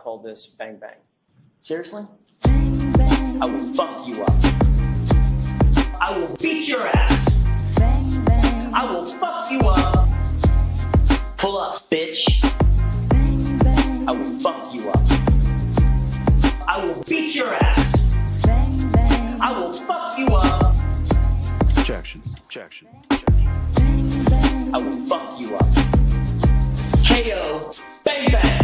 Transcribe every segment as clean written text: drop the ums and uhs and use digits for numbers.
call this Bang Bang. Seriously? I will fuck you up. I will beat your ass. I will fuck you up. Pull up, bitch. I will fuck you up. I will beat your ass. I will fuck you up. Objection. Objection. I will fuck you up. KO. Bang bang.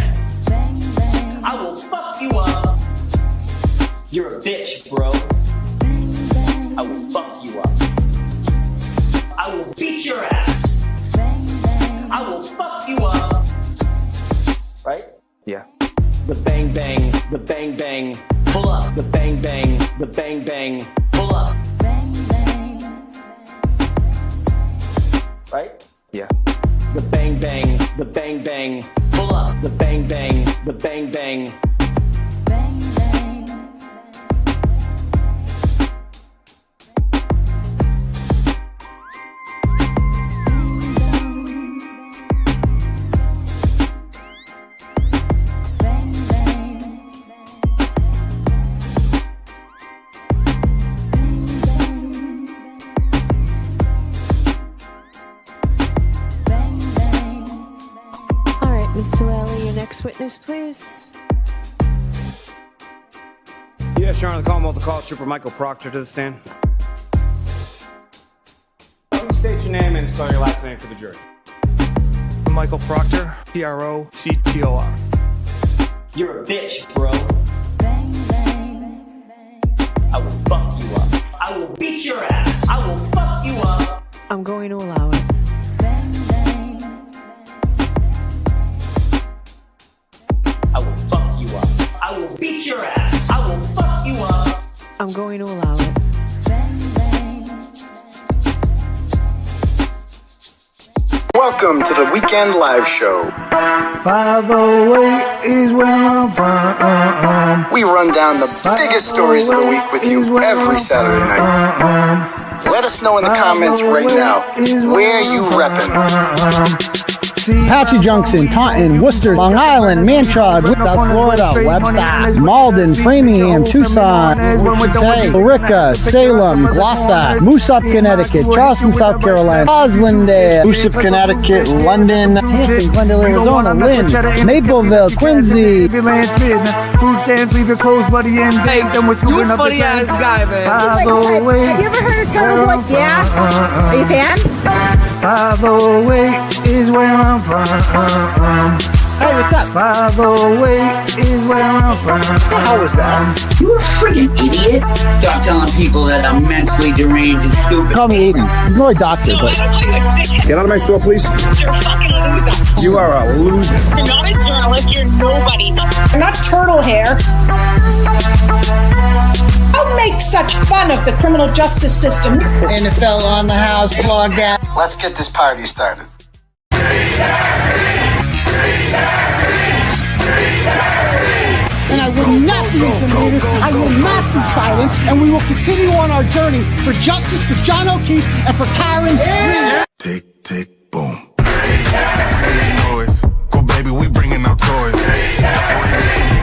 I will fuck you up. You're a bitch, bro. I will fuck you up. I will beat your ass. I will fuck you up. Right? Yeah. The bang bang, the bang bang, pull up. The bang bang, the bang bang, pull up. Right? Yeah. The bang bang, the bang bang, pull up. The bang bang, the bang bang. Witness, please. Yes, Your Honor, the Commonwealth to call Trooper Michael Proctor to the stand. Please state your name and spell your last name for the jury. Michael Proctor, Proctor. You're a bitch, bro. I will fuck you up. I will beat your ass. I will fuck you up. I'm going to allow it. I will fuck you up. I will beat your ass. I will fuck you up. I'm going to allow it. Welcome to the Weekend Live Show. 508 is where I'm from. We run down the biggest stories of the week with you every Saturday night. Let us know in the comments right now where you reppin'. Apache Junction, Taunton, Worcester, Long Island, Manchard, South Florida, Webster, Malden, Framingham, Tucson, Wichita, Billerica, Salem, Gloucester, Moosop, Connecticut, Charleston, South Carolina, Roslindale, Moosop, Connecticut, London, Hanson, Glendale, Arizona, Lynn, Mapleville, Quincy. Food stamps, leave your clothes, buddy, and then we're screwing up the funny ass guy, man. Have you ever heard of Turtlerant? Yeah? Are you a fan? 508 is where I'm from. Hey, what's up? 508 is where I'm from. How was that? You a freaking idiot. Stop telling people that I'm mentally deranged and stupid. Call me Aidan. He's not a doctor, but... Get out of my store, please. You're a fucking loser. You are a loser. You're not a journalist. You're nobody. I'm not turtle hair. Don't make such fun of the criminal justice system. NFL on the house, blog that. Let's get this party started. And I will not be intimidated. I will not be silenced. And we will continue on our journey for justice for John O'Keefe and for Karen Reed. Tick, tick, boom. Boys, go baby, we bringing our toys.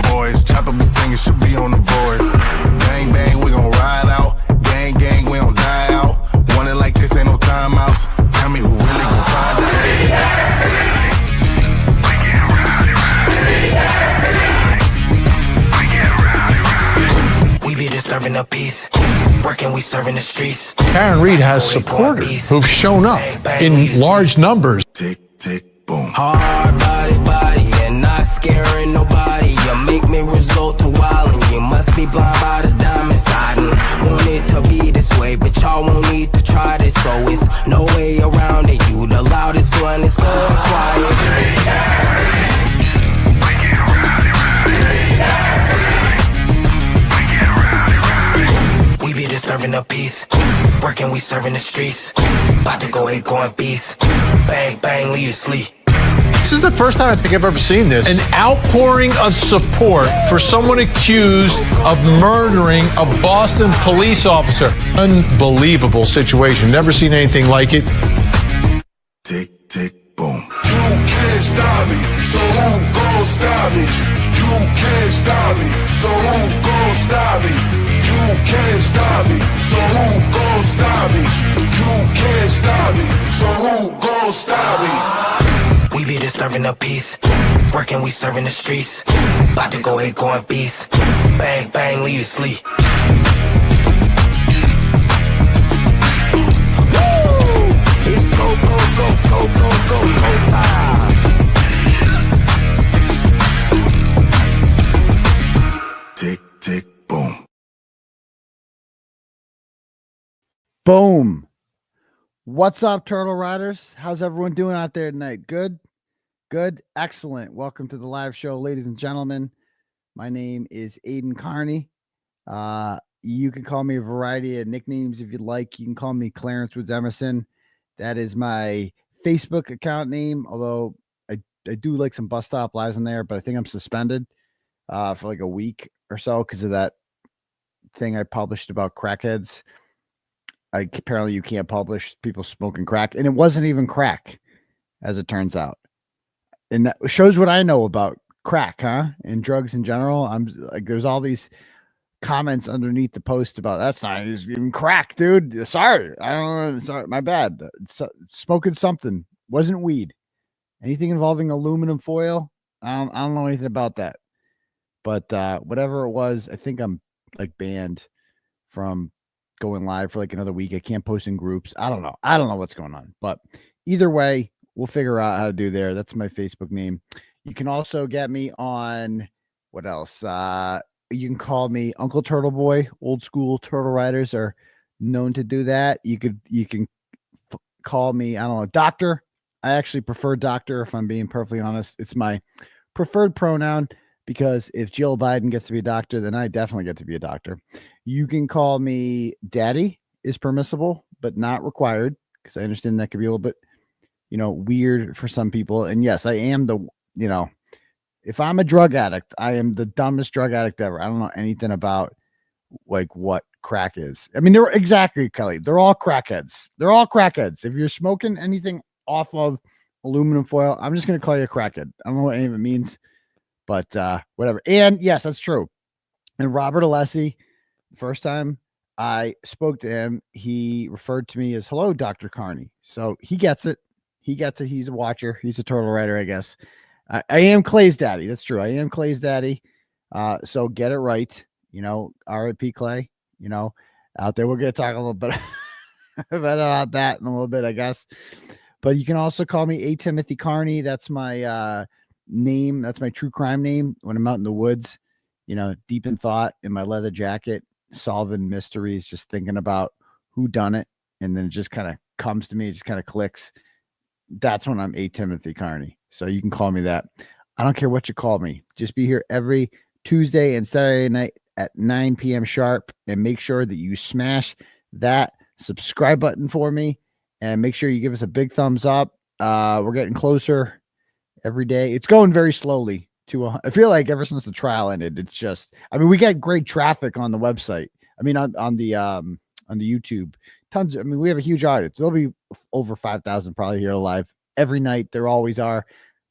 Boys, chopper be singing, should be on the voice. Bang, bang, we gon' ride out. Gang, gang, we don't die out. Want it like this, ain't no timeouts. Tell me who really gon' find out. We be disturbing the peace. Working, we serving the streets. Karen Reed has supporters who've shown up in large numbers. Tick, tick, boom. Hard body, and not scaring nobody. You make me resort to wildin'. You must be blind by the diamonds. I didn't want it to be this way, but y'all won't need to try this. So it's no way around it. You the loudest one, it's going quiet. We be disturbing the peace. Working, we serving the streets. About to go ahead, going beast. Bang, bang, leave you sleep. This is the first time I think I've ever seen this. An outpouring of support for someone accused of murdering a Boston police officer. Unbelievable situation. Never seen anything like it. Tick, tick, boom. You can't stop me, so who gon' stop me? You can't stop me, so who gon' stop me? You can't stop me, so who gon' stop me? You can't stop me, so who gon' stop me? We be disturbing the peace. Working, we serving the streets. About to go ahead, going beast. Bang, bang, leave you sleep. It's go, go, go, go, go, go, go time. Tick, tick, boom. Boom. What's up, Turtle Riders? How's everyone doing out there tonight? Good? Good? Excellent. Welcome to the live show, ladies and gentlemen. My name is Aidan Kearney. You can call me a variety of nicknames if you'd like. You can call me Clarence Woods Emerson. That is my Facebook account name, although I do like some bus stop lives in there, but I think I'm suspended for like a week or so because of that thing I published about crackheads. Apparently you can't publish people smoking crack, and it wasn't even crack, as it turns out. And that shows what I know about crack, huh? And drugs in general. I'm like, there's all these comments underneath the post about that's not even crack, dude. Sorry, I don't know. Sorry, my bad. Smoking something wasn't weed. Anything involving aluminum foil, I don't know anything about that. But whatever it was, I think I'm like banned from going live for like another week. I can't post in groups. I don't know what's going on, but either way, we'll figure out how to do there. That's my Facebook name. You can also get me on what else? You can call me Uncle Turtle Boy. Old school Turtle Riders are known to do that. You can call me, I don't know, Doctor. I actually prefer Doctor, if I'm being perfectly honest. It's my preferred pronoun because if Jill Biden gets to be a doctor, then I definitely get to be a doctor. You can call me Daddy is permissible, but not required, because I understand that could be a little bit, weird for some people. And yes, I am if I'm a drug addict, I am the dumbest drug addict ever. I don't know anything about like what crack is. I mean, exactly, Kelly. They're all crackheads. They're all crackheads. If you're smoking anything off of aluminum foil, I'm just going to call you a crackhead. I don't know what any of it means, but whatever. And yes, that's true. And Robert Alessi, first time I spoke to him, he referred to me as hello, Dr. Kearney. So he gets it. He's a watcher. He's a turtle rider, I guess. I am Clay's daddy. That's true. I am Clay's daddy. So get it right. R.I.P. Clay, out there. We're going to talk a little bit about that in a little bit, I guess. But you can also call me A. Timothy Kearney. That's my name. That's my true crime name when I'm out in the woods, deep in thought in my leather jacket, solving mysteries, just thinking about who done it. And then it just kind of comes to me. It just kind of clicks. That's when I'm A. Timothy Kearney. So you can call me that. I don't care what you call me. Just be here every Tuesday and Saturday night at 9 p.m. sharp. And make sure that you smash that subscribe button for me. And make sure you give us a big thumbs up. We're getting closer every day. It's going very slowly I feel like ever since the trial ended, it's just, we get great traffic on the website. On the YouTube, tons. We have a huge audience. There'll be over 5,000 probably here live every night. There always are,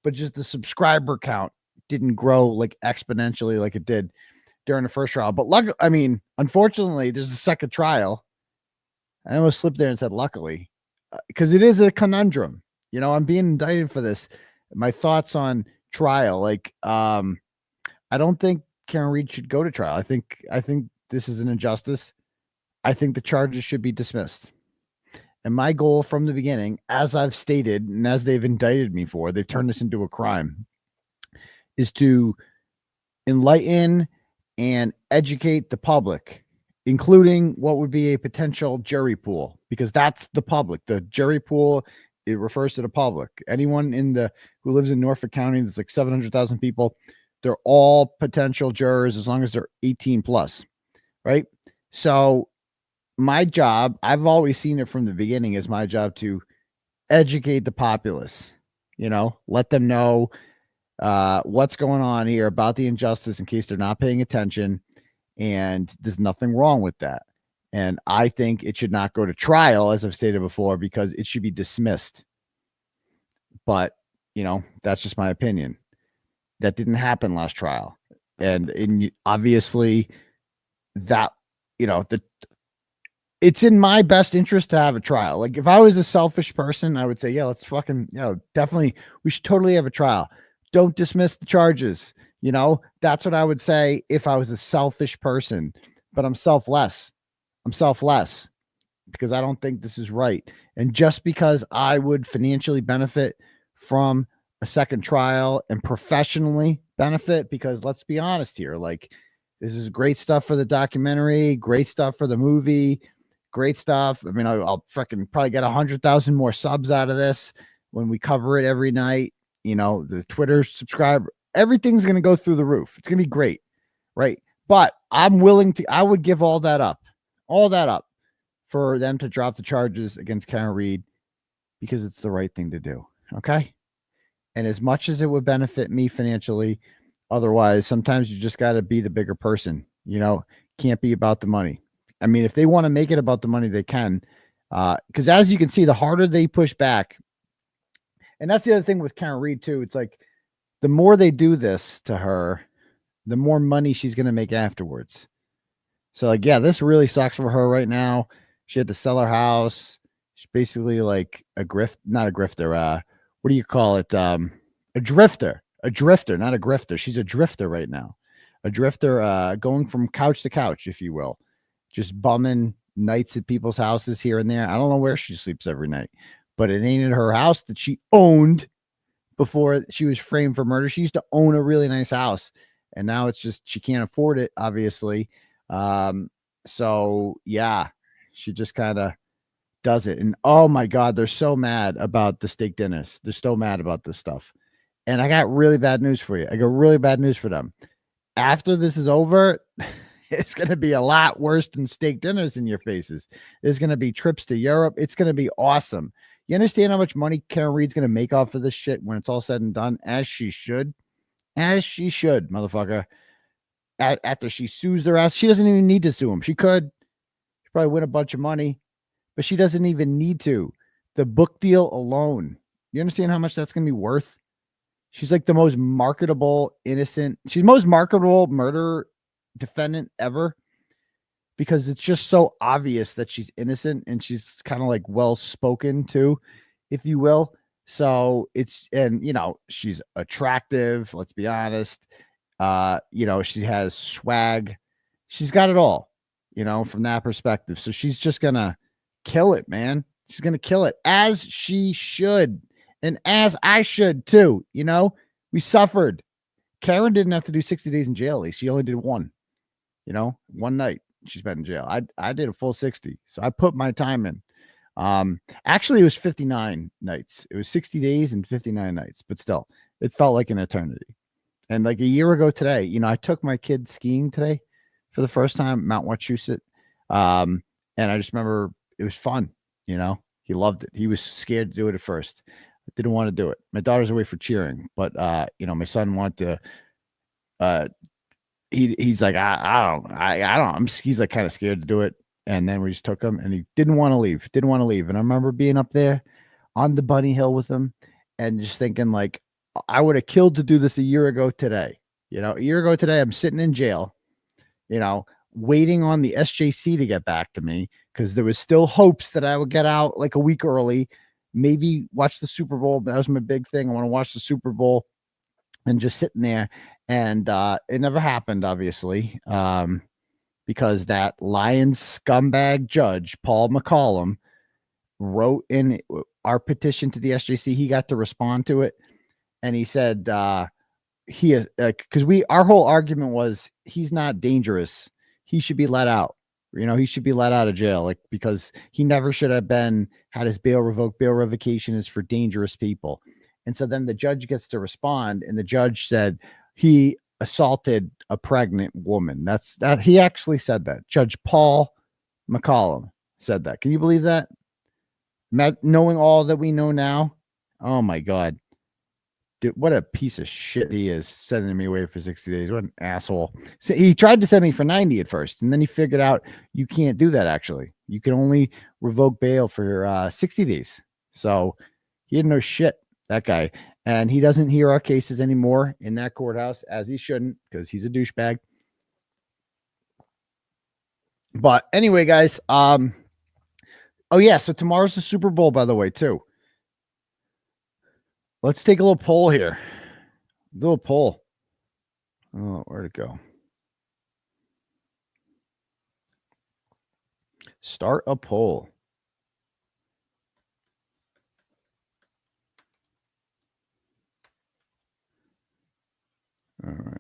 but just the subscriber count didn't grow like exponentially like it did during the first trial. But unfortunately, there's a second trial. I almost slipped there and said luckily, because it is a conundrum. I'm being indicted for this. My thoughts on trial, I don't think Karen Reed should go to trial. I think this is an injustice. I think the charges should be dismissed. And my goal from the beginning, as I've stated, and as they've indicted me for, they've turned this into a crime, is to enlighten and educate the public, including what would be a potential jury pool, because that's the public. The jury pool, it refers to the public. Anyone who lives in Norfolk County, there's like 700,000 people. They're all potential jurors as long as they're 18 plus, right? So my job, I've always seen it from the beginning, is my job to educate the populace, let them know what's going on here about the injustice in case they're not paying attention. And there's nothing wrong with that. And I think it should not go to trial, as I've stated before, because it should be dismissed. But, that's just my opinion. That didn't happen last trial. And obviously that, it's in my best interest to have a trial. Like if I was a selfish person, I would say, yeah, let's fucking, definitely, we should totally have a trial. Don't dismiss the charges. That's what I would say if I was a selfish person, but I'm selfless. Because I don't think this is right. And just because I would financially benefit from a second trial and professionally benefit, because let's be honest here, like this is great stuff for the documentary, great stuff for the movie, great stuff. I mean, I'll freaking probably get 100,000 more subs out of this when we cover it every night. The Twitter subscriber, everything's going to go through the roof. It's going to be great. Right. But I would give all that up for them to drop the charges against Karen Reed, because it's the right thing to do. Okay. And as much as it would benefit me financially, otherwise, sometimes you just got to be the bigger person, can't be about the money. I mean, if they want to make it about the money, they can. Because as you can see, the harder they push back, and that's the other thing with Karen Reed too. It's like the more they do this to her, the more money she's going to make afterwards. So like, yeah, this really sucks for her right now. She had to sell her house. She's basically like not a grifter. What do you call it? A drifter, not a grifter. She's a drifter right now. A drifter, going from couch to couch, if you will, just bumming nights at people's houses here and there. I don't know where she sleeps every night, but it ain't in her house that she owned before she was framed for murder. She used to own a really nice house, and now it's just, she can't afford it, obviously. So yeah, she just kind of does it. And oh my God, they're so mad about the steak dinners. They're so mad about this stuff. And I got really bad news for you. I got really bad news for them. After this is over, it's going to be a lot worse than steak dinners in your faces. There's going to be trips to Europe. It's going to be awesome. You understand how much money Karen Reed's going to make off of this shit when it's all said and done? As she should, motherfucker. After she sues their ass, she doesn't even need to sue them. She could. She'd probably win a bunch of money, but she doesn't even need to. The book deal alone, you understand how much that's going to be worth? She's like the most marketable innocent. She's the most marketable murder defendant ever, because it's just so obvious that she's innocent, and she's kind of like well-spoken too, if you will. So it's, and she's attractive. Let's be honest. She has swag. She's got it all, from that perspective. So she's just going to kill it, man. She's going to kill it, as she should. And as I should too. We suffered. Karen didn't have to do 60 days in jail. At least she only did one, one night she's been in jail. I did a full 60. So I put my time in. Actually it was 59 nights. It was 60 days and 59 nights, but still it felt like an eternity. And like a year ago today, I took my kid skiing today for the first time, Mount Wachusett. And I just remember it was fun. He loved it. He was scared to do it at first. I didn't want to do it. My daughter's away for cheering, but my son wanted to, he's like, I don't, he's like kind of scared to do it. And then we just took him, and he didn't want to leave. And I remember being up there on the bunny hill with him and just thinking like, I would have killed to do this a year ago today. A year ago today, I'm sitting in jail, waiting on the SJC to get back to me, because there was still hopes that I would get out like a week early, maybe watch the Super Bowl. That was my big thing. I want to watch the Super Bowl, and just sitting there. And it never happened, obviously, because that Lions scumbag judge, Paul McCollum, wrote in our petition to the SJC. He got to respond to it. And he said, because our whole argument was he's not dangerous. He should be let out. He should be let out of jail, because he never should have had his bail revoked. Bail revocation is for dangerous people. And so then the judge gets to respond, and the judge said he assaulted a pregnant woman. That he actually said that. Judge Paul McCollum said that. Can you believe that? Knowing all that we know now. Oh my God. Dude, what a piece of shit he is, sending me away for 60 days. What an asshole. So he tried to send me for 90 at first, and then he figured out you can't do that, actually. You can only revoke bail for 60 days. So he didn't know shit, that guy. And he doesn't hear our cases anymore in that courthouse, as he shouldn't, because he's a douchebag. But anyway, guys, oh yeah, so tomorrow's the Super Bowl, by the way, too. Let's take a little poll here. A little poll. Oh, where'd it go? Start a poll. All right.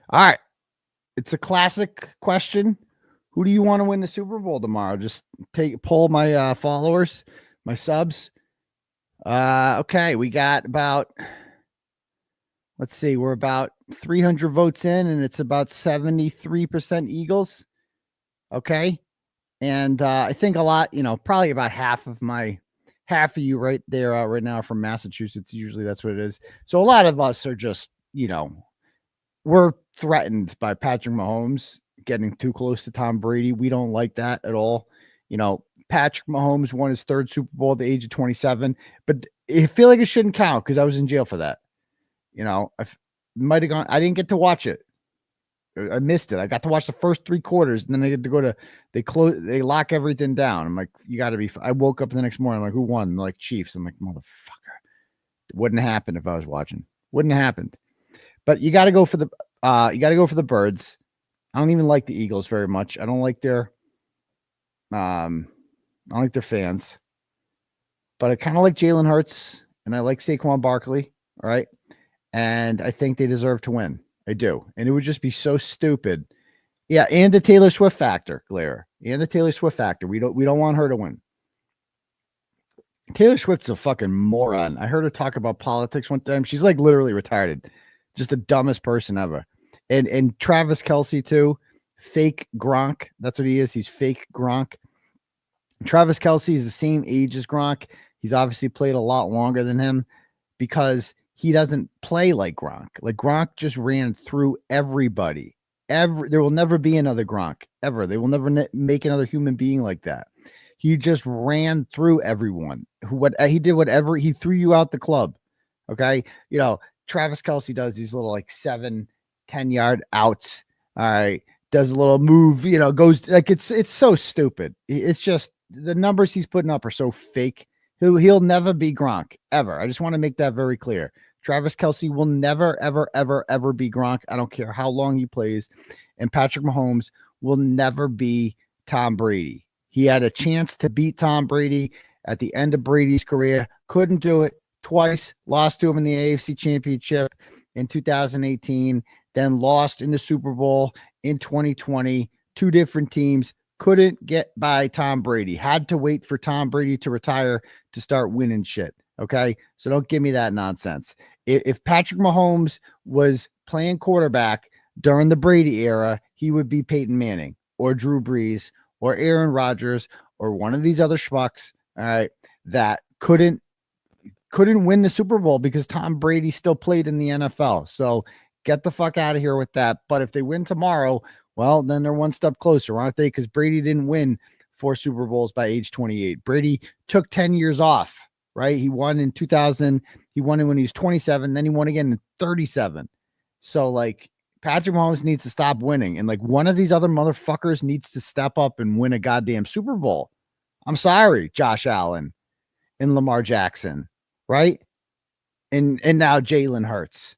All right. It's a classic question. Who do you want to win the Super Bowl tomorrow? Just poll my followers, my subs. Okay, we got about, let's see, we're about 300 votes in, and it's about 73% Eagles. Okay. And I think a lot, probably about half of you right there right now from Massachusetts. Usually that's what it is. So a lot of us are just, we're threatened by Patrick Mahomes getting too close to Tom Brady. We don't like that at all. Patrick Mahomes won his third Super Bowl at the age of 27, but I feel like it shouldn't count because I was in jail for that. I might have gone. I didn't get to watch it. I missed it. I got to watch the first 3 quarters, and then I had to go to. They lock everything down. I'm like, you got to be. I woke up the next morning. I'm like, who won? They're like, Chiefs. I'm like, motherfucker. It wouldn't happen if I was watching. Wouldn't have happened. But you got to go for the. You got to go for the Birds. I don't even like the Eagles very much. I don't like their. I don't like their fans. But I kind of like Jalen Hurts, and I like Saquon Barkley. All right. And I think they deserve to win. I do. And it would just be so stupid. Yeah, and the Taylor Swift factor, Blair. And the Taylor Swift factor. We don't want her to win. Taylor Swift's a fucking moron. I heard her talk about politics one time. She's like literally retired. Just the dumbest person ever. And Travis Kelce too. Fake Gronk. That's what he is. He's fake Gronk. Travis Kelce is the same age as Gronk. He's obviously played a lot longer than him because he doesn't play like Gronk. Like Gronk just ran through everybody. There will never be another Gronk ever. They will never make another human being like that. He just ran through everyone. He did whatever. He threw you out the club. Okay. Travis Kelce does these little like 7-10 yard outs. All right. Does a little move, goes like it's so stupid. It's just the numbers he's putting up are so fake. He'll never be Gronk ever. I just want to make that very clear. Travis Kelce will never, ever, ever, ever be Gronk. I don't care how long he plays. And Patrick Mahomes will never be Tom Brady. He had a chance to beat Tom Brady at the end of Brady's career. Couldn't do it twice. Lost to him in the AFC Championship in 2018. Then lost in the Super Bowl in 2020. 2 different teams. Couldn't get by Tom Brady. Had to wait for Tom Brady to retire to start winning shit. Okay. So don't give me that nonsense. If Patrick Mahomes was playing quarterback during the Brady era, he would be Peyton Manning or Drew Brees or Aaron Rodgers or one of these other schmucks. All right. That couldn't win the Super Bowl because Tom Brady still played in the NFL. So get the fuck out of here with that. But if they win tomorrow, well, then they're one step closer, aren't they? Because Brady didn't win 4 Super Bowls by age 28. Brady took 10 years off, right? He won in 2000. He won it when he was 27. Then he won again in 37. So, like, Patrick Mahomes needs to stop winning. And, like, one of these other motherfuckers needs to step up and win a goddamn Super Bowl. I'm sorry, Josh Allen and Lamar Jackson, right? And now Jalen Hurts.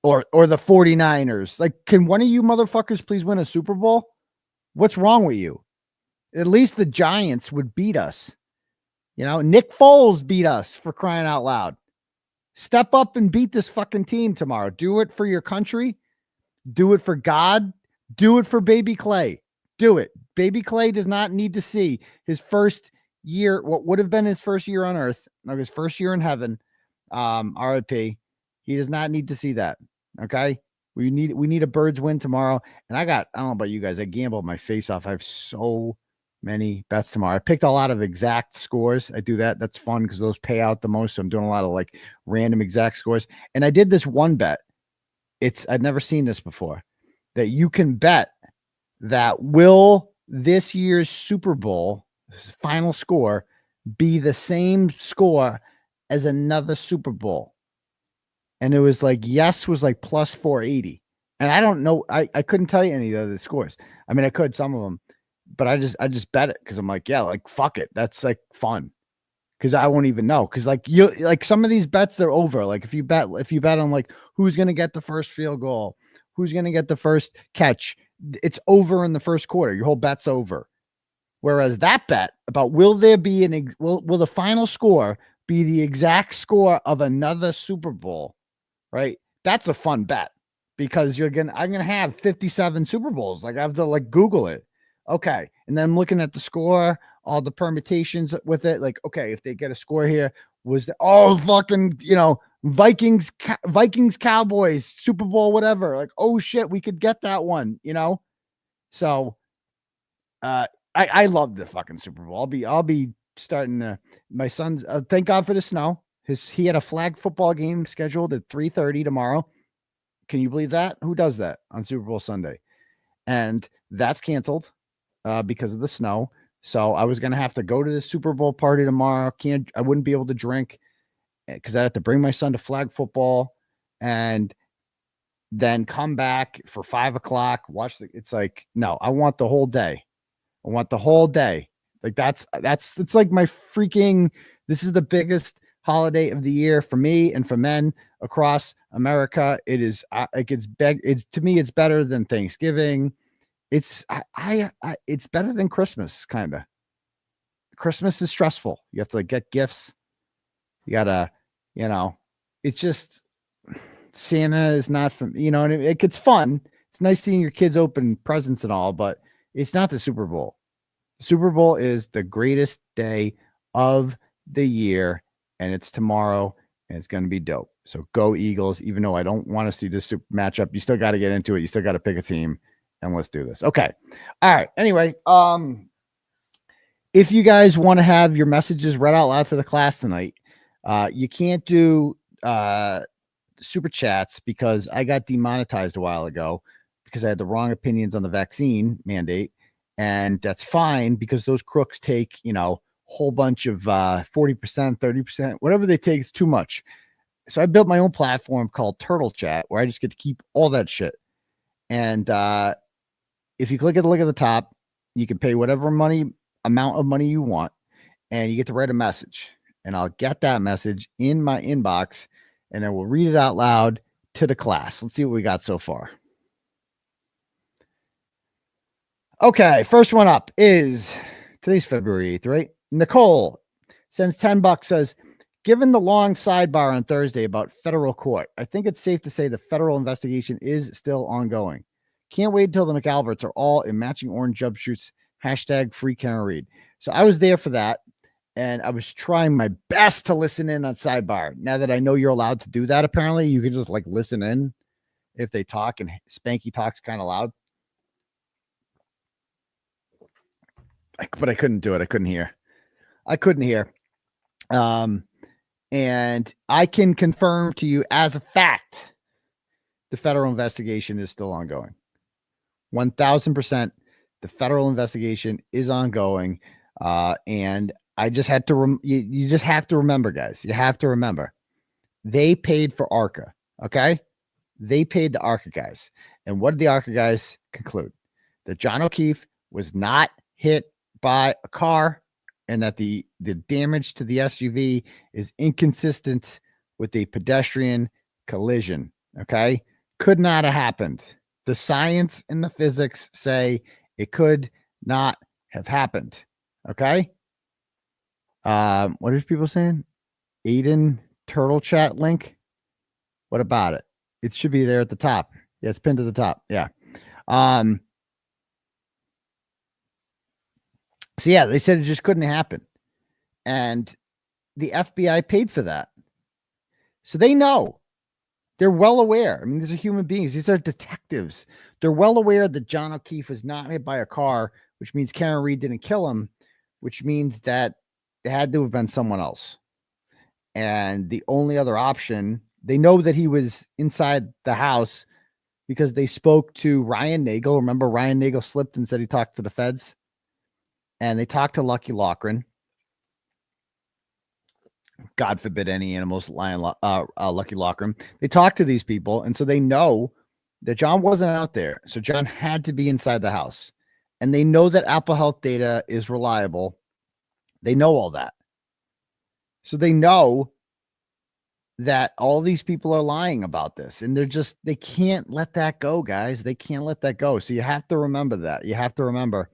Or the 49ers. Like, can one of you motherfuckers please win a Super Bowl? What's wrong with you? At least the Giants would beat us. Nick Foles beat us, for crying out loud. Step up and beat this fucking team tomorrow. Do it for your country. Do it for God. Do it for Baby Clay. Do it. Baby Clay does not need to see his first year, what would have been his first year on earth, like his first year in heaven. RIP. He does not need to see that. Okay. We need a Birds win tomorrow. And I don't know about you guys. I gambled my face off. I have so many bets tomorrow. I picked a lot of exact scores. I do that. That's fun because those pay out the most. So I'm doing a lot of like random exact scores. And I did this one bet. I've never seen this before, that you can bet that will this year's Super Bowl final score be the same score as another Super Bowl? And it was like, yes was like plus 480. And I don't know. I couldn't tell you any of the scores. I mean, I could some of them, but I just bet it because I'm like, yeah, like fuck it. That's like fun. Because I won't even know. Because like some of these bets, they're over. Like if you bet on like who's gonna get the first field goal, who's gonna get the first catch, it's over in the first quarter. Your whole bet's over. Whereas that bet about will there be will the final score be the exact score of another Super Bowl, right? That's a fun bet because I'm gonna have 57 Super Bowls. Like I have to like Google it. Okay. And then I'm looking at the score, all the permutations with it. Like, okay, if they get a score here, fucking, Vikings, Cowboys, Super Bowl, whatever. Like, oh shit, we could get that one, So I love the fucking Super Bowl. I'll be starting my son's thank God for the snow. He had a flag football game scheduled at 3:30 tomorrow. Can you believe that? Who does that on Super Bowl Sunday? And that's canceled because of the snow. So I was going to have to go to the Super Bowl party tomorrow. I wouldn't be able to drink because I had to bring my son to flag football and then come back for 5 o'clock. It's like, no, I want the whole day. I want the whole day. Like it's like my freaking, this is the biggest holiday of the year for me and for men across America. It is to me, it's better than Thanksgiving. It's it's better than Christmas. Kind of. Christmas is stressful. You have to like get gifts. You gotta, it's just Santa is not from, and it gets fun. It's nice seeing your kids open presents and all, but it's not the Super Bowl. The Super Bowl is the greatest day of the year, and it's tomorrow, and it's going to be dope. So go Eagles, even though I don't want to see this super matchup. You still got to get into it. You still got to pick a team, and let's do this. Okay. All right. Anyway, if you guys want to have your messages read out loud to the class tonight, you can't do super chats because I got demonetized a while ago because I had the wrong opinions on the vaccine mandate. And that's fine because those crooks take, whole bunch of 40%, 30%, whatever they take is too much. So I built my own platform called Turtle Chat where I just get to keep all that shit. And if you look at the top, you can pay whatever amount of money you want, and you get to write a message. And I'll get that message in my inbox, and I will read it out loud to the class. Let's see what we got so far. Okay, first one up is today's February 8th, right? Nicole sends $10, says, given the long sidebar on Thursday about federal court, I think it's safe to say the federal investigation is still ongoing. Can't wait until the McAlberts are all in matching orange jumpsuits. # free Karen Reed. So I was there for that, and I was trying my best to listen in on sidebar. Now that I know you're allowed to do that, apparently you can just like listen in if they talk, and Spanky talks kind of loud. But I couldn't do it. I couldn't hear. And I can confirm to you as a fact, the federal investigation is still ongoing. 1000%. The federal investigation is ongoing. And I just had to, you just have to remember, guys, you have to remember they paid for ARCA. Okay. They paid the ARCA guys. And what did the ARCA guys conclude? That John O'Keefe was not hit by a car and that the damage to the SUV is inconsistent with a pedestrian collision. Okay. Could not have happened. The science and the physics say it could not have happened. Okay. What are people saying? Aidan Turtle Chat link. What about it? It should be there at the top. Yeah, it's pinned to the top. Yeah. So yeah, they said it just couldn't happen. And the FBI paid for that. So they know. They're well aware. I mean, these are human beings. These are detectives. They're well aware that John O'Keefe was not hit by a car, which means Karen Reed didn't kill him, which means that it had to have been someone else. And the only other option, they know that he was inside the house because they spoke to Ryan Nagel. Remember, Ryan Nagel slipped and said he talked to the feds. And they talked to Lucky Loughran. God forbid any animals lie in Lucky Locker Room. They talk to these people, and so they know that John wasn't out there. So John had to be inside the house. And they know that Apple Health data is reliable. They know all that. So they know that all these people are lying about this. And they can't let that go, guys. They can't let that go. So you have to remember that. You have to remember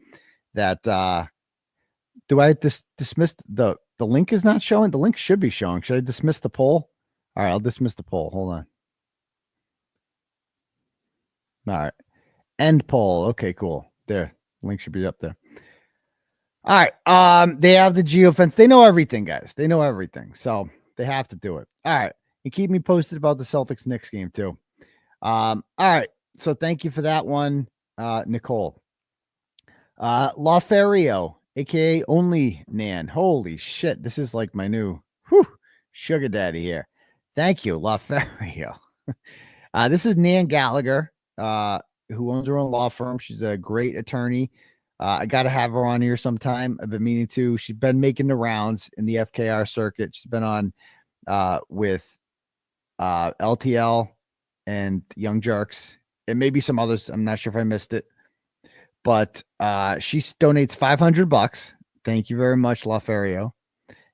that. Do I dismiss the link is not showing? The link should be showing. Should I dismiss the poll? All right, I'll dismiss the poll. Hold on. All right. End poll. Okay, cool. There. Link should be up there. All right. They have the geofence. They know everything, guys. They know everything. So they have to do it. All right. And keep me posted about the Celtics Knicks game too. All right. So thank you for that one, Nicole. LaFerrio, aka Only Nan. Holy shit. This is like my new sugar daddy here. Thank you, LaFerrio. This is Nan Gallagher, who owns her own law firm. She's a great attorney. I got to have her on here sometime. I've been meaning to. She's been making the rounds in the FKR circuit. She's been on with LTL and Young Jerks and maybe some others. I'm not sure if I missed it, but she donates $500. Thank you very much, LaFerrio,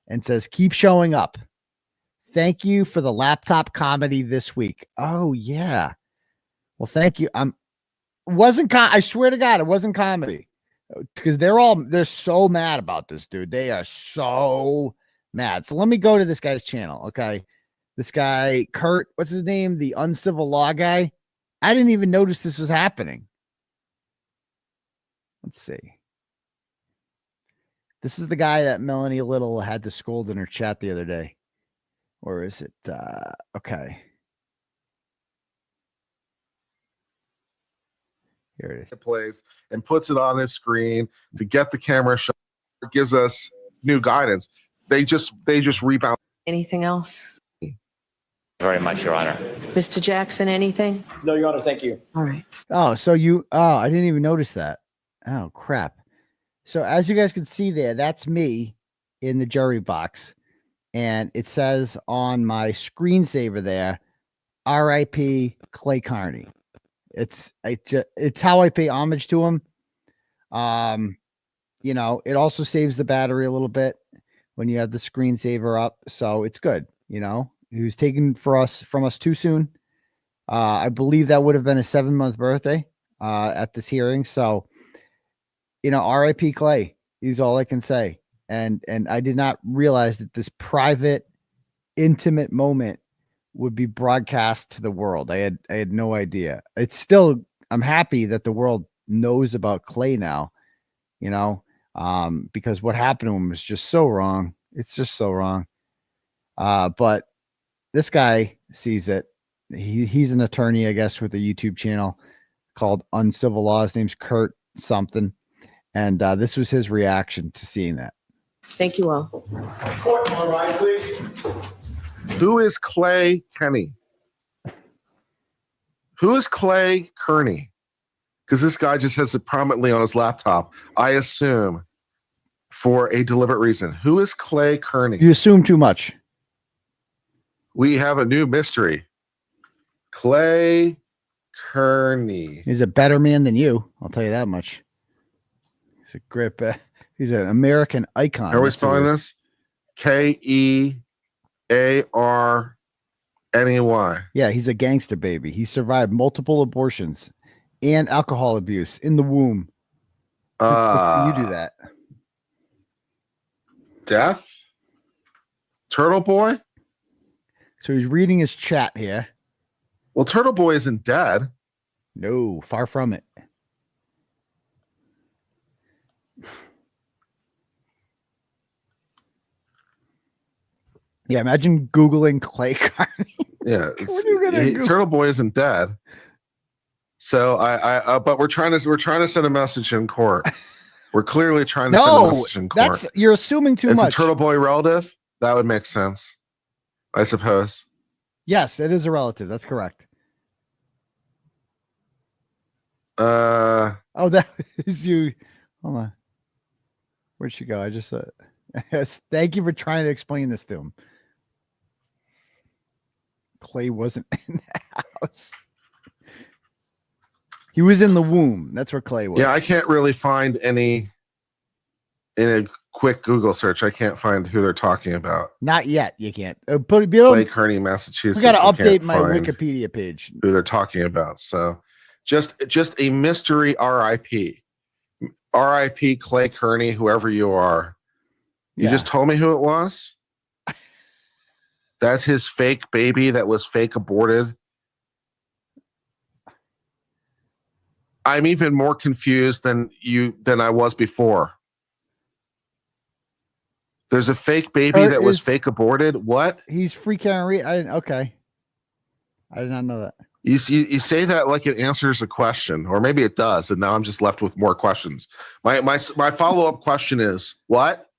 and says, keep showing up. Thank you for the laptop comedy this week. Oh yeah. Well, thank you. I swear to God, it wasn't comedy because they're so mad about this, dude. They are so mad. So let me go to this guy's channel. Okay. This guy, Kurt, what's his name? The Uncivil Law guy. I didn't even notice this was happening. Let's see. This is the guy that Melanie Little had to scold in her chat the other day. Or is it? Okay. Here it is. Plays and puts it on his screen to get the camera shot. It gives us new guidance. They just rebound. Anything else? Very much, Your Honor. Mr. Jackson, anything? No, Your Honor, thank you. All right. Oh, I didn't even notice that. Oh, crap. So as you guys can see there, that's me in the jury box. And it says on my screensaver there, R.I.P. Clay Kearney. It's how I pay homage to him. It also saves the battery a little bit when you have the screensaver up. So it's good. He was taken from us too soon. I believe that would have been a 7-month birthday at this hearing. So, R.I.P. Clay is all I can say. And I did not realize that this private, intimate moment would be broadcast to the world. I had no idea. I'm happy that the world knows about Clay now, because what happened to him was just so wrong. It's just so wrong. But this guy sees it. He's an attorney, I guess, with a YouTube channel called Uncivil Law. His name's Kurt something. And this was his reaction to seeing that. Thank you all. Court, all right, please. Who is Clay Kenny? Who is Clay Kearney? Because this guy just has it prominently on his laptop, I assume, for a deliberate reason. Who is Clay Kearney? You assume too much. We have a new mystery. Clay Kearney. He's a better man than you. I'll tell you that much. He's a great. He's an American icon. How are we spelling this? Kearney. Yeah, he's a gangster baby. He survived multiple abortions and alcohol abuse in the womb. You do that. Death? Turtle Boy? So he's reading his chat here. Well, Turtle Boy isn't dead. No, far from it. Yeah, imagine Googling Clay Kearney. Yeah, Turtle Boy isn't dead. So but we're trying to send a message in court. We're clearly trying to send a message in court. You're assuming too much. It's a Turtle Boy relative. That would make sense, I suppose. Yes, it is a relative. That's correct. Oh, that is you. Hold on. Where'd she go? I just said. Yes, thank you for trying to explain this to him. Clay wasn't in the house. He was in the womb. That's where Clay was. Yeah, I can't really find any in a quick Google search. I can't find who they're talking about. Not yet. You can't. Clay, Kearney, Massachusetts. We got to update my Wikipedia page. Who they're talking about. So just a mystery RIP. RIP Clay Kearney, whoever you are. You just told me who it was? That's his fake baby that was fake aborted. I'm even more confused than I was before. There's a fake baby that was fake aborted. What? He's freaking okay. I did not know that. You say that like it answers a question, or maybe it does, and now I'm just left with more questions. My follow-up question is what?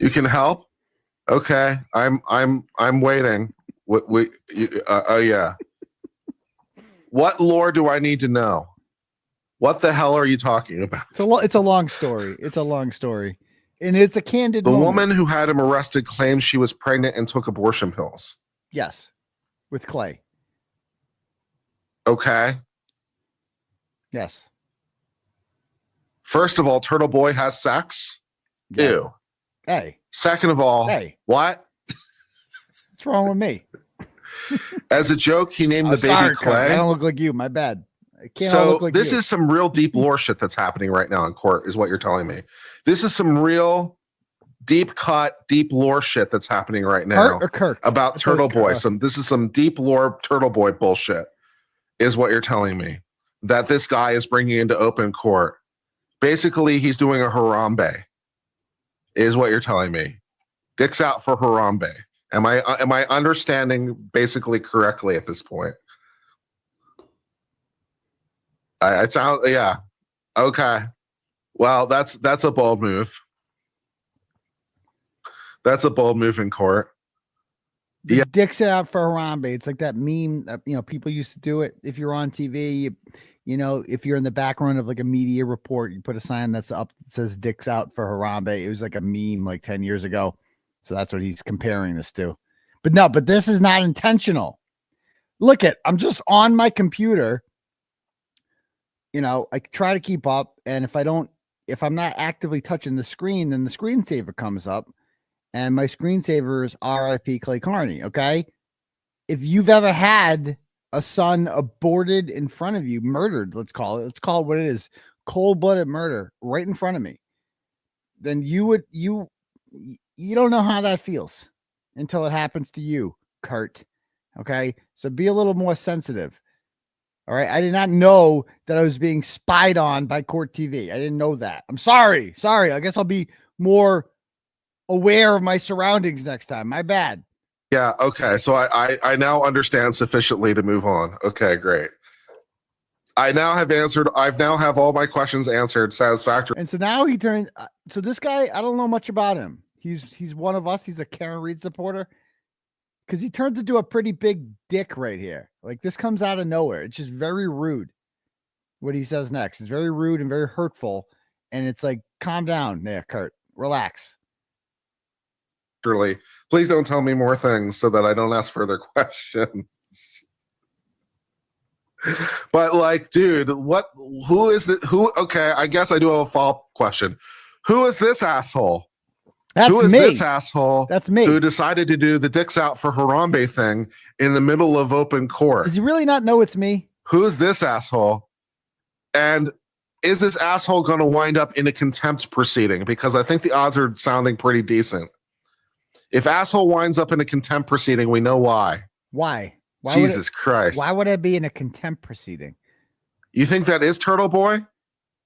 You can help? Okay, I'm waiting. Yeah. What lore do I need to know? What the hell are you talking about? It's a long story. It's a long story, and it's a candid. The woman who had him arrested claims she was pregnant and took abortion pills. Yes, with Clay. Okay. Yes. First of all, Turtle Boy has sex. Yeah. Ew. Hey. Second of all, what? What's wrong with me? As a joke, he named the baby Clay. I don't look like you. My bad. This is some real deep lore shit that's happening right now in court, is what you're telling me. This is some real deep cut, deep lore shit that's happening right now about Turtle Boy. This is some deep lore Turtle Boy bullshit, is what you're telling me. That this guy is bringing into open court. Basically, he's doing a Harambe, is what you're telling me. Dick's out for Harambe. Am I understanding basically correctly at this point? It sounds, yeah. Okay. Well, that's a bold move. That's a bold move in court. Yeah. Dick's out for Harambe. It's like that meme that, people used to do it. If you're on TV, if you're in the background of like a media report, you put a sign that's up that says Dick's out for Harambe. It was like a meme like 10 years ago. So that's what he's comparing this to. But this is not intentional. Look I'm just on my computer. I try to keep up, and if I'm not actively touching the screen, then the screensaver comes up, and my screensaver is RIP Clay Kearney. Okay. If you've ever had a son aborted in front of you, murdered, let's call it what it is, cold-blooded murder right in front of me, then you don't know how that feels until it happens to you, Kurt. Okay. So be a little more sensitive. All right. I did not know that I was being spied on by Court TV. I didn't know that. I'm sorry. I guess I'll be more aware of my surroundings next time. My bad. Yeah. Okay. So I now understand sufficiently to move on. Okay, great. I now have all my questions answered satisfactorily. And so now he turned. So this guy, I don't know much about him. He's one of us. He's a Karen Reed supporter. Because he turns into a pretty big dick right here. Like, this comes out of nowhere. It's just very rude what he says next. It's very rude and very hurtful. And it's like, calm down there, Kurt. Relax. Please don't tell me more things so that I don't ask further questions. But like, dude, who is it? Okay, I guess I do have a follow-up question. Who is this asshole? Who is this asshole? That's me. Who decided to do the Dick's out for Harambe thing in the middle of open court? Does he really not know it's me? Who is this asshole? And is this asshole going to wind up in a contempt proceeding? Because I think the odds are sounding pretty decent. If asshole winds up in a contempt proceeding, we know why. Why? Jesus Christ. Why would I be in a contempt proceeding? You think that is Turtle Boy?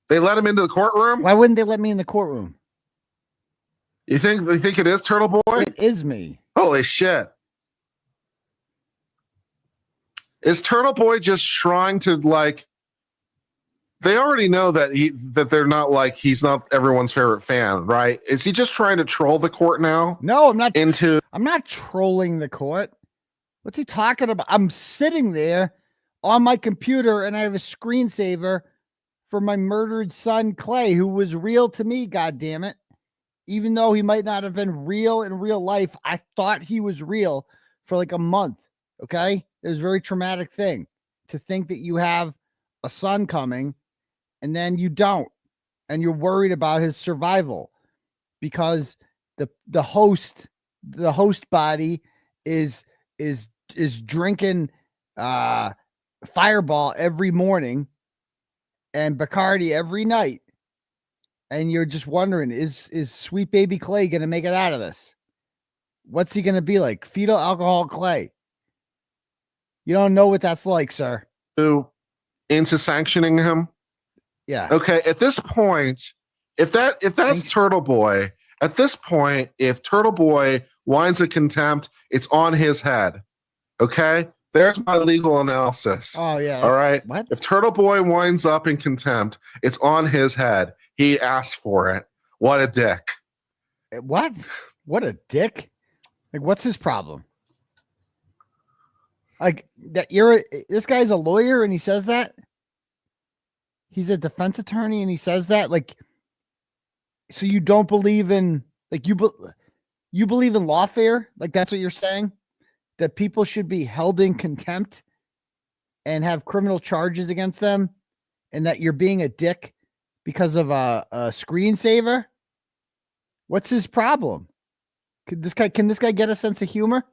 They let him into the courtroom? Why wouldn't they let me in the courtroom? You think they think it is Turtle Boy? It is me. Holy shit. Is Turtle Boy just trying to like they already know that they're not like he's not everyone's favorite fan, right? Is he just trying to troll the court now? No, I'm not I'm not trolling the court. What's he talking about? I'm sitting there on my computer and I have a screensaver for my murdered son Clay, who was real to me, god damn it. even though he might not have been real in real life, I thought he was real for like a month. Okay. It was a very traumatic thing to think that you have a son coming and then you don't, and you're worried about his survival because the host body is drinking Fireball every morning and Bacardi every night. And you're just wondering, is sweet baby Clay going to make it out of this? What's he going to be like? Fetal alcohol Clay. You don't know what that's like, sir. Into sanctioning him. Yeah. Okay. At this point, if that's Turtle Boy, at this point, if Turtle Boy whines at contempt, it's on his head. Okay. There's my legal analysis. Oh yeah. All right. What? If Turtle Boy winds up in contempt, it's on his head. He asked for it. What a dick. What? What a dick. Like, what's his problem? Like that this guy's a lawyer and he says that? He's a defense attorney and he says that? Like, so you don't believe in, like, you believe in lawfare? Like, that's what you're saying? That people should be held in contempt and have criminal charges against them, and that you're being a dick because of a screensaver? What's his problem? Can this guy get a sense of humor?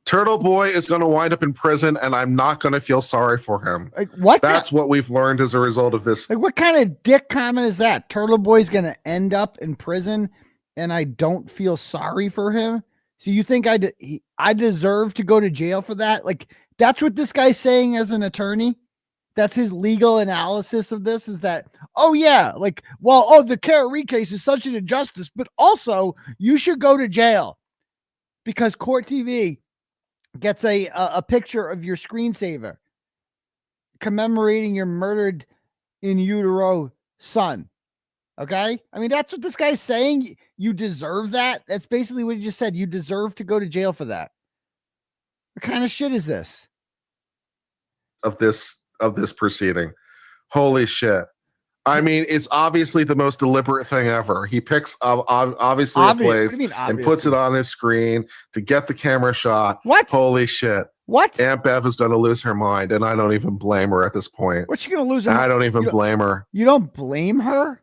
Turtle Boy is going to wind up in prison, and I'm not going to feel sorry for him. Like, what? That's what we've learned as a result of this. Like, what kind of dick comment is that? Turtle Boy's going to end up in prison, and I don't feel sorry for him? So you think I deserve to go to jail for that? Like, that's what this guy's saying as an attorney? That's his legal analysis of this, is that, oh yeah, like, well, oh, the Kearney case is such an injustice, but also you should go to jail because Court TV gets a picture of your screensaver commemorating your murdered in utero son. Okay. I mean, that's what this guy's saying. You deserve that. That's basically what he just said. You deserve to go to jail for that. What kind of shit is this? Of this proceeding. Holy shit. I mean, it's obviously the most deliberate thing ever. He picks obviously a place and puts it on his screen to get the camera shot. What? Holy shit. What? Aunt Bev is going to lose her mind, and I don't even blame her at this point. What's she going to lose her mind? I don't even blame her. You don't blame her?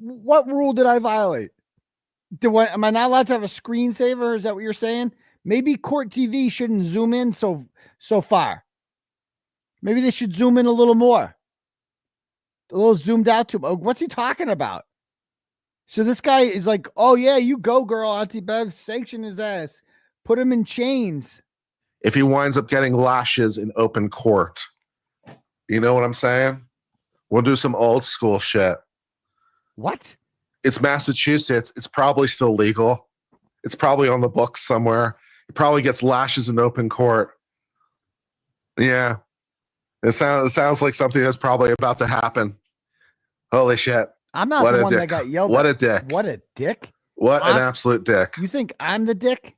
What rule did I violate? Am I not allowed to have a screensaver? Is that what you're saying? Maybe Court TV shouldn't zoom in so far. Maybe they should zoom in a little more. A little zoomed out to him. Oh, what's he talking about? So this guy is like, oh yeah, you go, girl, Auntie Bev, sanction his ass. Put him in chains. If he winds up getting lashes in open court. You know what I'm saying? We'll do some old school shit. What? It's Massachusetts. It's probably still legal. It's probably on the books somewhere. He probably gets lashes in open court. Yeah. It sounds like something that's probably about to happen. Holy shit. I'm not the one that got yelled at. What a dick. What a dick. What an absolute dick. You think I'm the dick?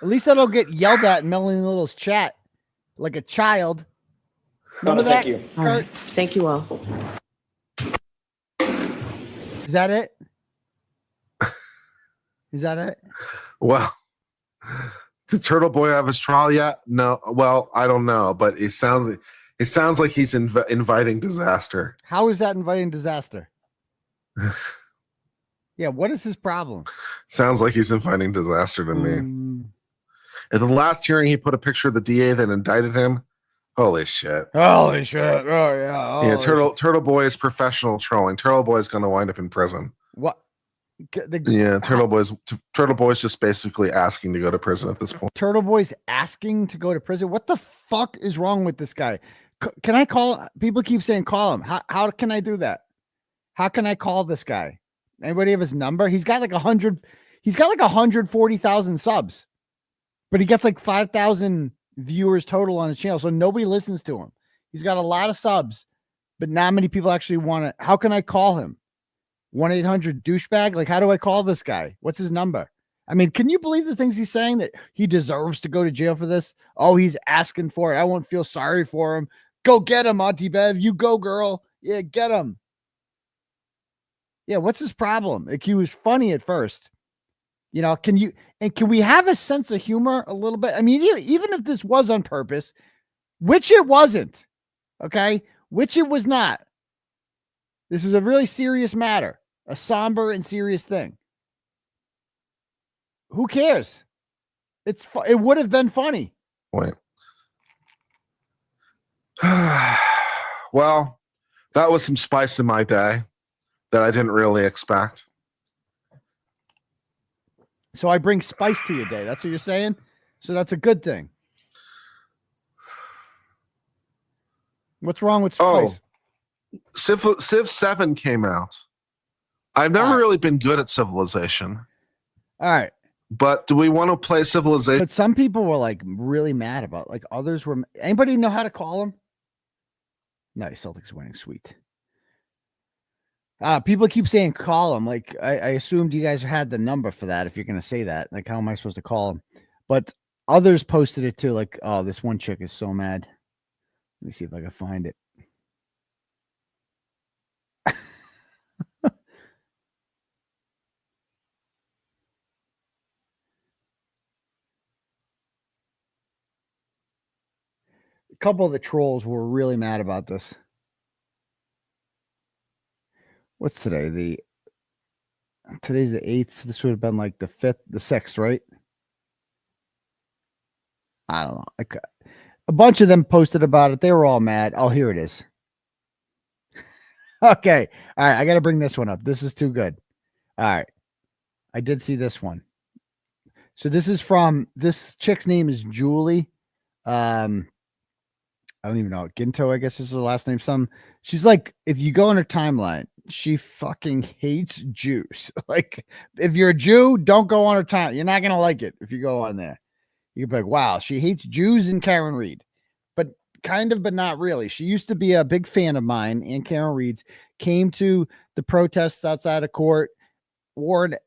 At least I don't get yelled at in Melanie Little's chat like a child. Remember that? Thank you. Kurt? Thank you all. Is that it? Is that it? Well, did Turtle Boy have his trial yet? No. Well, I don't know, but it sounds like he's inviting disaster. How is that inviting disaster? Yeah, what is his problem? Sounds like he's inviting disaster to me. At the last hearing, he put a picture of the DA that indicted him. Holy shit. Holy shit. Oh, yeah. Yeah, Turtle Boy is professional trolling. Turtle Boy is going to wind up in prison. What? Turtle Boy's just basically asking to go to prison at this point. Turtle Boy's asking to go to prison? What the fuck is wrong with this guy? Can I call? People keep saying call him. How can I do that? How can I call this guy? Anybody have his number? He's got like 100. He's got like 140,000 subs, but he gets like 5,000 viewers total on his channel. So nobody listens to him. He's got a lot of subs, but not many people actually want to. How can I call him? 1-800 douchebag. Like, how do I call this guy? What's his number? I mean, can you believe the things he's saying, that he deserves to go to jail for this? Oh, he's asking for it. I won't feel sorry for him. Go get him, Auntie Bev. You go, girl. Yeah, get him. Yeah, what's his problem? Like, he was funny at first. You know, can we have a sense of humor a little bit? I mean, even if this was on purpose, which it wasn't, okay? Which it was not. This is a really serious matter, a somber and serious thing. Who cares? It would have been funny. Wait. Well, that was some spice in my day that I didn't really expect. So I bring spice to your day. That's what you're saying? So that's a good thing. What's wrong with spice? Oh, Civ 7 came out. I've never really been good at Civilization. All right. But do we want to play Civilization? But some people were like really mad about, like, others were. Anybody know how to call them? Nice. Celtics winning. Sweet. People keep saying call them. Like, I assumed you guys had the number for that. If you're going to say that, like, how am I supposed to call them? But others posted it too. Like, oh, this one chick is so mad. Let me see if I can find it. A couple of the trolls were really mad about this. What's today? Today's the 8th. So this would have been like the 5th, the 6th, right? I don't know. A bunch of them posted about it. They were all mad. Oh, here it is. Okay. All right. I got to bring this one up. This is too good. All right. I did see this one. So this is from, this chick's name is Julie. I don't even know. Ginto, I guess is her last name. She's like, if you go on her timeline, she fucking hates Jews. Like, if you're a Jew, don't go on her timeline. You're not going to like it if you go on there. You'd be like, wow, she hates Jews and Karen Reed. But kind of, but not really. She used to be a big fan of mine, and Karen Reed's. Came to the protests outside of court, warned,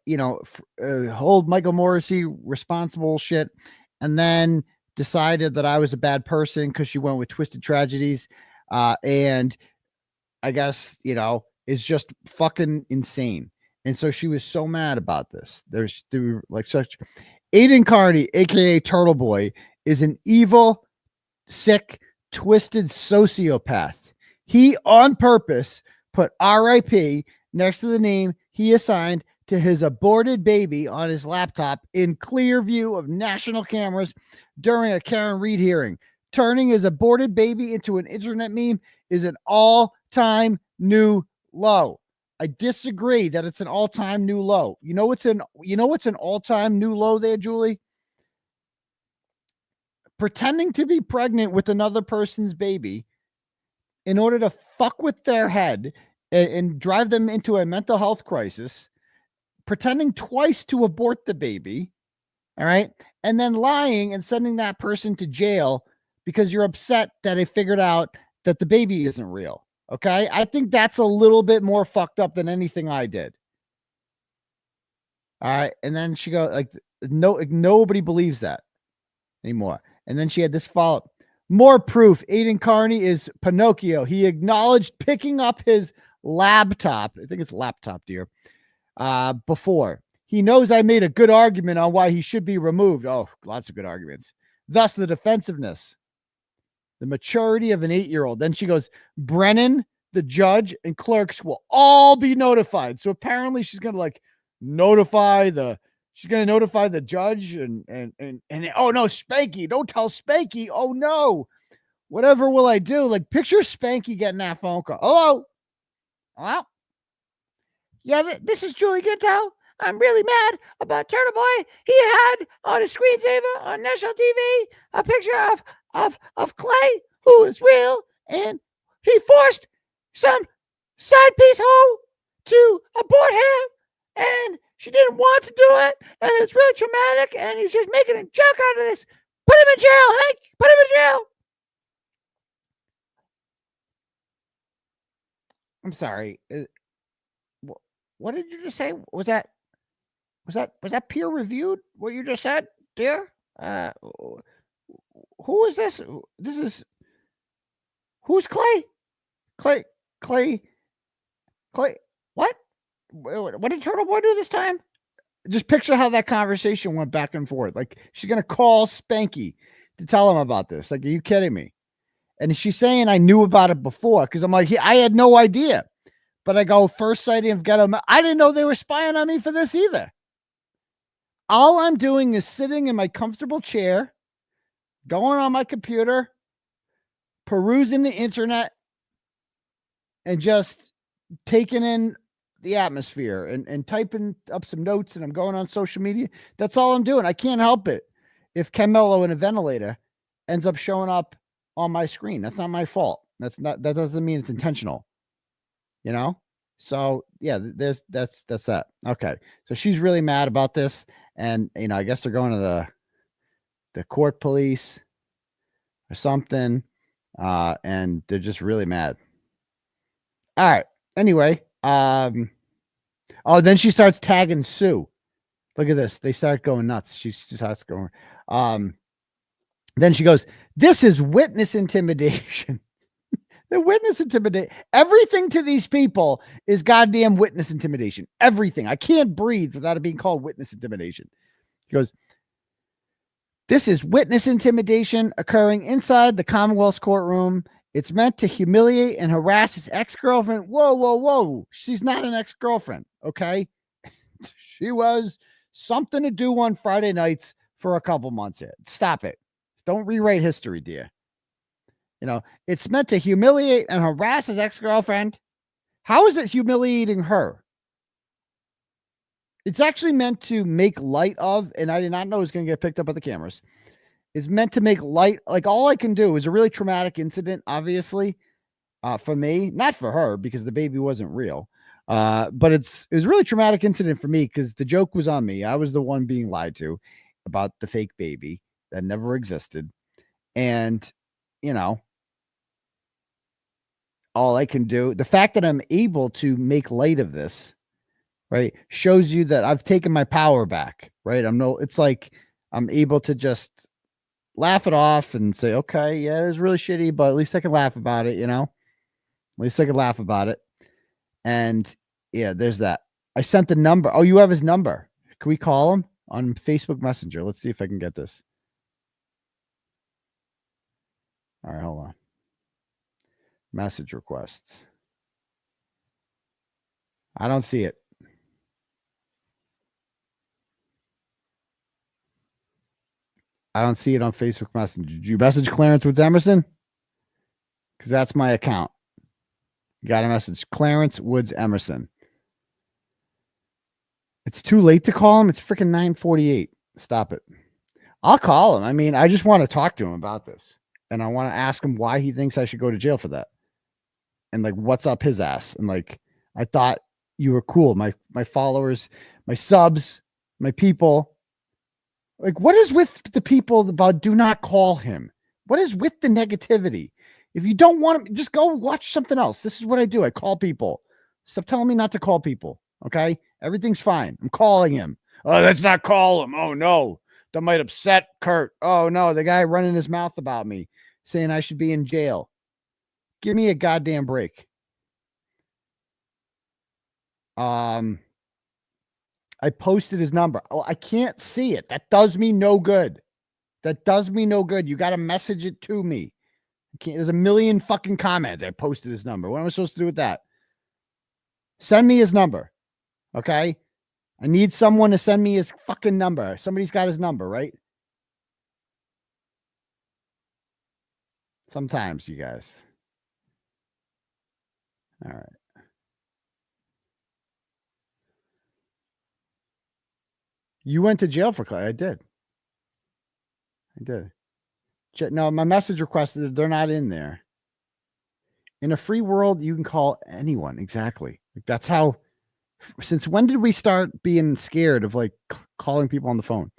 hold Michael Morrissey responsible shit, and then decided that I was a bad person because she went with Twisted Tragedies. And I guess, is just fucking insane. And so she was so mad about this. They were like such. Aidan Kearney, aka Turtle Boy, is an evil, sick, twisted sociopath. He on purpose put RIP next to the name he assigned to his aborted baby on his laptop in clear view of national cameras during a Karen Reed hearing. Turning his aborted baby into an internet meme is an all-time new low. I disagree that it's an all-time new low. You know what's an all-time new low there, Julie? Pretending to be pregnant with another person's baby in order to fuck with their head and drive them into a mental health crisis, pretending twice to abort the baby, all right, and then lying and sending that person to jail because you're upset that they figured out that the baby isn't real. Okay, I think that's a little bit more fucked up than anything I did. All right, and then she goes like, nobody believes that anymore. And then she had this follow-up. More proof. Aidan Kearney is Pinocchio. He acknowledged picking up his laptop. I think it's laptop, dear. Before. He knows I made a good argument on why he should be removed. Oh, lots of good arguments. Thus, the defensiveness. The maturity of an 8-year-old. Then she goes, Brennan, the judge, and clerks will all be notified. So apparently she's going to notify the judge and oh no, Spanky, don't tell Spanky. Oh no. Whatever will I do? Like, picture Spanky getting that phone call. Hello? Hello? Yeah, this is Julie Ginto. I'm really mad about Turtle Boy. He had on a screensaver on national TV a picture of Clay, who is real, and he forced some side piece hoe to abort him, and she didn't want to do it, and it's really traumatic, and he's just making a joke out of this. Put him in jail, Hank! Put him in jail! I'm sorry. What did you just say? Was that Was that peer reviewed? What you just said, dear? Who is this? Who's Clay? Clay. What? What did Turtle Boy do this time? Just picture how that conversation went back and forth. Like, she's going to call Spanky to tell him about this. Like, are you kidding me? And she's saying I knew about it before because I'm like, I had no idea. But I go, first sighting of Ghetto. I didn't know they were spying on me for this either. All I'm doing is sitting in my comfortable chair, going on my computer, perusing the internet, and just taking in the atmosphere and typing up some notes, and I'm going on social media. That's all I'm doing. I can't help it if Camelo in a ventilator ends up showing up on my screen. That's not my fault. That doesn't mean it's intentional. You know? So yeah, that's that. Okay. So she's really mad about this. And I guess they're going to the court police or something. And they're just really mad. All right. Anyway, then she starts tagging Sue. Look at this. They start going nuts. She starts going. Then she goes, "This is witness intimidation." The witness intimidation. Everything to these people is goddamn witness intimidation. Everything. I can't breathe without it being called witness intimidation. He goes, "This is witness intimidation occurring inside the Commonwealth's courtroom. It's meant to humiliate and harass his ex-girlfriend." Whoa. She's not an ex-girlfriend, okay? She was something to do on Friday nights for a couple months here. Stop it. Don't rewrite history, dear. It's meant to humiliate and harass his ex-girlfriend. How is it humiliating her? It's actually meant to make light of, and I did not know it was going to get picked up by the cameras. It's meant to make light. Like, all I can do is a really traumatic incident, obviously, for me, not for her, because the baby wasn't real. But it was a really traumatic incident for me because the joke was on me. I was the one being lied to about the fake baby that never existed. And, all I can do, the fact that I'm able to make light of this, right, shows you that I've taken my power back, right? It's like I'm able to just laugh it off and say, okay, yeah, it was really shitty, but at least I can laugh about it, At least I can laugh about it. And yeah, there's that. I sent the number. Oh, you have his number. Can we call him on Facebook Messenger? Let's see if I can get this. All right, hold on. Message requests. I don't see it. I don't see it on Facebook Messenger. Did you message Clarence Woods Emerson? Because that's my account. You got a message. Clarence Woods Emerson. It's too late to call him. It's freaking 9:48. Stop it. I'll call him. I mean, I just want to talk to him about this. And I want to ask him why he thinks I should go to jail for that. And like, what's up his ass? And like, I thought you were cool. My followers, my subs, my people. Like, what is with the people about do not call him? What is with the negativity? If you don't want him, just go watch something else. This is what I do. I call people. Stop telling me not to call people. Okay? Everything's fine. I'm calling him. Oh, let's not call him. Oh, no. That might upset Kurt. Oh, no. The guy running his mouth about me saying I should be in jail. Give me a goddamn break. I posted his number. Oh, I can't see it. That does me no good. That does me no good. You got to message it to me. There's a million fucking comments. I posted his number. What am I supposed to do with that? Send me his number. Okay? I need someone to send me his fucking number. Somebody's got his number, right? Sometimes, you guys. All right. You went to jail for Clay. I did. No, my message requests, they're not in there. In a free world, you can call anyone. Exactly. Like, that's how. Since when did we start being scared of like calling people on the phone?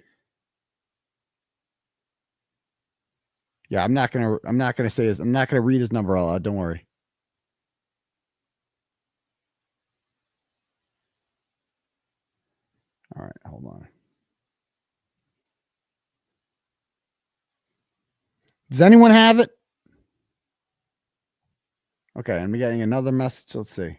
Yeah, I'm not gonna say his. I'm not gonna read his number out. Don't worry. All right, hold on. Does anyone have it? Okay, I'm getting another message. Let's see.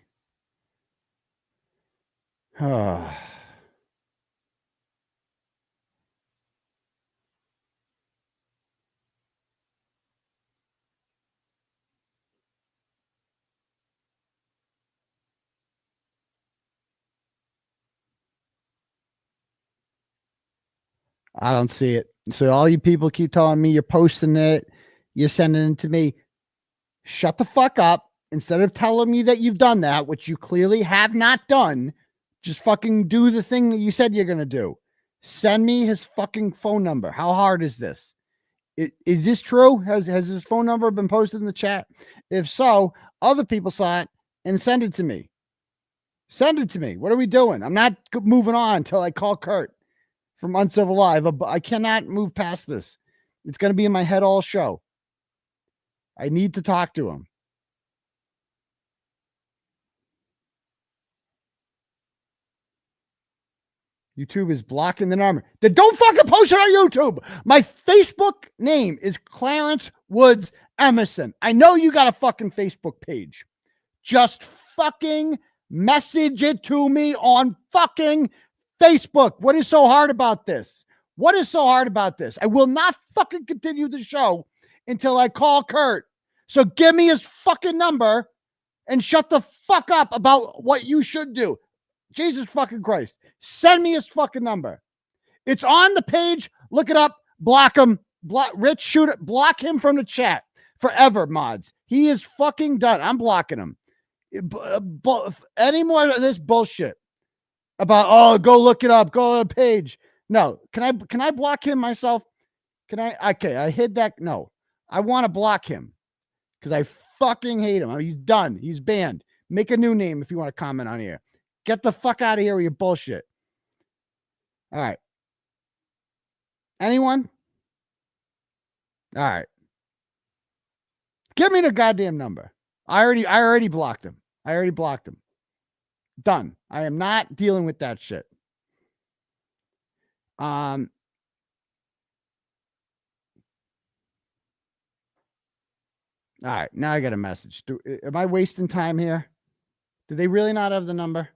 I don't see it. So all you people keep telling me you're posting it, you're sending it to me. Shut the fuck up. Instead of telling me that you've done that, which you clearly have not done, just fucking do the thing that you said you're going to do. Send me his fucking phone number. How hard is this? Is this true? Has his phone number been posted in the chat? If so, other people saw it and send it to me. Send it to me. What are we doing? I'm not moving on until I call Kurt from Uncivil Live. I cannot move past this. It's going to be in my head all show. I need to talk to him. YouTube is blocking the number. Then don't fucking post it on YouTube. My Facebook name is Clarence Woods Emerson. I know you got a fucking Facebook page. Just fucking message it to me on fucking Facebook. What is so hard about this? What is so hard about this? I will not fucking continue the show until I call Kurt. So give me his fucking number and shut the fuck up about what you should do. Jesus fucking Christ. Send me his fucking number. It's on the page. Look it up. Block him. Rich, shoot it. Block him from the chat. Forever, mods. He is fucking done. I'm blocking him. Any more of this bullshit about, oh, go look it up. Go on the page. No. Can I block him myself? Okay, I hid that. No. I want to block him because I fucking hate him. He's done. He's banned. Make a new name if you want to comment on here. Get the fuck out of here with your bullshit. All right. Anyone? All right. Give me the goddamn number. I already blocked him. I already blocked him. Done. I am not dealing with that shit. All right. Now I got a message. Am I wasting time here? Do they really not have the number?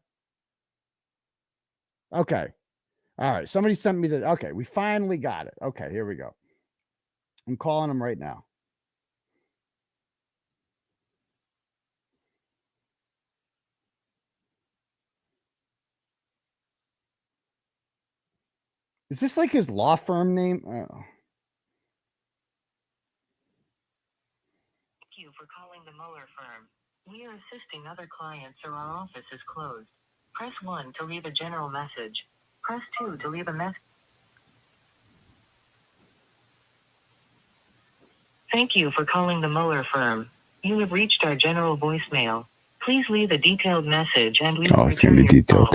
Okay. All right. Somebody sent me the. Okay. We finally got it. Okay. Here we go. I'm calling him right now. Is this like his law firm name? Oh. Thank you for calling the Mueller firm. We are assisting other clients or our office is closed. Press 1 to leave a general message. Press 2 to leave a message. Thank you for calling the Mueller firm. You have reached our general voicemail. Please leave a detailed message and we will return your call.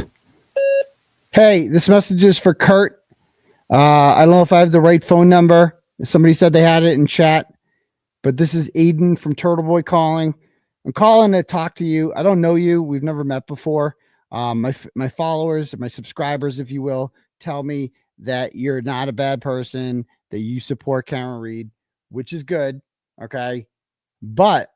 Hey, this message is for Kurt. I don't know if I have the right phone number. Somebody said they had it in chat, but this is Aidan from Turtle Boy calling. I'm calling to talk to you. I don't know you. We've never met before. My followers, my subscribers, if you will, tell me that you're not a bad person, that you support Karen Reed, which is good. Okay. But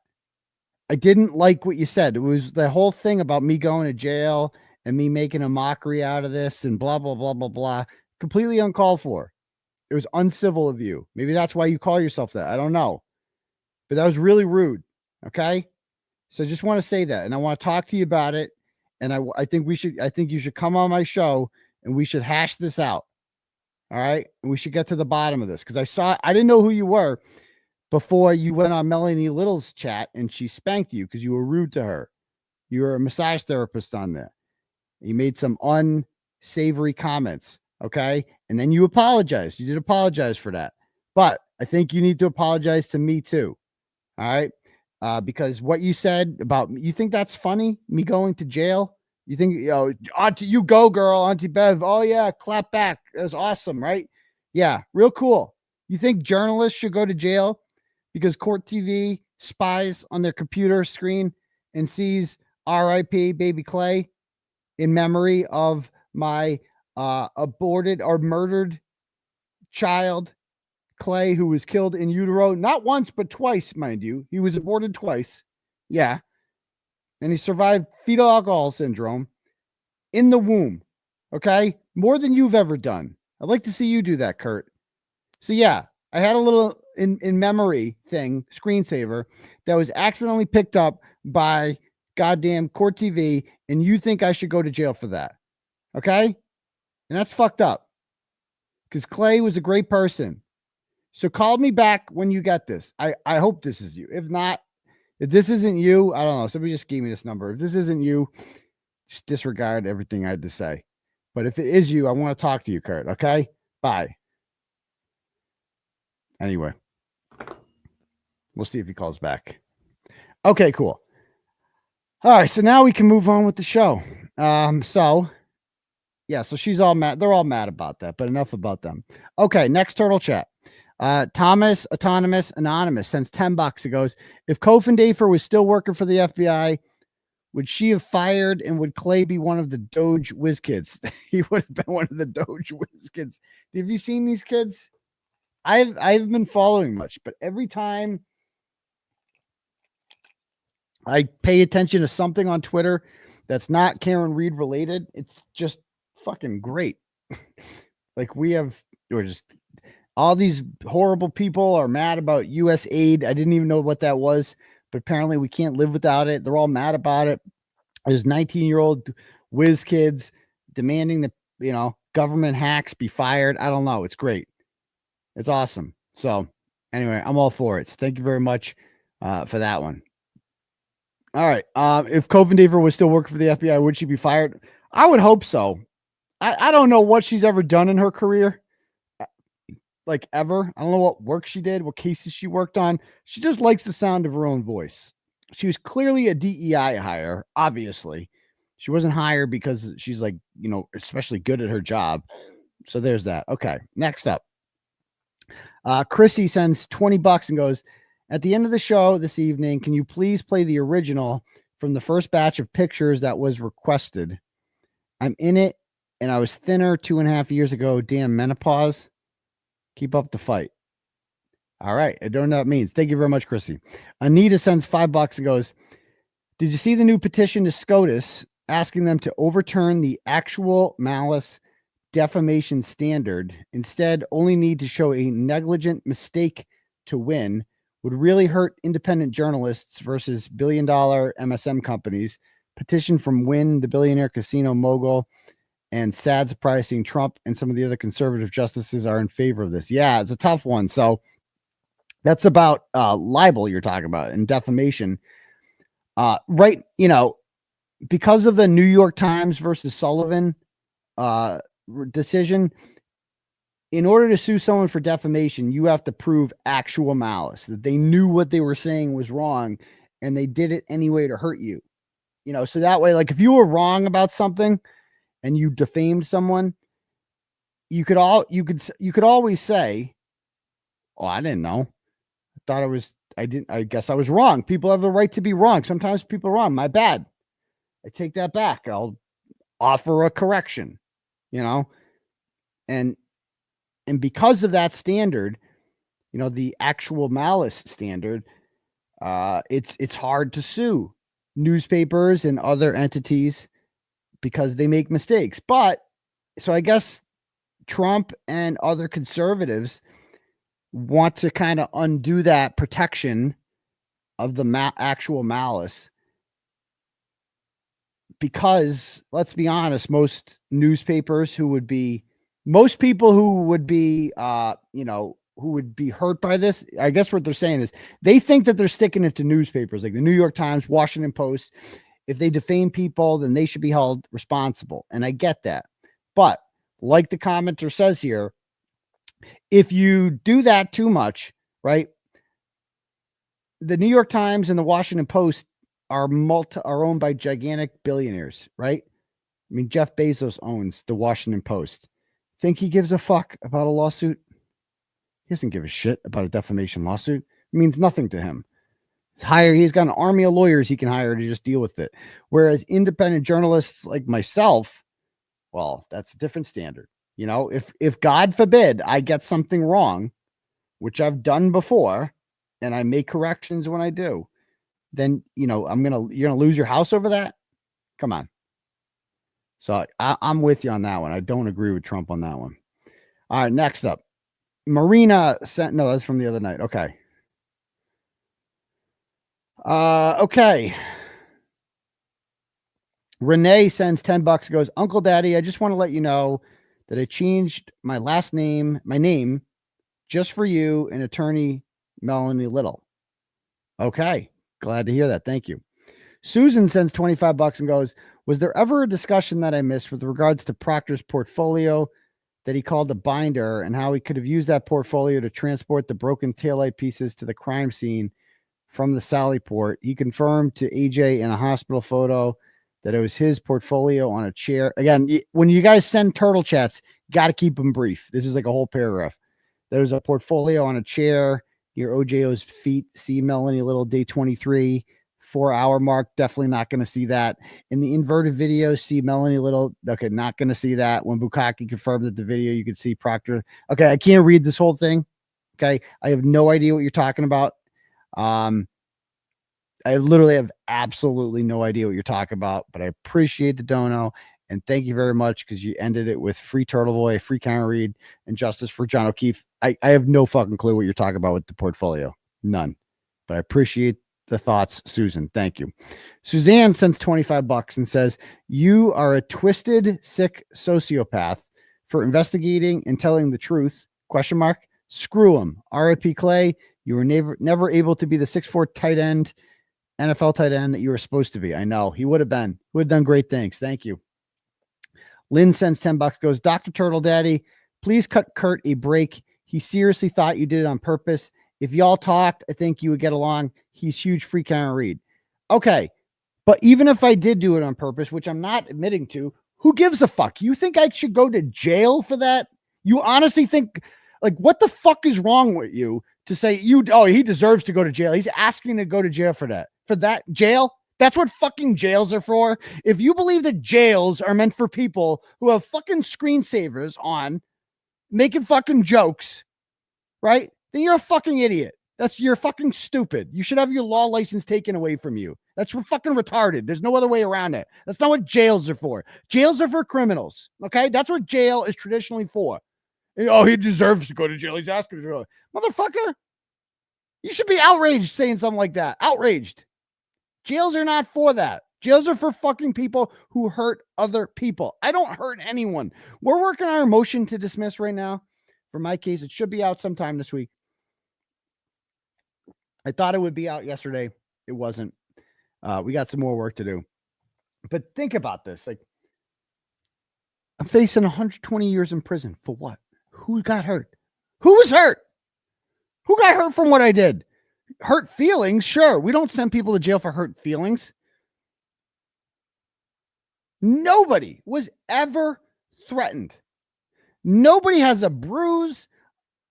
I didn't like what you said. It was the whole thing about me going to jail and me making a mockery out of this and blah, blah, blah, blah, blah. Completely uncalled for. It was uncivil of you. Maybe that's why you call yourself that. I don't know. But that was really rude. Okay. So I just want to say that. And I want to talk to you about it. And I think you should come on my show and we should hash this out. All right. And we should get to the bottom of this. Because I didn't know who you were before you went on Melanie Little's chat and she spanked you because you were rude to her. You were a massage therapist on there. You made some unsavory comments. Okay. And then you apologized. You did apologize for that. But I think you need to apologize to me too. All right. Because what you said about you think that's funny, me going to jail? You think, Auntie, you go, girl, Auntie Bev. Oh, yeah, clap back. That was awesome, right? Yeah, real cool. You think journalists should go to jail because Court TV spies on their computer screen and sees RIP Baby Clay in memory of my aborted or murdered child, Clay, who was killed in utero, not once, but twice, mind you. He was aborted twice. Yeah. And he survived fetal alcohol syndrome in the womb. Okay. More than you've ever done. I'd like to see you do that, Kurt. So yeah, I had a little in memory thing, screensaver, that was accidentally picked up by goddamn Court TV, and you think I should go to jail for that. Okay? And that's fucked up. Because Clay was a great person. So call me back when you get this. I hope this is you. If not, if this isn't you, I don't know. Somebody just gave me this number. If this isn't you, just disregard everything I had to say. But if it is you, I want to talk to you, Kurt. Okay? Bye. Anyway, we'll see if he calls back. Okay, cool. All right, so now we can move on with the show. So she's all mad. They're all mad about that, but enough about them. Okay, next turtle chat. Thomas Autonomous Anonymous sends $10. It goes, if Kofindafer was still working for the FBI, would she have fired, and would Clay be one of the Doge whiz kids? He would have been one of the Doge whiz kids. Have you seen these kids? I've been following much, but every time I pay attention to something on Twitter that's not Karen Reed related, it's just fucking great. Like we're just all these horrible people are mad about U.S. aid. I didn't even know what that was, but apparently we can't live without it. They're all mad about it. There's 19-year-old whiz kids demanding that, government hacks be fired. I don't know. It's great. It's awesome. So anyway, I'm all for it. So thank you very much for that one. All right. If Kofindafer was still working for the FBI, would she be fired? I would hope so. I don't know what she's ever done in her career. Like ever. I don't know what work she did, what cases she worked on. She just likes the sound of her own voice. She was clearly a DEI hire, obviously. She wasn't hired because she's like, especially good at her job. So there's that. Okay. Next up. Chrissy sends $20 and goes, at the end of the show this evening, can you please play the original from the first batch of pictures that was requested? I'm in it and I was thinner 2.5 years ago. Damn menopause. Keep up the fight. All right. I don't know what it means. Thank you very much, Chrissy. Anita sends $5 and goes, did you see the new petition to SCOTUS asking them to overturn the actual malice defamation standard, instead only need to show a negligent mistake to win? Would really hurt independent journalists versus billion-dollar MSM companies. Petition from Wynn, the billionaire casino mogul, and sad surprise seeing Trump and some of the other conservative justices are in favor of this. Yeah, it's a tough one. So that's about libel you're talking about and defamation. Right, because of the New York Times versus Sullivan decision, in order to sue someone for defamation, you have to prove actual malice, that they knew what they were saying was wrong and they did it anyway to hurt you. So that way, like if you were wrong about something and you defamed someone, you could always say, oh, I didn't know. I guess I was wrong. People have the right to be wrong. Sometimes people are wrong. My bad. I take that back. I'll offer a correction, and because of that standard, the actual malice standard, it's hard to sue newspapers and other entities because they make mistakes. But so I guess Trump and other conservatives want to kind of undo that protection of the actual malice, because let's be honest, most people who would be hurt by this, I guess what they're saying is they think that they're sticking it to newspapers like the New York Times, Washington Post. If they defame people, then they should be held responsible. And I get that. But like the commenter says here, if you do that too much, right? The New York Times and the Washington Post are owned by gigantic billionaires, right? I mean, Jeff Bezos owns the Washington Post. Think he gives a fuck about a lawsuit? He doesn't give a shit about a defamation lawsuit. It means nothing to him. He's got an army of lawyers he can hire to just deal with it. Whereas independent journalists like myself, Well, that's a different standard. You know, if God forbid I get something wrong, which I've done before, and I make corrections when I do, then, you know, you're going to lose your house over that. Come on. So I'm with you on that one. I don't agree with Trump on that one. All right. Next up, Marina sent, no, that's from the other night. Okay. Okay. Renee sends $10, goes, Uncle Daddy, I just want to let you know that I changed my name just for you and attorney Melanie Little. Okay. Glad to hear that. Thank you. Susan sends $25 and goes, was there ever a discussion that I missed with regards to Proctor's portfolio that he called the binder and how he could have used that portfolio to transport the broken taillight pieces to the crime scene from the Sally Port? He confirmed to AJ in a hospital photo that it was his portfolio on a chair. Again, when you guys send turtle chats, got to keep them brief. This is like a whole paragraph. There's a portfolio on a chair near OJO's feet. See Melanie Little, day 23, 4-hour mark. Definitely not going to see that. In the inverted video, see Melanie Little. Okay, not going to see that. When Bukaki confirmed that the video, you could see Proctor. Okay, I can't read this whole thing. Okay, I have no idea what you're talking about. I literally have absolutely no idea what you're talking about, but I appreciate the dono. And thank you very much, because you ended it with free Turtle Boy, free Karen Reed, and justice for John O'Keefe. I have no fucking clue what you're talking about with the portfolio. None. But I appreciate the thoughts, Susan. Thank you. Suzanne sends $25 and says, you are a twisted, sick sociopath for investigating and telling the truth. ? Screw him. R.I.P. Clay. You were never able to be the 6'4" tight end, NFL tight end that you were supposed to be. I know. He would have been. Would have done great things. Thank you. Lynn sends $10, goes, Dr. Turtle Daddy, please cut Kurt a break. He seriously thought you did it on purpose. If y'all talked, I think you would get along. He's huge, free Karen Reed. Okay. But even if I did do it on purpose, which I'm not admitting to, who gives a fuck? You think I should go to jail for that? You honestly think, like, what the fuck is wrong with you to say he deserves to go to jail? He's asking to go to jail for that. For that jail? That's what fucking jails are for. If you believe that jails are meant for people who have fucking screensavers on, making fucking jokes, right? Then you're a fucking idiot. You're fucking stupid. You should have your law license taken away from you. That's fucking retarded. There's no other way around it. That's not what jails are for. Jails are for criminals. Okay? That's what jail is traditionally for. Oh, he deserves to go to jail. He's asking to go. Motherfucker. You should be outraged saying something like that. Outraged. Jails are not for that. Jails are for fucking people who hurt other people. I don't hurt anyone. We're working on our motion to dismiss right now. For my case, it should be out sometime this week. I thought it would be out yesterday. It wasn't. We got some more work to do. But think about this. Like, I'm facing 120 years in prison. For what? Who got hurt? Who was hurt? Who got hurt from what I did? Hurt feelings? Sure. We don't send people to jail for hurt feelings. Nobody was ever threatened. Nobody has a bruise.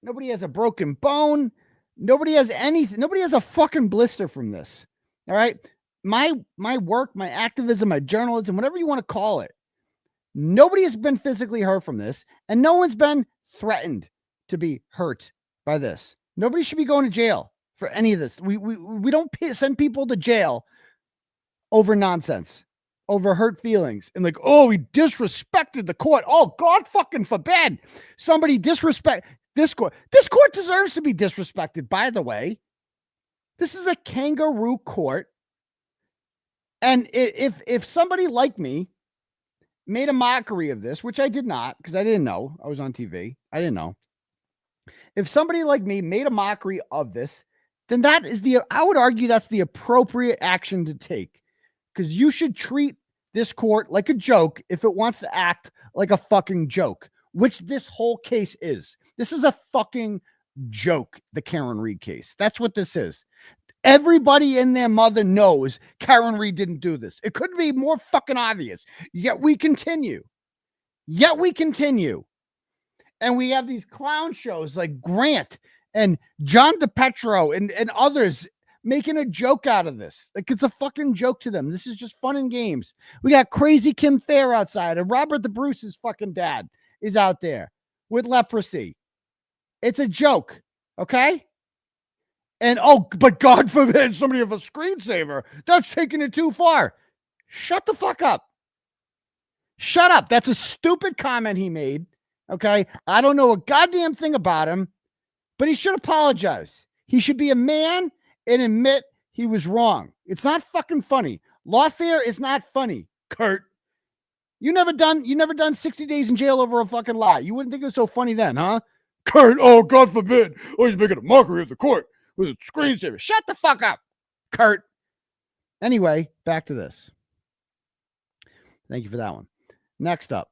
Nobody has a broken bone. Nobody has anything. Nobody has a fucking blister from this. All right. My work, my activism, my journalism, whatever you want to call it. Nobody has been physically hurt from this, and no one's been threatened to be hurt by this. Nobody should be going to jail for any of this. We don't send people to jail over nonsense, over hurt feelings, and like, oh, he disrespected the court. Oh, God fucking forbid somebody disrespect this court. This court deserves to be disrespected, by the way. This is a kangaroo court. And if somebody like me made a mockery of this, which I did not, because I didn't know. I was on TV. I didn't know. If somebody like me made a mockery of this, then I would argue that's the appropriate action to take, because you should treat this court like a joke if it wants to act like a fucking joke, which this whole case is. This is a fucking joke, the Karen Reed case. That's what this is. Everybody and their mother knows Karen Reed didn't do this. It couldn't be more fucking obvious. Yet we continue. And we have these clown shows like Grant and John DePetro and others making a joke out of this. Like, it's a fucking joke to them. This is just fun and games. We got crazy Kim Thayer outside, and Robert the Bruce's fucking dad is out there with leprosy. It's a joke, okay? And, oh, but God forbid somebody have a screensaver. That's taking it too far. Shut the fuck up. Shut up. That's a stupid comment he made, okay? I don't know a goddamn thing about him, but he should apologize. He should be a man and admit he was wrong. It's not fucking funny. Lawfare is not funny, Kurt. You never done 60 days in jail over a fucking lie. You wouldn't think it was so funny then, huh? Kurt, oh, God forbid. Oh, he's making a mockery of the court with a screensaver. Shut the fuck up, Kurt. Anyway, back to this. Thank you for that one. Next up,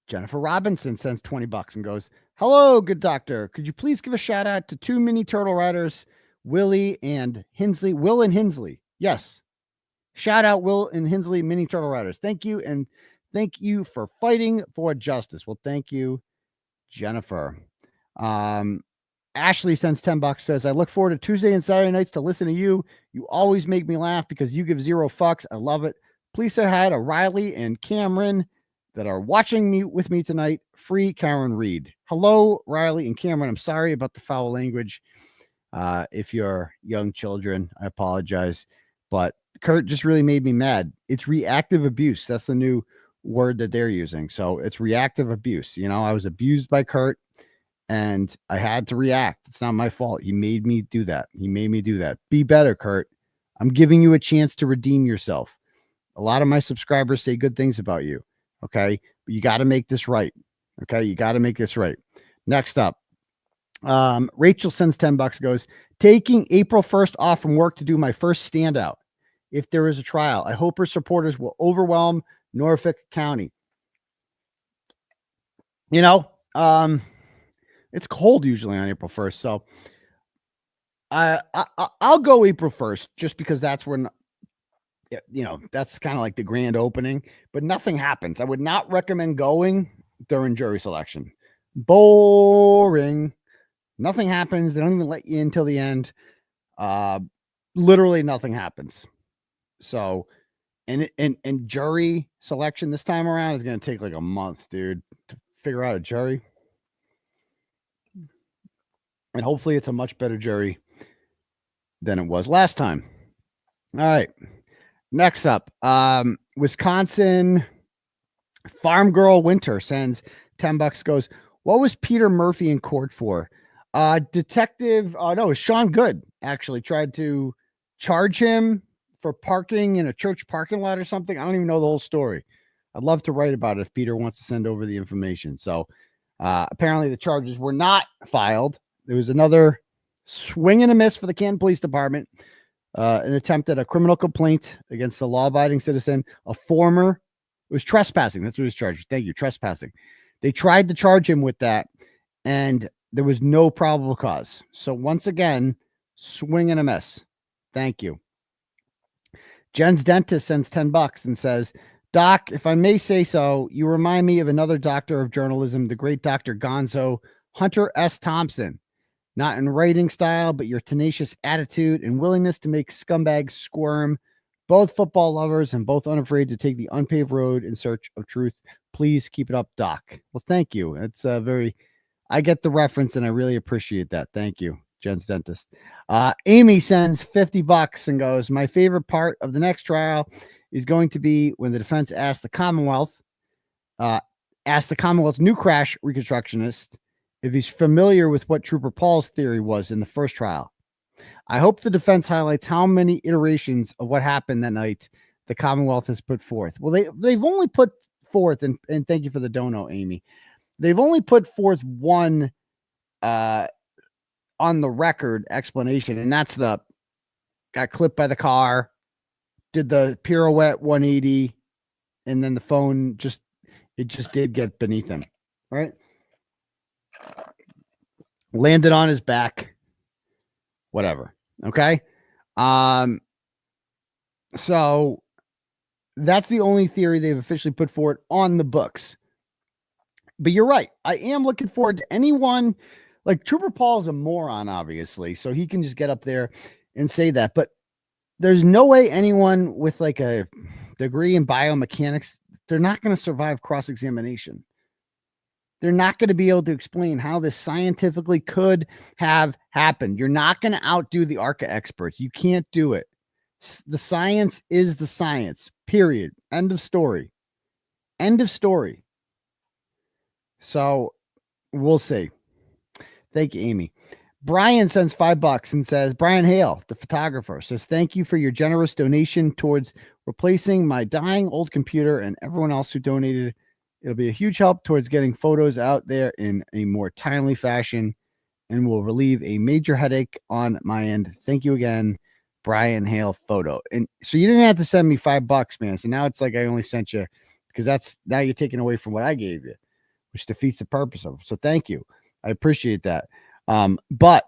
Jennifer Robinson sends $20 and goes, hello, good doctor. Could you please give a shout out to 2 mini turtle riders, Will and Hensley? Yes. Shout out Will and Hensley, mini turtle riders. Thank you. And thank you for fighting for justice. Well, thank you, Jennifer. Ashley sends $10, says, I look forward to Tuesday and Saturday nights to listen to you. You always make me laugh because you give 0 fucks. I love it. Please say hi to Riley and Cameron that are watching me with me tonight. Free Karen Reed. Hello, Riley and Cameron. I'm sorry about the foul language. If you're young children, I apologize. But Kurt just really made me mad. It's reactive abuse. That's the new word that they're using. So it's reactive abuse. You know, I was abused by Kurt and I had to react. It's not my fault. He made me do that. Be better, Kurt. I'm giving you a chance to redeem yourself. A lot of my subscribers say good things about you. Okay. But you got to make this right. Okay. You got to make this right. Next up. Rachel sends $10, goes, taking April 1st off from work to do my first standout. If there is a trial, I hope her supporters will overwhelm Norfolk County. You know, it's cold usually on April 1st. So I'll go April 1st just because that's when, you know, that's kind of like the grand opening, but nothing happens. I would not recommend going during jury selection. Boring. Nothing happens. They don't even let you in till the end. Literally nothing happens. So, and jury selection this time around is going to take like a month, dude, to figure out a jury. And hopefully it's a much better jury than it was last time. All right. Next up, Wisconsin Farm Girl Winter sends $10, goes, what was Peter Murphy in court for? Detective, no, Sean Good actually tried to charge him for parking in a church parking lot or something. I don't even know the whole story. I'd love to write about it if Peter wants to send over the information. So apparently the charges were not filed. There was another swing and a miss for the Canton Police Department. An attempt at a criminal complaint against a law-abiding citizen, it was trespassing. That's what he was charged. Thank you. Trespassing. They tried to charge him with that, and there was no probable cause. So once again, swing and a miss. Thank you. Jen's dentist sends $10 and says, Doc, if I may say so, you remind me of another doctor of journalism, the great Dr. Gonzo, Hunter S. Thompson. Not in writing style, but your tenacious attitude and willingness to make scumbags squirm. Both football lovers and both unafraid to take the unpaved road in search of truth. Please keep it up, Doc. Well, thank you. It's I get the reference and I really appreciate that. Thank you, Jen's dentist. Amy sends $50 and goes, my favorite part of the next trial is going to be when the defense asks the Commonwealth's new crash reconstructionist if he's familiar with what Trooper Paul's theory was in the first trial. I hope the defense highlights how many iterations of what happened that night the Commonwealth has put forth. Well, they've only put forth, and thank you for the dono, Amy. They've only put forth one on the record explanation, and that's got clipped by the car, did the pirouette 180, and then the phone just did get beneath him, right? Landed on his back, whatever. Okay. So that's the only theory they've officially put forward on the books. But you're right. I am looking forward to anyone Like Trooper Paul's a moron, obviously, so he can just get up there and say that. But there's no way anyone with like a degree in biomechanics, they're not going to survive cross-examination. They're not going to be able to explain how this scientifically could have happened. You're not going to outdo the ARCA experts. You can't do it. The science is the science, period. End of story. End of story. So we'll see. Thank you, Amy. Brian sends $5 and says, Brian Hale, the photographer, says, thank you for your generous donation towards replacing my dying old computer and everyone else who donated. It'll be a huge help towards getting photos out there in a more timely fashion and will relieve a major headache on my end. Thank you again, Brian Hale Photo. And so you didn't have to send me $5, man. So now it's like I only sent you, because that's now you're taking away from what I gave you, which defeats the purpose of it. So thank you. I appreciate that. But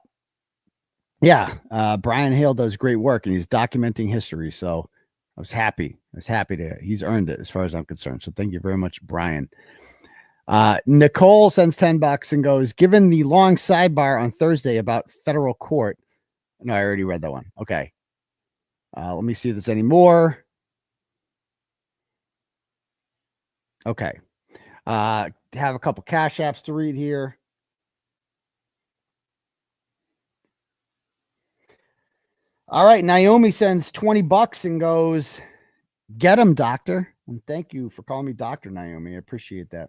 yeah, Brian Hale does great work and he's documenting history. So I was happy. He's earned it as far as I'm concerned. So thank you very much, Brian. Nicole sends $10 and goes, given the long sidebar on Thursday about federal court. No, I already read that one. Okay. Let me see if there's any more. Okay. Have a couple cash apps to read here. All right. Naomi sends $20 and goes, get him, doctor. And thank you for calling me Dr. Naomi. I appreciate that.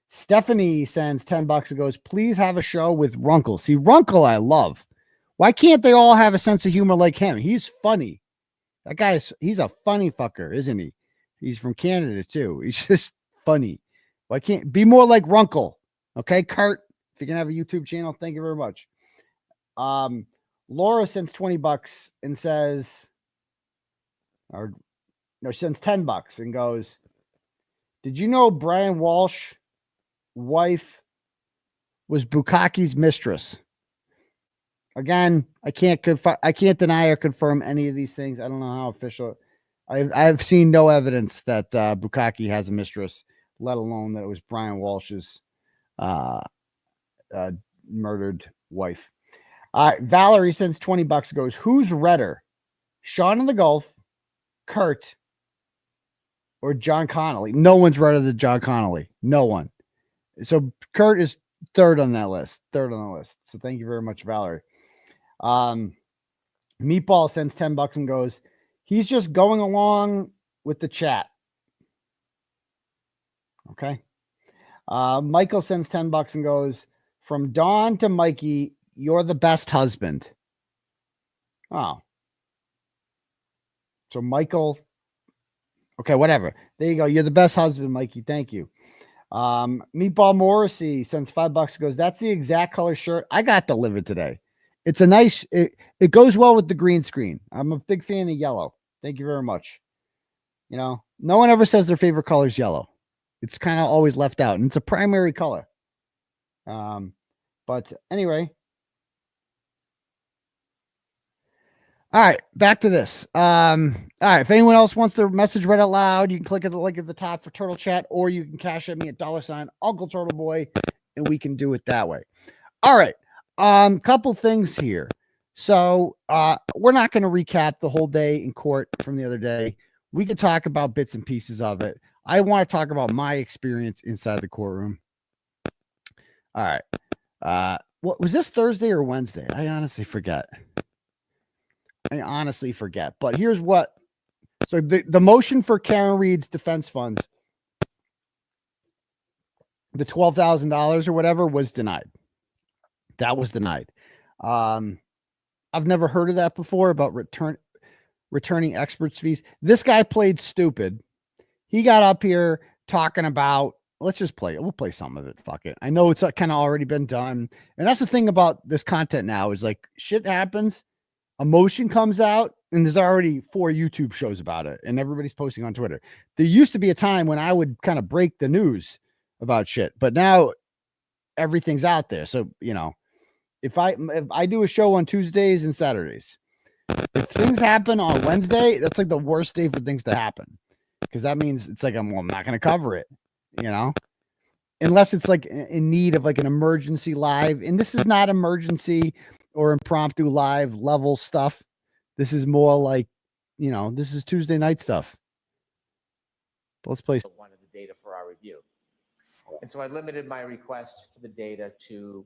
Stephanie sends $10 and goes, please have a show with Runkle. See, Runkle I love. Why can't they all have a sense of humor like him? He's funny. That guy's, he's a funny fucker, isn't he? He's from Canada too. He's just funny. Why can't be more like Runkle? Okay, Kurt, if you can have a YouTube channel, thank you very much. Laura sends $20 and says, or no, she sends $10 and goes, did you know Brian Walsh's wife was Bukkake's mistress? Again, I can't deny or confirm any of these things. I don't know how official. I've seen no evidence that Bukkake has a mistress, let alone that it was Brian Walsh's murdered wife. All right, Valerie sends $20 goes, who's redder? Sean in the Gulf, Kurt, or John Connolly? No one's redder than John Connolly. No one. So Kurt is third on that list. Third on the list. So thank you very much, Valerie. Meatball sends $10 and goes, he's just going along with the chat. Okay. Michael sends $10 and goes, from Dawn to Mikey, you're the best husband. Oh. So Michael. Okay, whatever. There you go. You're the best husband, Mikey. Thank you. Meatball Morrissey sends $5 goes, that's the exact color shirt I got delivered today. It's a nice, it goes well with the green screen. I'm a big fan of yellow. Thank you very much. You know, no one ever says their favorite color is yellow. It's kind of always left out, and it's a primary color. But anyway. All right, back to this. All right, if anyone else wants their message read out loud, you can click at the link at the top for Turtle Chat, or you can cash at me at $ Uncle Turtle Boy, and we can do it that way. All right, couple things here. So we're not going to recap the whole day in court from the other day. We could talk about bits and pieces of it. I want to talk about my experience inside the courtroom. All right. What was this, Thursday or Wednesday? I honestly forget. But here's what. So the motion for Karen Reed's defense funds, the $12,000 or whatever, was denied. That was denied. I've never heard of that before about returning experts' fees. This guy played stupid. He got up here talking about, let's just play it. We'll play some of it. Fuck it. I know it's kind of already been done. And that's the thing about this content now is like shit happens. Emotion comes out and there's already 4 YouTube shows about it and everybody's posting on Twitter. There used to be a time when I would kind of break the news about shit, but now everything's out there. So, you know, if I do a show on Tuesdays and Saturdays, if things happen on Wednesday, that's like the worst day for things to happen. Because that means it's like, I'm not going to cover it, you know? unless it's like in need of like an emergency live. And this is not emergency or impromptu live level stuff. This is more like, this is Tuesday night stuff. But let's play. Wanted the data for our review. And so I limited my request for the data to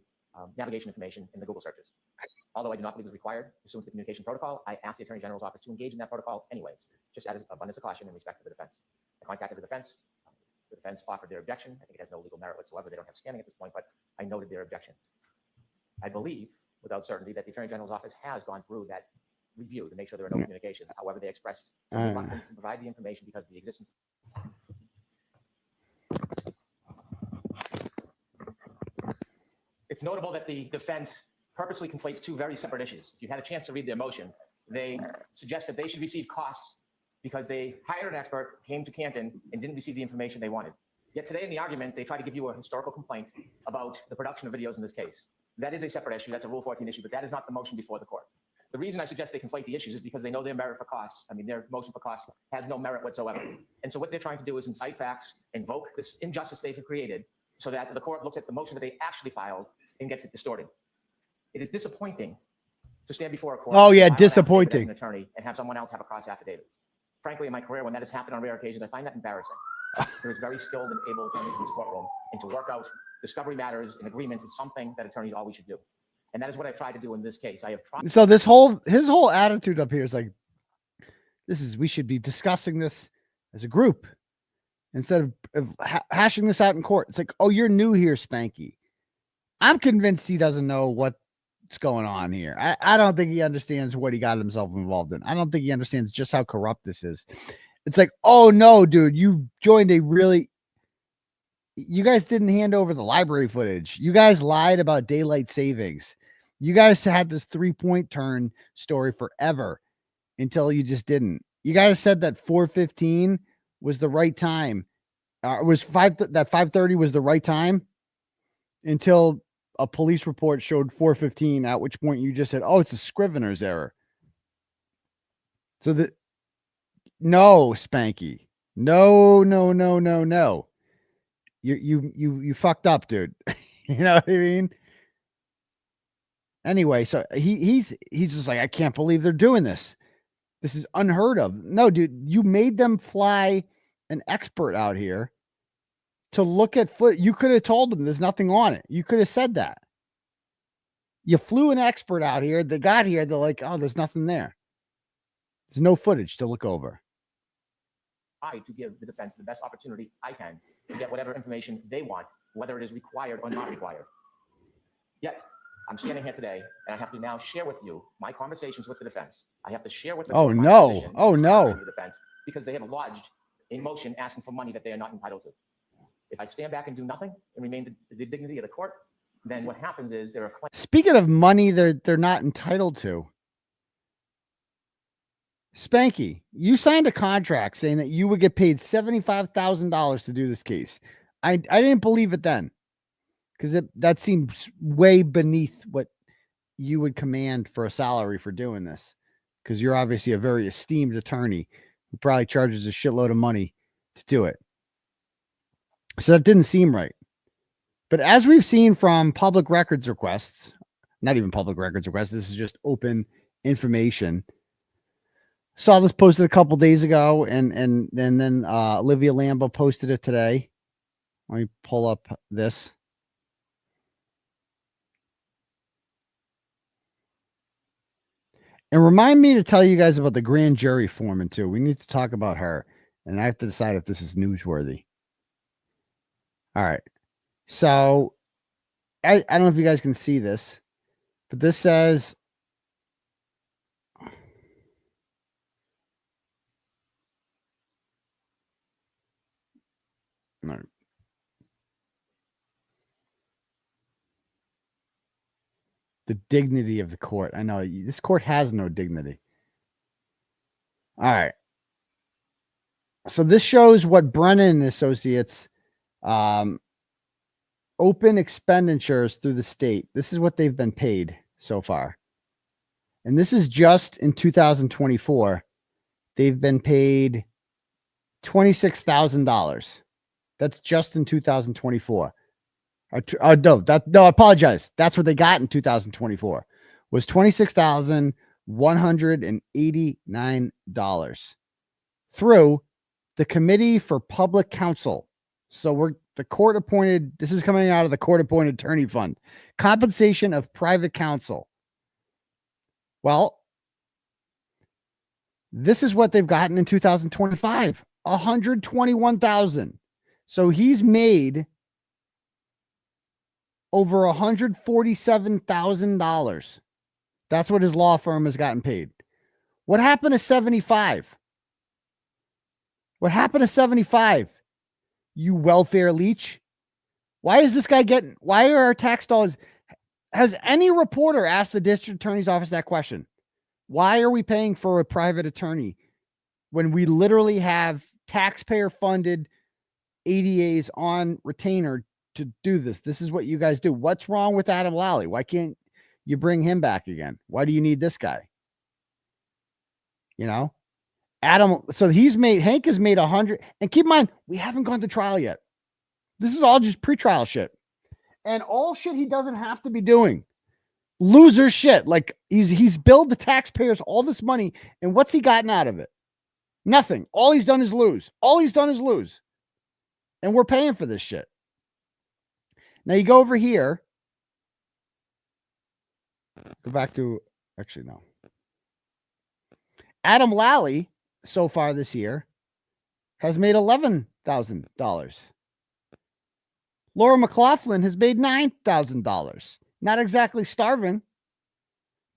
navigation information in the Google searches. Although I do not believe it is required, pursuant to the communication protocol, I asked the Attorney General's office to engage in that protocol anyways, just out of abundance of caution in respect to the defense. I contacted the defense. The defense offered their objection. I think it has no legal merit whatsoever. They don't have standing at this point, but I noted their objection. I believe, without certainty, that the Attorney General's office has gone through that review to make sure there are no communications. However, they expressed some reluctance to provide the information because of the existence. It's notable that the defense purposely conflates two very separate issues. If you had a chance to read their motion, they suggest that they should receive costs because they hired an expert, came to Canton, and didn't receive the information they wanted. Yet today in the argument, they try to give you a historical complaint about the production of videos in this case. That is a separate issue. That's a Rule 14 issue, but that is not the motion before the court. The reason I suggest they conflate the issues is because they know their merit for costs. I mean, their motion for costs has no merit whatsoever. And so what they're trying to do is incite facts, invoke this injustice they've created so that the court looks at the motion that they actually filed and gets it distorted. It is disappointing to stand before a court. Oh yeah, disappointing. As an attorney and have someone else have a cross affidavit. Frankly, in my career, when that has happened on rare occasions, I find that embarrassing. There is very skilled and able attorneys in this courtroom, and to work out discovery matters and agreements is something that attorneys always should do. And that is what I tried to do in this case. I have tried. So his whole attitude up here is like, we should be discussing this as a group instead of hashing this out in court. It's like, oh, you're new here, Spanky. I'm convinced he doesn't know what's going on here. I don't think he understands what he got himself involved in. I don't think he understands just how corrupt this is. It's like, oh no, dude, you joined you guys didn't hand over the library footage. You guys lied about daylight savings. You guys had this 3-point turn story forever until you just didn't. You guys said that 4:15 was the right time. That 5:30 was the right time until a police report showed 4:15, at which point you just said, oh, it's a Scrivener's error. So no, Spanky. No. You fucked up, dude. You know what I mean? Anyway, so he's just like, I can't believe they're doing this. This is unheard of. No, dude, you made them fly an expert out here to look at You could have told them there's nothing on it. You could have said that. You flew an expert out here. They got here. They're like, oh, there's nothing there. There's no footage to look over. To give the defense the best opportunity I can to get whatever information they want, whether it is required or not required. Yet, I'm standing here today, and I have to now share with you my conversations with the defense. I have to share with them. Oh no! The defense, because they have lodged a motion asking for money that they are not entitled to. If I stand back and do nothing and remain the dignity of the court, then what happens is there are claims. Speaking of money, they're not entitled to. Spanky, you signed a contract saying that you would get paid $75,000 to do this case. I didn't believe it then, because that seems way beneath what you would command for a salary for doing this, because you're obviously a very esteemed attorney who probably charges a shitload of money to do it. So that didn't seem right. But as we've seen from public records requests, not even public records requests, this is just open information. Saw this posted a couple days ago, and then Olivia Lambo posted it today. Let me pull up this. And remind me to tell you guys about the grand jury foreman too. We need to talk about her, and I have to decide if this is newsworthy. All right. So I don't know if you guys can see this, but this says no. The dignity of the court. I know this court has no dignity. All right. So this shows what Brennan and Associates open expenditures through the state. This is what they've been paid so far. And this is just in 2024. They've been paid $26,000. That's just in 2024. No, I apologize. That's what they got in 2024 was $26,189 through the Committee for Public Counsel. So the court appointed, this is coming out of the court appointed attorney fund, compensation of private counsel. Well, this is what they've gotten in 2025, $121,000. So he's made over $147,000. That's what his law firm has gotten paid. What happened to 75? What happened to 75? You welfare leech. Why is this guy why are our tax dollars? Has any reporter asked the district attorney's office that question? Why are we paying for a private attorney when we literally have taxpayer funded ADAs on retainer to do this? This is what you guys do. What's wrong with Adam Lally? Why can't you bring him back again? Why do you need this guy? Adam. So Hank has made 100. And keep in mind, we haven't gone to trial yet. This is all just pretrial shit. And all shit he doesn't have to be doing. Loser shit. Like he's billed the taxpayers all this money. And what's he gotten out of it? Nothing. All he's done is lose. And we're paying for this shit. Now you go over here. Go back to, actually, no. Adam Lally, so far this year, has made $11,000. Laura McLaughlin has made $9,000. Not exactly starving,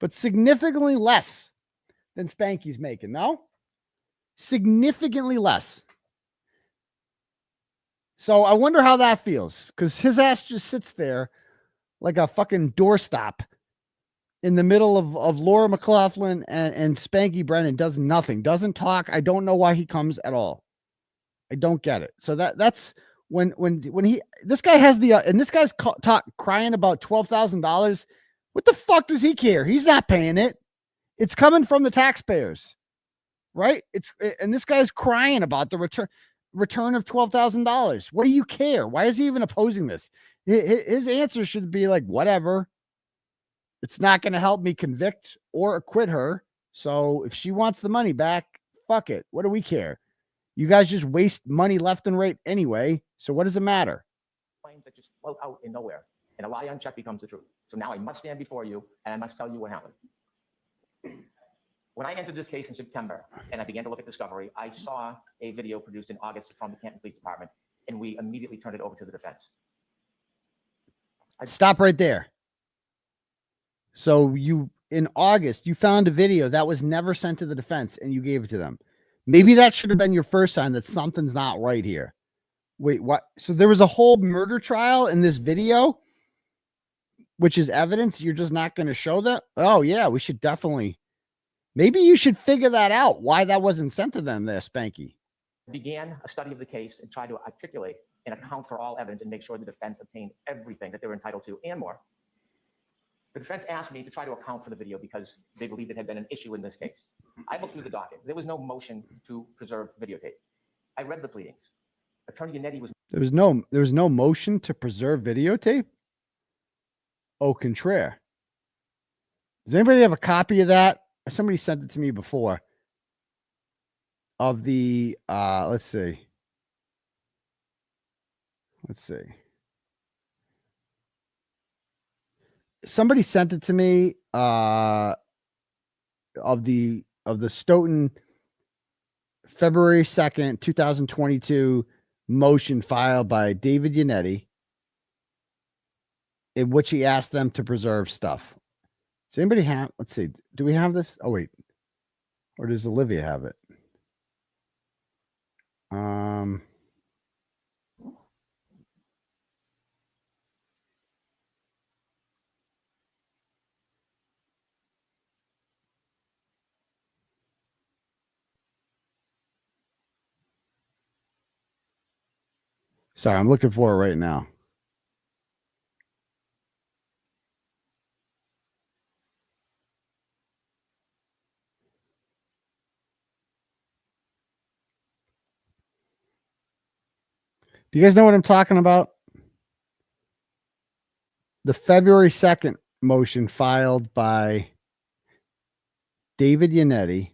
but significantly less than Spanky's making. No? Significantly less. So I wonder how that feels, because his ass just sits there like a fucking doorstop in the middle of Laura McLaughlin and Spanky Brennan, does nothing, doesn't talk. I don't know why he comes at all. I don't get it. So that's when this guy has and this guy's crying about $12,000. What the fuck does he care? He's not paying it. It's coming from the taxpayers, right? And this guy's crying about the return of $12,000. What do you care? Why is he even opposing this? His answer should be like, whatever. It's not going to help me convict or acquit her. So if she wants the money back, fuck it. What do we care? You guys just waste money left and right anyway. So what does it matter? Claims that just float out in nowhere, and a lie unchecked becomes the truth. So now I must stand before you, and I must tell you what happened. When I entered this case in September, and I began to look at discovery, I saw a video produced in August from the Canton Police Department, and we immediately turned it over to the defense. Stop right there. So in August, you found a video that was never sent to the defense, and you gave it to them. Maybe that should have been your first sign that something's not right here. Wait, what? So there was a whole murder trial in this video, which is evidence. You're just not going to show that? Oh, yeah, we should definitely. Maybe you should figure that out, why that wasn't sent to them there, Spanky. Began a study of the case and tried to articulate and account for all evidence and make sure the defense obtained everything that they were entitled to and more. The defense asked me to try to account for the video because they believed it had been an issue in this case. I looked through the docket. There was no motion to preserve videotape. I read the pleadings. Attorney Yannetti was. There was no motion to preserve videotape. Au contraire. Does anybody have a copy of that? Somebody sent it to me before. Of the let's see. Somebody sent it to me of the Stoughton February 2nd, 2022 motion filed by David Yannetti, in which he asked them to preserve stuff. Does anybody have, let's see, do we have this? Oh, wait. Or does Olivia have it? Sorry, I'm looking for it right now. Do you guys know what I'm talking about? the February 2nd motion filed by David Yannetti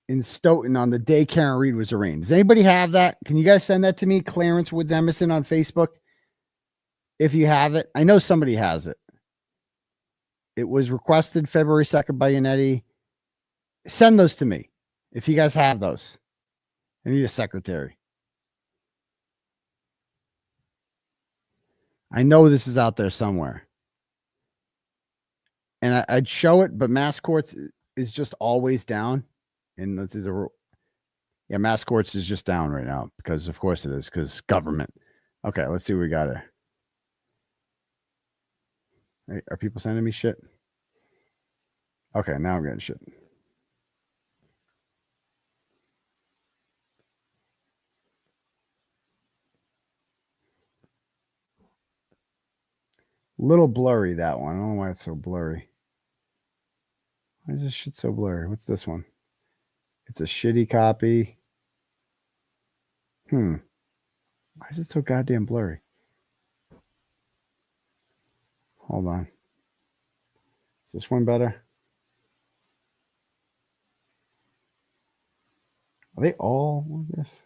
in Stoughton on the day Karen Reed was arraigned. Does anybody have that? Can you guys send that to me? Clarence Woods Emerson on Facebook. If you have it, I know somebody has it. It was requested February 2nd by Yannetti. Send those to me if you guys have those. I need a secretary. I know this is out there somewhere. And I'd show it, but Mass Courts is just always down. And this is yeah, Mass Courts is just down right now because, of course, it is because government. Okay, let's see what we got here. Hey, are people sending me shit? Okay, now I'm getting shit. Little blurry, that one. I don't know why it's so blurry. Why is this shit so blurry? What's this one? It's a shitty copy. Why is it so goddamn blurry? Hold on. Is this one better? Are they all like this?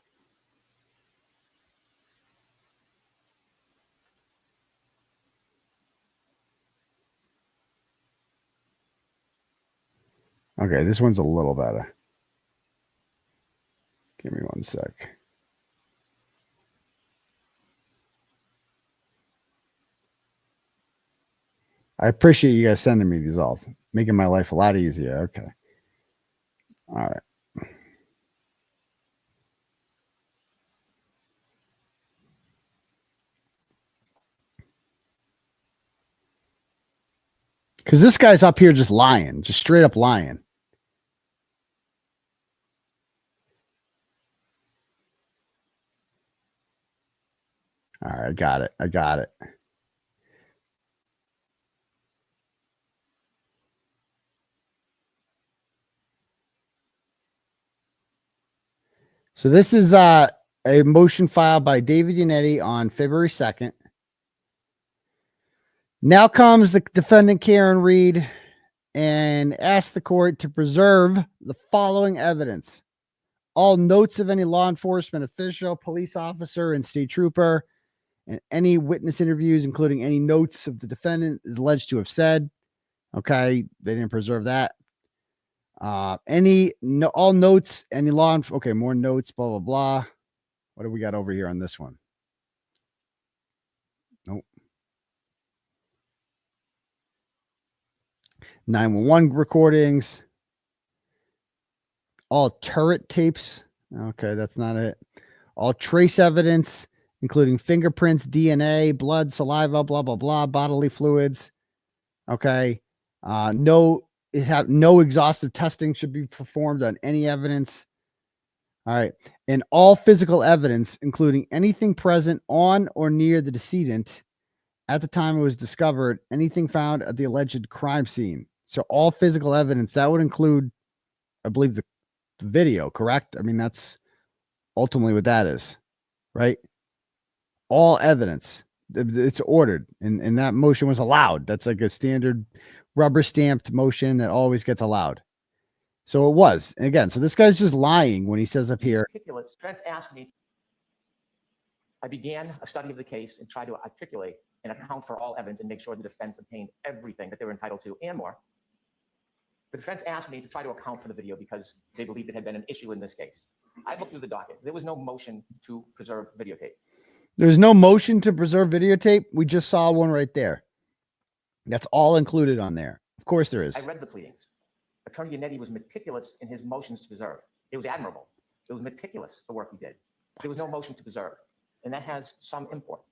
Okay, this one's a little better. Give me one sec. I appreciate you guys sending me these all, making my life a lot easier. Okay. All right. Because this guy's up here just lying, just straight up lying. All right, I got it. I got it. So this is a motion filed by David Yannetti on February 2nd. Now comes the defendant Karen Reed and asks the court to preserve the following evidence. All notes of any law enforcement official, police officer, and state trooper, and any witness interviews, including any notes of the defendant is alleged to have said. Okay, they didn't preserve that. All notes, any law. Okay, more notes, blah, blah, blah. What do we got over here on this one? Nope. 911 recordings. All turret tapes. Okay, that's not it. All trace evidence, including fingerprints, DNA, blood, saliva, blah, blah, blah, bodily fluids. Okay. No exhaustive testing should be performed on any evidence. All right. And all physical evidence, including anything present on or near the decedent at the time it was discovered, anything found at the alleged crime scene. So all physical evidence, that would include, I believe, the video, correct? I mean, that's ultimately what that is, right? All evidence. It's ordered, and that motion was allowed. That's like a standard rubber stamped motion that always gets allowed. So it was. And again, so this guy's just lying when he says up here. Defense asked me. I began a study of the case and tried to articulate and account for all evidence and make sure the defense obtained everything that they were entitled to and more. The defense asked me to try to account for the video because they believed it had been an issue in this case. I looked through the docket. There was no motion to preserve videotape. There's no motion to preserve videotape. We just saw one right there. That's all included on there. Of course there is. I read the pleadings. Attorney Yannetti was meticulous in his motions to preserve. It was admirable. It was meticulous, the work he did. There was no motion to preserve. And that has some import.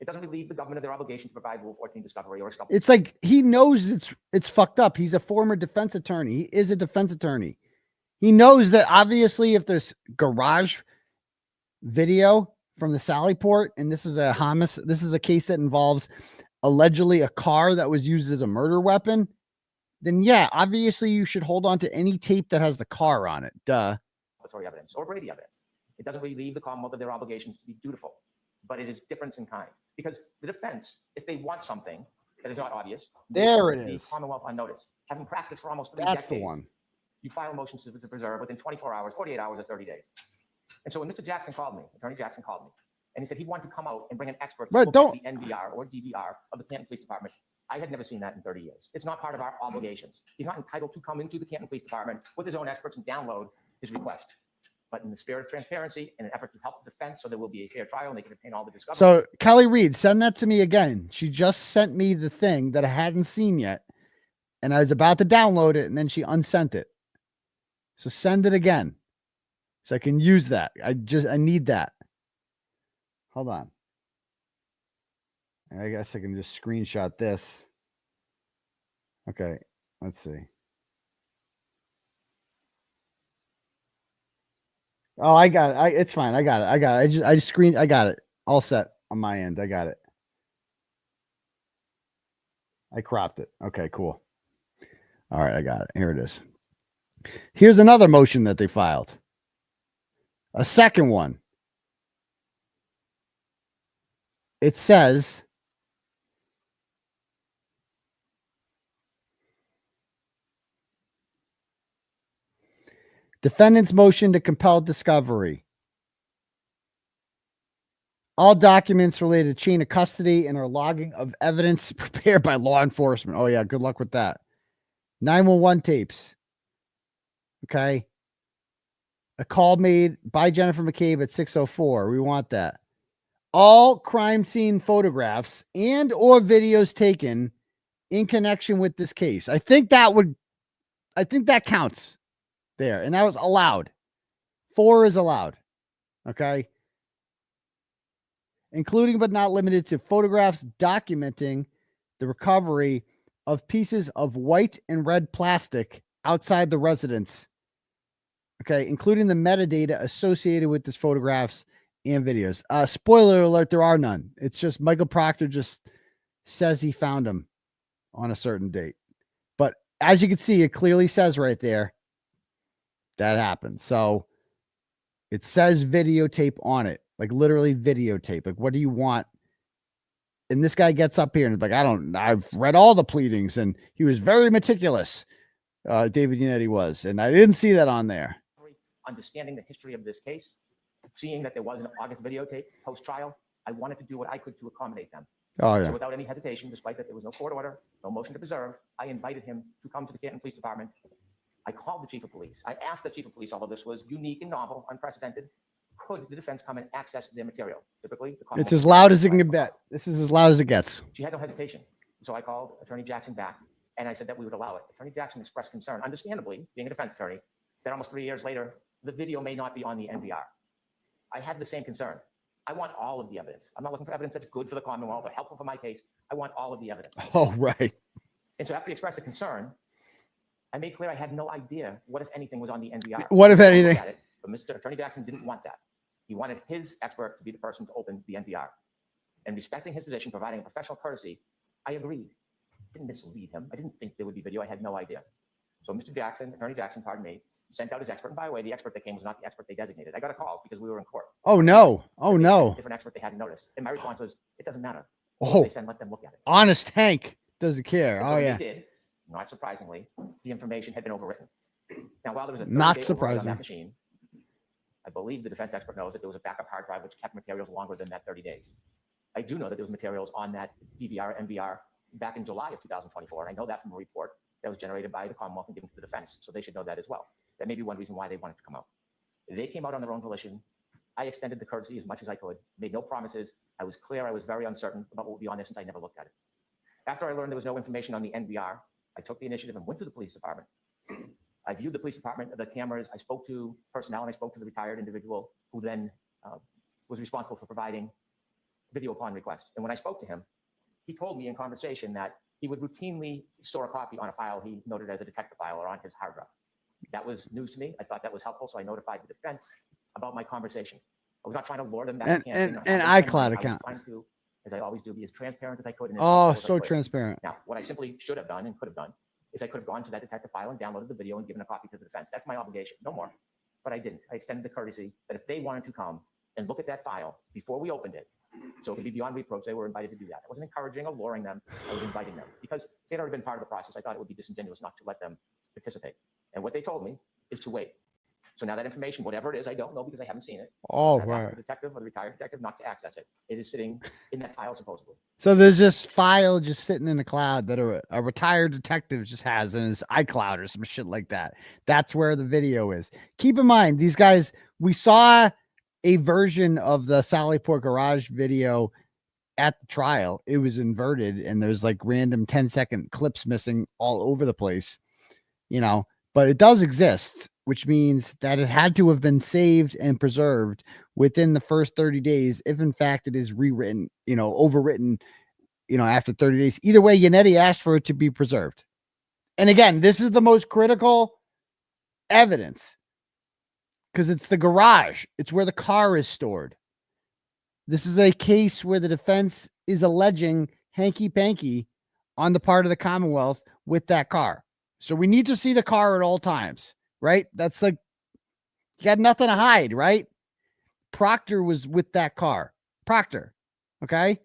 It doesn't relieve the government of their obligation to provide Rule 14 discovery or discovery. It's like he knows it's fucked up. He's a former defense attorney. He is a defense attorney. He knows that obviously if there's garage video from the Sallyport, and this is a homicide, this is a case that involves allegedly a car that was used as a murder weapon, then yeah, obviously you should hold on to any tape that has the car on it. Duh. Evidence or Brady evidence. It doesn't relieve the Commonwealth of their obligations to be dutiful, but it is difference in kind. Because the defense, if they want something that is not obvious, there it the is. Commonwealth on notice. Having practiced for almost 3 That's decades, the one. you file motions to preserve within 24 hours, 48 hours, or 30 days. And so when Mr. Jackson called me, Attorney Jackson called me, and he said he wanted to come out and bring an expert to look at the NVR or DVR of the Canton Police Department. I had never seen that in 30 years. It's not part of our obligations. He's not entitled to come into the Canton Police Department with his own experts and download his request. But in the spirit of transparency and an effort to help the defense so there will be a fair trial and they can obtain all the discoveries. So Kelly Reed, send that to me again. She just sent me the thing that I hadn't seen yet. And I was about to download it and then she unsent it. So send it again so I can use that. I need that. Hold on. I guess I can just screenshot this. Okay, let's see. Oh, I got it. It's fine. I got it. I got it. All set on my end. I got it. I cropped it. Okay, cool. All right, I got it. Here it is. Here's another motion that they filed. A second one. It says, defendant's motion to compel discovery. All documents related to chain of custody and or logging of evidence prepared by law enforcement. Oh, yeah. Good luck with that. 911 tapes. Okay. A call made by Jennifer McCabe at 6:04. We want that. All crime scene photographs and or videos taken in connection with this case. I think that counts there. And that was allowed. 4 is allowed. Okay. Including but not limited to photographs documenting the recovery of pieces of white and red plastic outside the residence. Okay. Including the metadata associated with these photographs and videos. Spoiler alert, there are none. It's just Michael Proctor just says he found them on a certain date. But as you can see, it clearly says right there that happened. So it says videotape on it, like literally videotape. Like, what do you want? And this guy gets up here and is like, I've read all the pleadings and he was very meticulous. David Yannetti was, and I didn't see that on there. Understanding the history of this case, seeing that there was an August videotape post-trial, I wanted to do what I could to accommodate them. Oh, yeah. So without any hesitation, despite that there was no court order, no motion to preserve, I invited him to come to the Canton Police Department. I called the chief of police. I asked the chief of police, although this was unique and novel, unprecedented, could the defense come and access their material? Typically, it's as loud as it can get. This is as loud as it gets. She had no hesitation. So I called Attorney Jackson back, and I said that we would allow it. Attorney Jackson expressed concern, understandably, being a defense attorney, that almost 3 years later, the video may not be on the NVR. I had the same concern. I want all of the evidence. I'm not looking for evidence that's good for the Commonwealth or helpful for my case. I want all of the evidence. Oh, right. And so after he expressed a concern, I made clear I had no idea what, if anything, was on the NVR. What, if anything? But Mr. Attorney Jackson didn't want that. He wanted his expert to be the person to open the NVR. And respecting his position, providing a professional courtesy, I agreed. I didn't mislead him. I didn't think there would be video. I had no idea. So Mr. Jackson, Attorney Jackson, pardon me, sent out his expert. And by the way, the expert that came was not the expert they designated. I got a call because we were in court. Oh, no. Oh, no. Different expert they hadn't noticed. And my response was, it doesn't matter. Oh, they send, let them look at it. Honest Hank doesn't care. And so oh, yeah. They did. Not surprisingly, the information had been overwritten. Now, while there was a not surprising on that machine, I believe the defense expert knows that there was a backup hard drive which kept materials longer than that 30 days. I do know that there was materials on that DVR, MVR back in July of 2024. And I know that from a report that was generated by the Commonwealth and given to the defense. So they should know that as well. That may be one reason why they wanted to come out. They came out on their own volition. I extended the courtesy as much as I could, made no promises. I was clear. I was very uncertain about what would be on this since I never looked at it. After I learned there was no information on the NVR, I took the initiative and went to the police department. I viewed the police department, the cameras. I spoke to personnel and I spoke to the retired individual who then was responsible for providing video upon request. And when I spoke to him, he told me in conversation that he would routinely store a copy on a file he noted as a detective file or on his hard drive. That was news to me. I thought that was helpful, so I notified the defense about my conversation. I was not trying to lure them back to an iCloud account. I was trying to, as I always do, be as transparent as I could. And so transparent. Now, what I simply should have done and could have done is I could have gone to that detective file and downloaded the video and given a copy to the defense. That's my obligation, no more. but I didn't. I extended the courtesy that if they wanted to come and look at that file before we opened it, so it could be beyond reproach, they were invited to do that. I wasn't encouraging or luring them. I was inviting them because they'd already been part of the process. I thought it would be disingenuous not to let them participate. And what they told me is to wait. So now that information, whatever it is, I don't know because I haven't seen it. Oh, I've asked right. the detective or the retired detective not to access it. It is sitting in that file supposedly. So there's this file just sitting in the cloud that a retired detective just has in his iCloud or some shit like that. That's where the video is. Keep in mind, these guys, we saw a version of the Sally Port Garage video at the trial. It was inverted and there's like random 10-second clips missing all over the place, you know, but it does exist, which means that it had to have been saved and preserved within the first 30 days. If in fact it is rewritten, you know, overwritten, you know, after 30 days, either way, Yannetti asked for it to be preserved. And again, this is the most critical evidence because it's the garage. It's where the car is stored. This is a case where the defense is alleging hanky-panky on the part of the Commonwealth with that car. So we need to see the car at all times, right? That's like, you got nothing to hide, right? Proctor was with that car. Proctor, okay?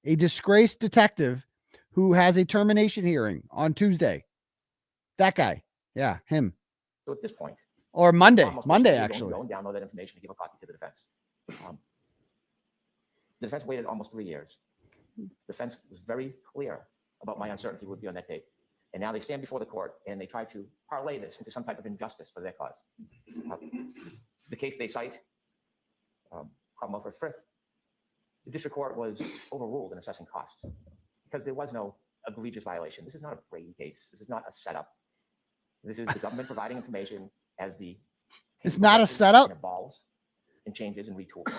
A disgraced detective who has a termination hearing on Tuesday. That guy. Yeah, him. So at this point, or Monday, actually. Actually. Go and download that information to give a copy to the defense. The defense waited almost 3 years. The defense was very clear about my uncertainty would be on that tape. And now they stand before the court and they try to parlay this into some type of injustice for their cause. The case they cite, Commonwealth vs. Frith, the district court was overruled in assessing costs because there was no egregious violation. This is not a Brady case. This is not a setup. This is the government providing information as the it's not a setup. Evolves and changes and retools.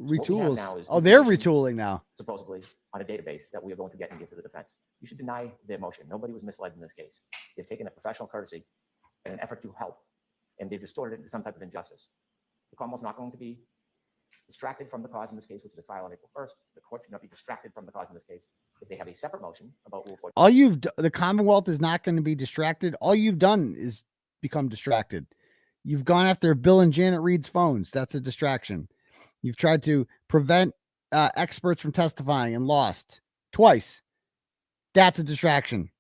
Retools. Oh, they're retooling now. Supposedly on a database that we are going to get and give to the defense. You should deny their motion. Nobody was misled in this case. They've taken a professional courtesy and an effort to help, and they've distorted it into some type of injustice. The Commonwealth's not going to be distracted from the cause in this case, which is a trial on April 1st. The court should not be distracted from the cause in this case. If they have a separate motion about Rule 14. The Commonwealth is not going to be distracted. All you've done is become distracted. You've gone after Bill and Janet Reed's phones. That's a distraction. You've tried to prevent experts from testifying and lost twice. That's a distraction,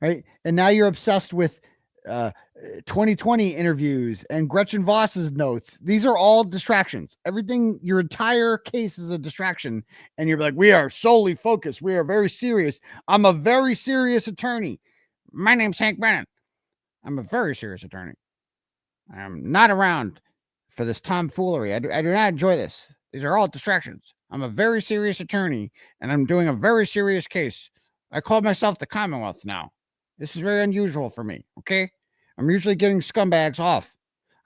right? And now you're obsessed with 2020 interviews and Gretchen Voss's notes. These are all distractions. Everything, your entire case is a distraction. And you're like, we are solely focused. We are very serious. I'm a very serious attorney. My name's Hank Brennan. I'm a very serious attorney. I'm not around for this tomfoolery. I do not enjoy this. These are all distractions. I'm a very serious attorney, and I'm doing a very serious case. I call myself the Commonwealth now. This is very unusual for me, okay? I'm usually getting scumbags off.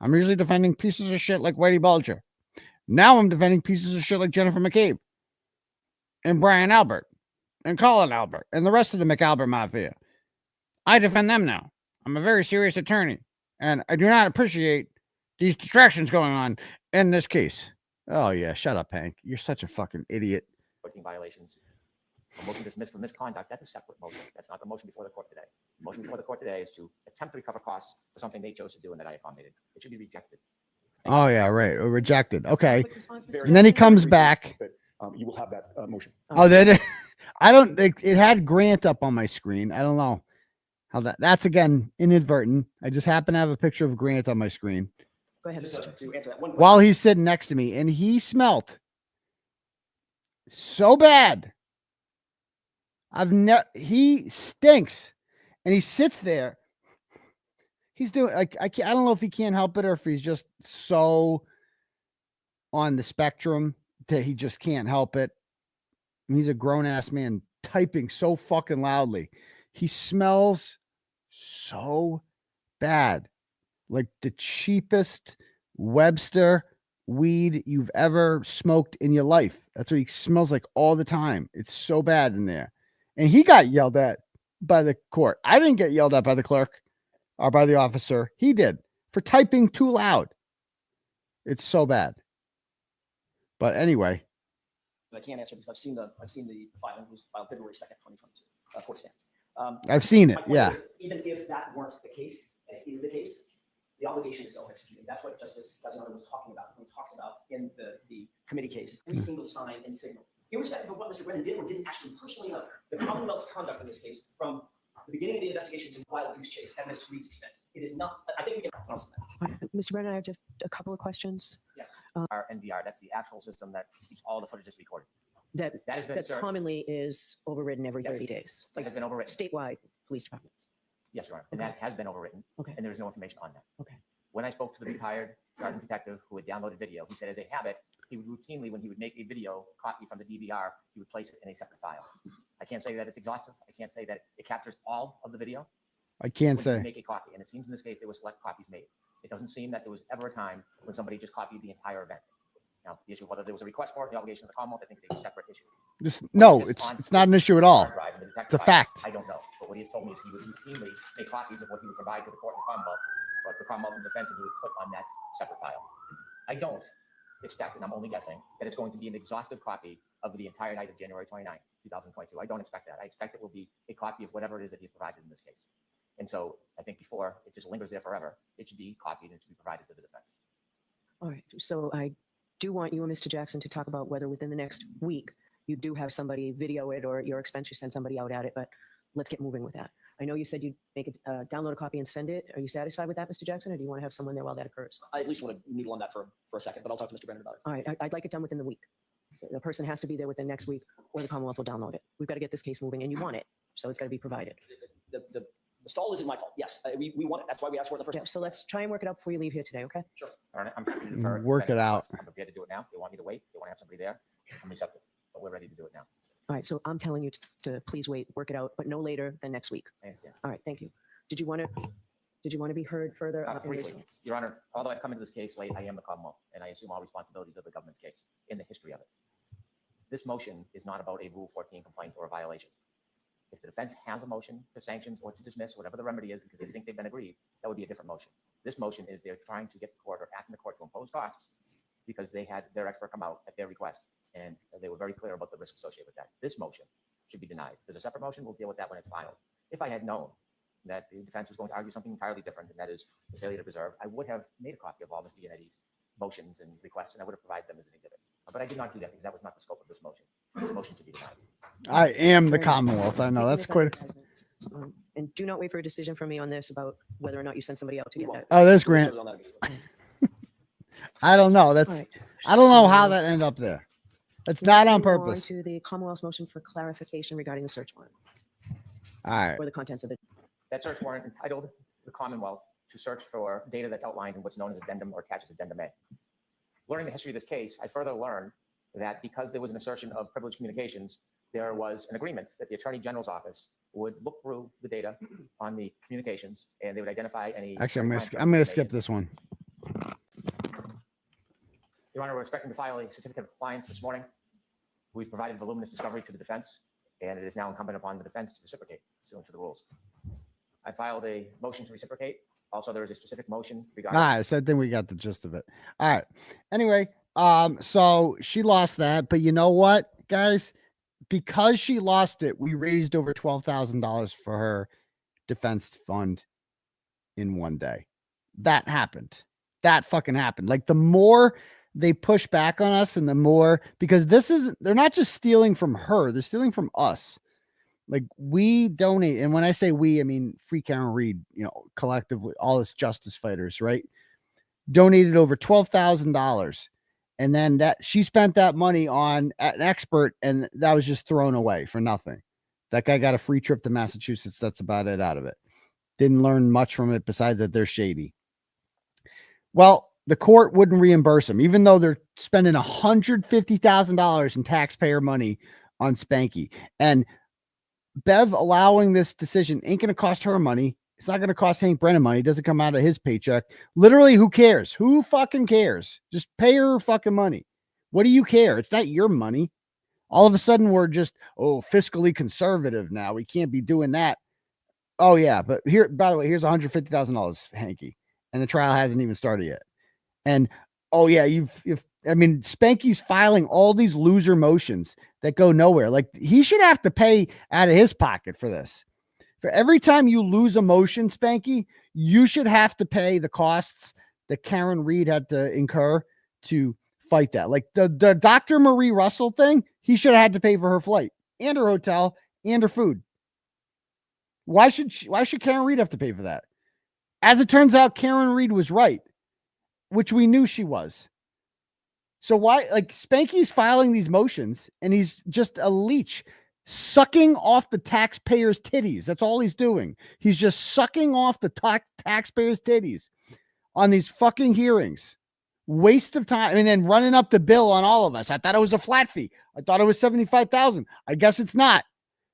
I'm usually defending pieces of shit like Whitey Bulger. Now I'm defending pieces of shit like Jennifer McCabe and Brian Albert and Colin Albert and the rest of the McAlbert Mafia. I defend them now. I'm a very serious attorney, and I do not appreciate these distractions going on in this case. Oh, yeah. Shut up, Hank. You're such a fucking idiot. 14 violations. A motion dismissed for misconduct. That's a separate motion. That's not the motion before the court today. The motion before the court today is to attempt to recover costs for something they chose to do and that I accommodated. It should be rejected. Oh, yeah, right. Rejected. Okay. And then he comes back. You will have that motion. Oh, then I don't think it had Grant up on my screen. I don't know how that's again inadvertent. I just happen to have a picture of Grant on my screen. Go ahead. Just to answer that one question. While he's sitting next to me, and he smelt so bad. He stinks, and he sits there. He's doing like I don't know if he can't help it or if he's just so on the spectrum that he just can't help it. And he's a grown ass man typing so fucking loudly. He smells so bad. Like the cheapest Webster weed you've ever smoked in your life. That's what he smells like all the time. It's so bad in there. And he got yelled at by the court. I didn't get yelled at by the clerk or by the officer. He did for typing too loud. It's so bad. But anyway. I can't answer because I've seen the filing. It was filed February 2nd, 2022. Court stamped. I've seen it. Yeah. Even if that weren't the case, and it is the case, The obligation is self-executing. That's what Justice Graziano was talking about when he talks about in the committee case. Every single sign and signal, irrespective of what Mr. Brennan did or didn't actually personally know, the Commonwealth's conduct in this case from the beginning of the investigations in Wild Goose Chase at Ms. Reed's expense. It is not. I think we can. Mr. Brennan, I have just a couple of questions. Yeah. Our NVR, that's the actual system that keeps all the footages recorded. That has been searched. commonly is overridden every 30 days. It has been overwritten. Statewide police departments. Yes, Your Honor. And that has been overwritten. Okay. And there is no information on that. Okay. When I spoke to the retired sergeant detective who had downloaded video, he said as a habit, he would routinely, when he would make a video copy from the DVR, he would place it in a separate file. I can't say that it's exhaustive. I can't say that it captures all of the video. I can't When say. you make a copy, and it seems in this case there were select copies made. It doesn't seem that there was ever a time when somebody just copied the entire event. Now, the issue of whether there was a request for it, the obligation of the Commonwealth, I think is a separate issue. No, it's not an issue at all. It's a fact. I don't know. But what he has told me is he would routinely make copies of what he would provide to the court and the Commonwealth, but the Commonwealth and defense, and he would put on that separate file. I don't expect, and I'm only guessing, that it's going to be an exhaustive copy of the entire night of January 29, 2022. I don't expect that. I expect it will be a copy of whatever it is that he's provided in this case. And so I think before it just lingers there forever, it should be copied and it should be provided to the defense. All right. So I do want you and Mr. Jackson to talk about whether within the next week you do have somebody video it or your expense, you send somebody out at it, but let's get moving with that. I know you said you'd make it, download a copy and send it. Are you satisfied with that, Mr. Jackson, or do you want to have someone there while that occurs? I at least want to needle on that for a second, but I'll talk to Mr. Brennan about it. All right. I'd like it done within the week. The person has to be there within next week or the Commonwealth will download it. We've got to get this case moving and you want it. So it's got to be provided. The stall isn't my fault. Yes, we want it. That's why we asked for it the first time. So let's try and work it out before you leave here today, okay? Sure. All right, I'm happy to defer. Work it out. I'm prepared to do it now. If they want me to wait, they want to have somebody there, I'm receptive. But we're ready to do it now. All right. So I'm telling you to please wait, work it out, but no later than next week. I understand. All right. Thank you. Did you want to be heard further? in Briefly, response? Your Honor, although I've come into this case late, I am the Commonwealth, and I assume all responsibilities of the government's case in the history of it. This motion is not about a Rule 14 complaint or a violation. If the defense has a motion to sanctions or to dismiss, whatever the remedy is, because they think they've been agreed, that would be a different motion. This motion is they're trying to get the court or asking the court to impose costs because they had their expert come out at their request, and they were very clear about the risk associated with that. This motion should be denied. There's a separate motion. We'll deal with that when it's filed. If I had known that the defense was going to argue something entirely different, and that is the failure to preserve, I would have made a copy of all Mr. Yanetti's motions and requests, and I would have provided them as an exhibit. But I did not do that because that was not the scope of this motion. This motion should be denied. I am the Commonwealth. I know that's quite. And do not wait for a decision from me on this about whether or not you send somebody out to get that. Oh, there's Grant. I don't know. That's. All right. I don't know how that ended up there. It's not on Let's move purpose. to the Commonwealth's motion for clarification regarding the search warrant All right. or the contents of it. That search warrant entitled the Commonwealth to search for data that's outlined in what's known as addendum or attached as addendum A. Learning the history of this case, I further learned that because there was an assertion of privileged communications, there was an agreement that the Attorney General's office would look through the data on the communications and they would identify any. Actually, I'm gonna skip this one. Your Honor, we're expecting to file a certificate of compliance this morning. We've provided voluminous discovery to the defense, and it is now incumbent upon the defense to reciprocate pursuant to the rules. I filed a motion to reciprocate. Also, there is a specific motion regarding. All right, so I think we got the gist of it. All right. Anyway, so she lost that, but you know what, guys? Because she lost it, we raised over $12,000 for her defense fund in one day. That happened. That fucking happened. Like the more they push back on us and the more, because they're not just stealing from her, they're stealing from us. Like we donate. And when I say we, I mean, Free Karen Reed, collectively, all us justice fighters, right? Donated over $12,000. And then she spent that money on an expert and that was just thrown away for nothing. That guy got a free trip to Massachusetts. That's about it out of it. Didn't learn much from it besides that they're shady. Well, the court wouldn't reimburse them, even though they're spending $150,000 in taxpayer money on Spanky. And Bev allowing this decision ain't going to cost her money. It's not going to cost Hank Brennan money. It doesn't come out of his paycheck. Literally, who cares? Who fucking cares? Just pay her fucking money. What do you care? It's not your money. All of a sudden, we're just, fiscally conservative now. We can't be doing that. Oh, yeah. But here, by the way, here's $150,000, Hanky. And the trial hasn't even started yet. And, oh, yeah, Spanky's filing all these loser motions that go nowhere. Like, he should have to pay out of his pocket for this. For every time you lose a motion, Spanky, You should have to pay the costs that Karen Reed had to incur to fight that. Like the Dr. Marie Russell thing, he should have had to pay for her flight and her hotel and her food. Why should Karen Reed have to pay for that? As it turns out, Karen Reed was right, which we knew she was. So why, like, Spanky's filing these motions and he's just a leech sucking off the taxpayers' titties. That's all he's doing. He's just sucking off the taxpayers' titties on these fucking hearings. Waste of time. And then running up the bill on all of us. I thought it was a flat fee. I thought it was $75,000. I guess it's not.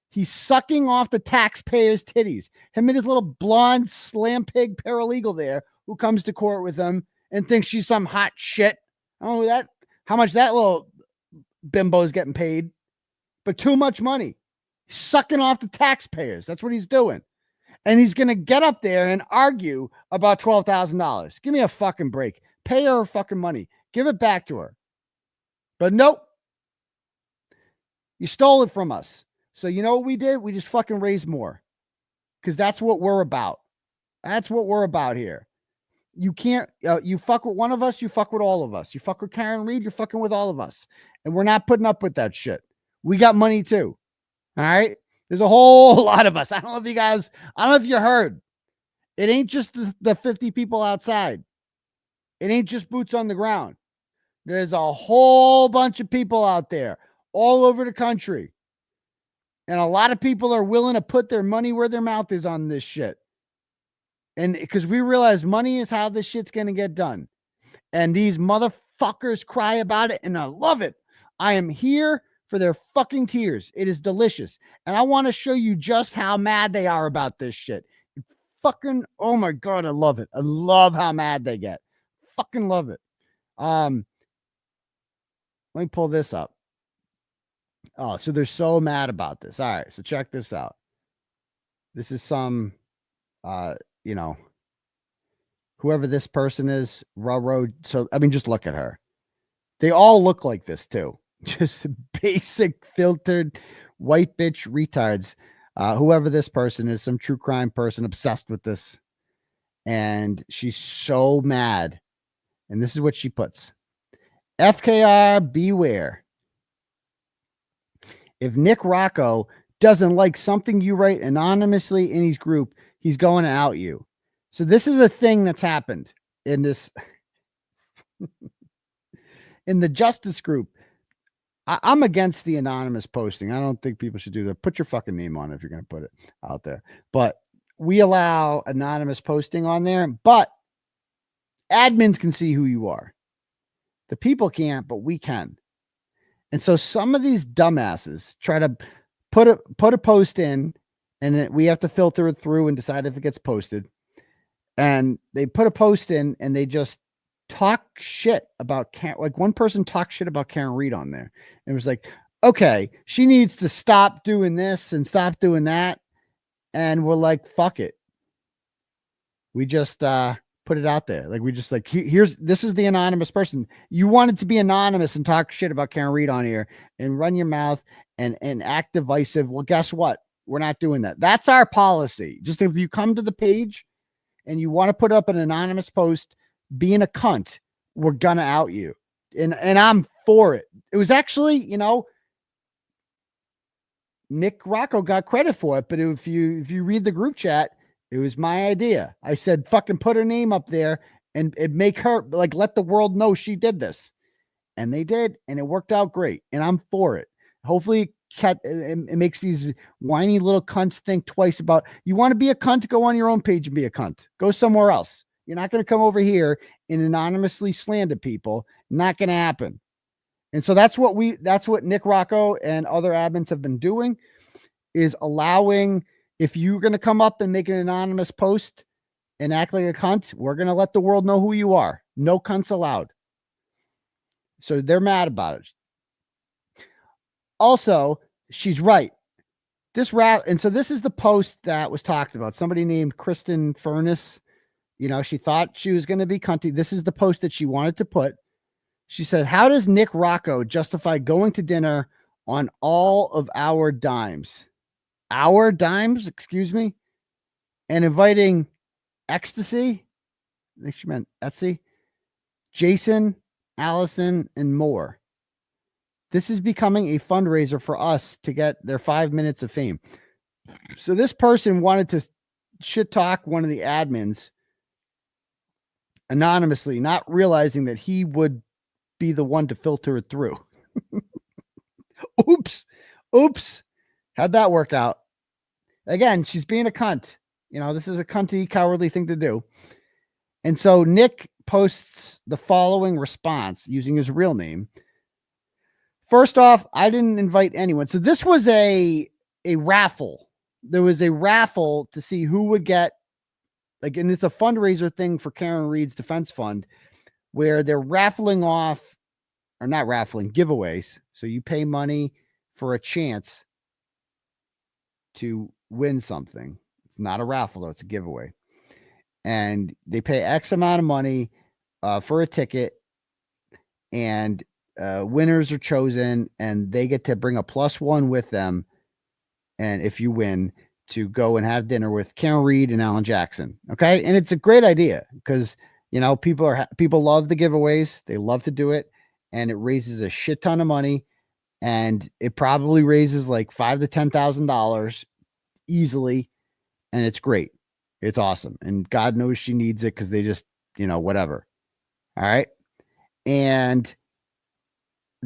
He's sucking off the taxpayers' titties. Him and his little blonde slam pig paralegal there who comes to court with him and thinks she's some hot shit. I don't know how much that little bimbo is getting paid, but too much money. He's sucking off the taxpayers. That's what he's doing. And he's going to get up there and argue about $12,000. Give me a fucking break. Pay her fucking money. Give it back to her. But nope. You stole it from us. So you know what we did? We just fucking raised more. Because that's what we're about. That's what we're about here. You can't, you fuck with one of us, you fuck with all of us. You fuck with Karen Reed, you're fucking with all of us. And we're not putting up with that shit. We got money too. All right? There's a whole lot of us. I don't know if you heard. It ain't just the 50 people outside. It ain't just boots on the ground. There's a whole bunch of people out there all over the country. And a lot of people are willing to put their money where their mouth is on this shit. And because we realize money is how this shit's going to get done. And these motherfuckers cry about it. And I love it. I am here for their fucking tears. It is delicious. And I want to show you just how mad they are about this shit. Fucking, oh my God, I love it. I love how mad they get. Fucking love it. Let me pull this up. Oh, so they're so mad about this. All right, so check this out. This is some, whoever this person is, railroad. So, I mean, just look at her. They all look like this too. Just basic filtered white bitch retards. Whoever this person is, some true crime person obsessed with this. And she's so mad. And this is what she puts. FKR, beware. If Nick Rocco doesn't like something you write anonymously in his group, he's going to out you. So this is a thing that's happened in this, in the justice group. I'm against the anonymous posting. I don't think people should do that. Put your fucking name on it if you're going to put it out there. But we allow anonymous posting on there, but admins can see who you are. The people can't, but we can. And so some of these dumbasses try to put a post in, and we have to filter it through and decide if it gets posted. And they put a post in and they just talk shit about like one person talked shit about Karen Reed on there. And it was like, okay, she needs to stop doing this and stop doing that. And we're like, fuck it. We just put it out there. Like we just like, this is the anonymous person. You wanted to be anonymous and talk shit about Karen Reed on here and run your mouth and act divisive. Well, guess what? We're not doing that. That's our policy. Just if you come to the page and you want to put up an anonymous post being a cunt, we're gonna out you. And I'm for it. It was actually, Nick Rocco got credit for it, but if you read the group chat, it was my idea. I said, fucking put her name up there and make her, like, let the world know she did this. And they did, and it worked out great. And I'm for it. Hopefully it makes these whiny little cunts think twice about, you want to be a cunt, go on your own page and be a cunt. Go somewhere else. You're not going to come over here and anonymously slander people. Not going to happen. And so that's what Nick Rocco and other admins have been doing, is allowing, if you're going to come up and make an anonymous post and act like a cunt, we're going to let the world know who you are. No cunts allowed. So they're mad about it. Also, she's right. And so this is the post that was talked about. Somebody named Kristen Furness. She thought she was going to be cunty. This is the post that she wanted to put. She said, how does Nick Rocco justify going to dinner on all of our dimes? Our dimes, excuse me, and inviting Ecstasy. I think she meant Etsy. Jason, Allison, and more. This is becoming a fundraiser for us to get their 5 minutes of fame. So this person wanted to shit talk one of the admins anonymously, not realizing that he would be the one to filter it through. Oops. How'd that work out? Again, she's being a cunt. This is a cunty, cowardly thing to do. And so Nick posts the following response using his real name. First off, I didn't invite anyone. So this was a raffle. There was a raffle to see who would get, and it's a fundraiser thing for Karen Reed's defense fund where they're raffling off, or not raffling, giveaways. So you pay money for a chance to win something. It's not a raffle, though. It's a giveaway. And they pay X amount of money for a ticket, and winners are chosen, and they get to bring a +1 with them. And if you win, to go and have dinner with Karen Reed and Alan Jackson. Okay. And it's a great idea because, people love the giveaways. They love to do it, and it raises a shit ton of money, and it probably raises like $5,000 to $10,000 easily. And it's great. It's awesome. And God knows she needs it because they just, whatever. All right. And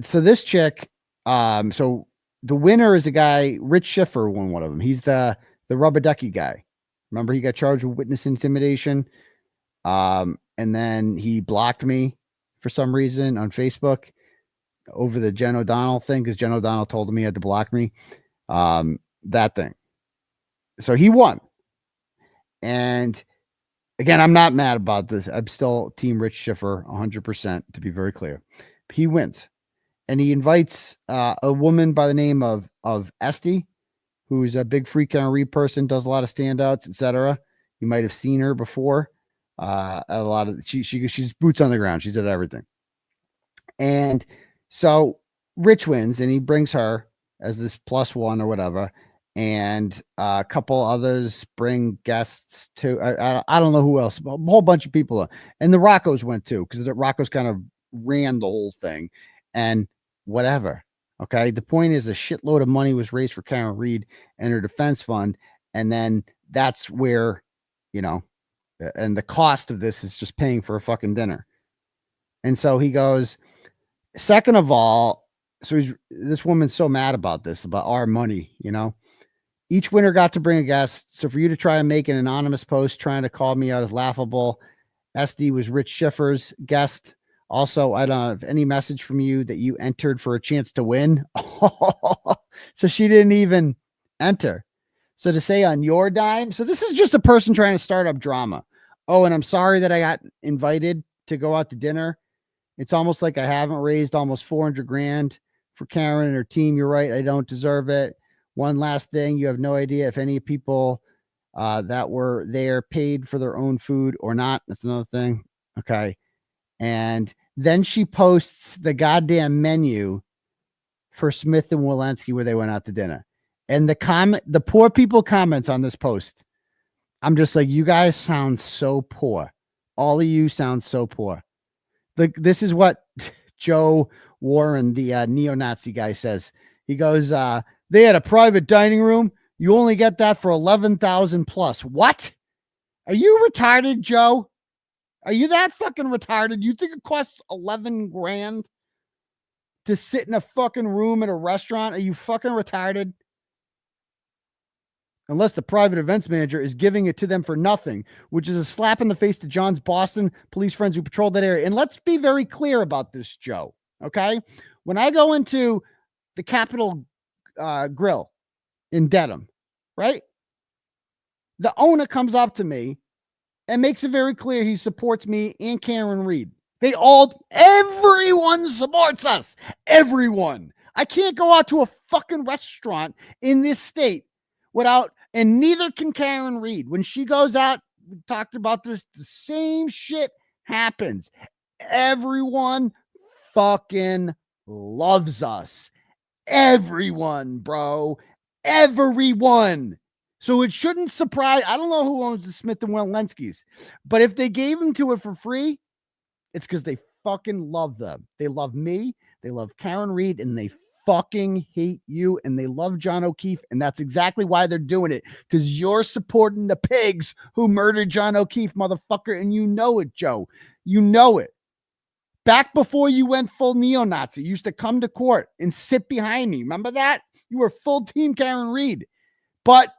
so this chick, so the winner is a guy, Rich Schiffer won one of them. He's the rubber ducky guy. Remember, he got charged with witness intimidation. And then he blocked me for some reason on Facebook over the Jen O'Donnell thing, because Jen O'Donnell told him he had to block me. That thing. So he won. And again, I'm not mad about this. I'm still team Rich Schiffer 100%, to be very clear. He wins. And he invites a woman by the name of Esty, who's a big freak on a read person, does a lot of standouts, etc. You might have seen her before. A lot of she's boots on the ground. She's at everything. And so Rich wins, and he brings her as this +1 or whatever. And a couple others bring guests too. I don't know who else, but a whole bunch of people. And the Roccos went too, because the Roccos kind of ran the whole thing. And whatever. Okay. The point is, a shitload of money was raised for Karen Reed and her defense fund. And then that's where, and the cost of this is just paying for a fucking dinner. And so he goes, second of all, so this woman's so mad about this, about our money, each winner got to bring a guest. So for you to try and make an anonymous post trying to call me out as laughable, SD was Rich Schiffer's guest. Also, I don't have any message from you that you entered for a chance to win. So she didn't even enter. So to say on your dime. So this is just a person trying to start up drama. Oh, and I'm sorry that I got invited to go out to dinner. It's almost like I haven't raised almost 400 grand for Karen and her team. You're right. I don't deserve it. One last thing. You have no idea if any people that were there paid for their own food or not. That's another thing. Okay. And then she posts the goddamn menu for Smith and Walensky where they went out to dinner. And the poor people comments on this post. I'm just like, you guys sound so poor. All of you sound so poor. This is what Joe Warren, the neo-Nazi guy, says. He goes, they had a private dining room. You only get that for 11,000 plus. What? Are you retarded, Joe? Are you that fucking retarded? You think it costs 11 grand to sit in a fucking room at a restaurant? Are you fucking retarded? Unless the private events manager is giving it to them for nothing, which is a slap in the face to John's Boston police friends who patrolled that area. And let's be very clear about this, Joe. Okay? When I go into the Capitol Grill in Dedham, right? The owner comes up to me and makes it very clear he supports me and Karen Reed. Everyone supports us. Everyone. I can't go out to a fucking restaurant in this state without, and neither can Karen Reed. When she goes out, we talked about this, the same shit happens. Everyone fucking loves us. Everyone, bro. Everyone. So it shouldn't surprise. I don't know who owns the Smith and Wolenskis, but if they gave them to it for free, it's because they fucking love them. They love me. They love Karen Reed, and they fucking hate you, and they love John O'Keefe, and that's exactly why they're doing it, because you're supporting the pigs who murdered John O'Keefe, motherfucker, and you know it, Joe. You know it. Back before you went full neo-Nazi, you used to come to court and sit behind me. Remember that? You were full team Karen Reed. But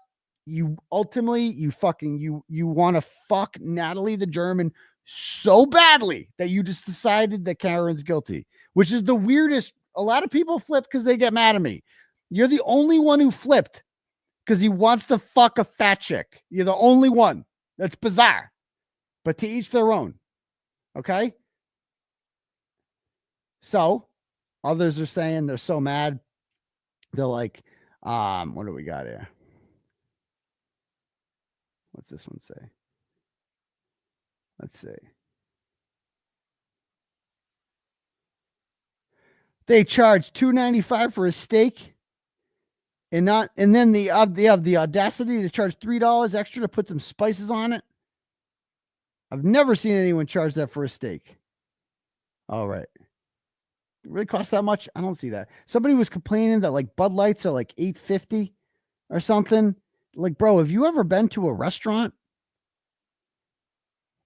you ultimately, you want to fuck Natalie the German so badly that you just decided that Karen's guilty, which is the weirdest. A lot of people flip because they get mad at me. You're the only one who flipped because he wants to fuck a fat chick. You're the only one. That's bizarre. But to each their own. Okay? So, others are saying they're so mad. They're like, what do we got here? What's this one say? Let's see. They charge $2.95 for a steak, and then they have the audacity to charge $3 extra to put some spices on it. I've never seen anyone charge that for a steak. All right. It really costs that much? I don't see that. Somebody was complaining that like Bud Lights are like $8.50 or something. Like, bro, have you ever been to a restaurant?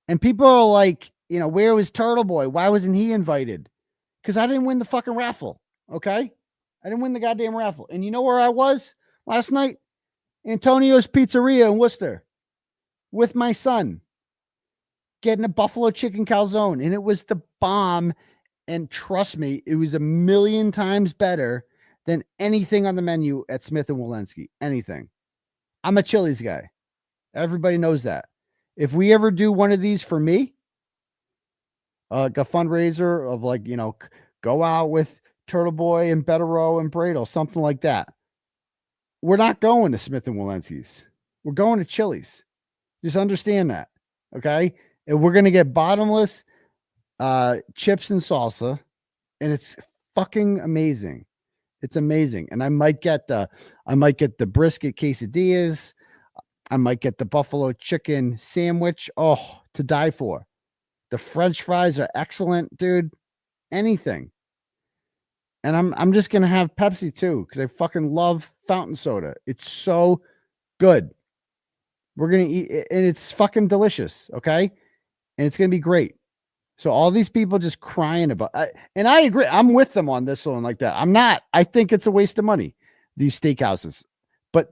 And people are like, where was Turtle Boy? Why wasn't he invited? Because I didn't win the fucking raffle. Okay? I didn't win the goddamn raffle. And you know where I was last night? Antonio's Pizzeria in Worcester with my son getting a buffalo chicken calzone. And it was the bomb. And trust me, it was 1,000,000 times better than anything on the menu at Smith and Wolenski. Anything. I'm a Chili's guy. Everybody knows that. If we ever do one of these for me, like a fundraiser of like, go out with Turtle Boy and Betterow and Bradle, something like that. We're not going to Smith and Wolenski's. We're going to Chili's. Just understand that. Okay. And we're going to get bottomless chips and salsa. And it's fucking amazing. It's amazing. And I might get the brisket quesadillas. I might get the buffalo chicken sandwich. Oh, to die for. The French fries are excellent, dude. Anything. And I'm just gonna have Pepsi too, because I fucking love fountain soda. It's so good. We're gonna eat it, and it's fucking delicious, okay? And it's gonna be great. So all these people just crying about, and I agree. I'm with them on this one like that. I'm not. I think it's a waste of money, these steakhouses. But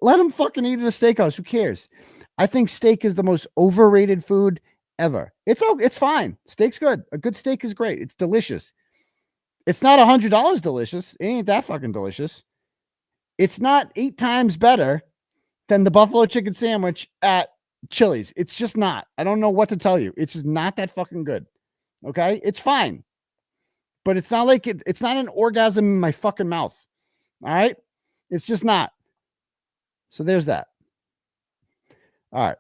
let them fucking eat at a steakhouse. Who cares? I think steak is the most overrated food ever. It's fine. Steak's good. A good steak is great. It's delicious. It's not $100 delicious. It ain't that fucking delicious. It's not 8 times better than the buffalo chicken sandwich at Chili's. It's just not. I don't know what to tell you. It's just not that fucking good. Okay? It's fine. But it's not like it's not an orgasm in my fucking mouth. All right? It's just not. So there's that. All right.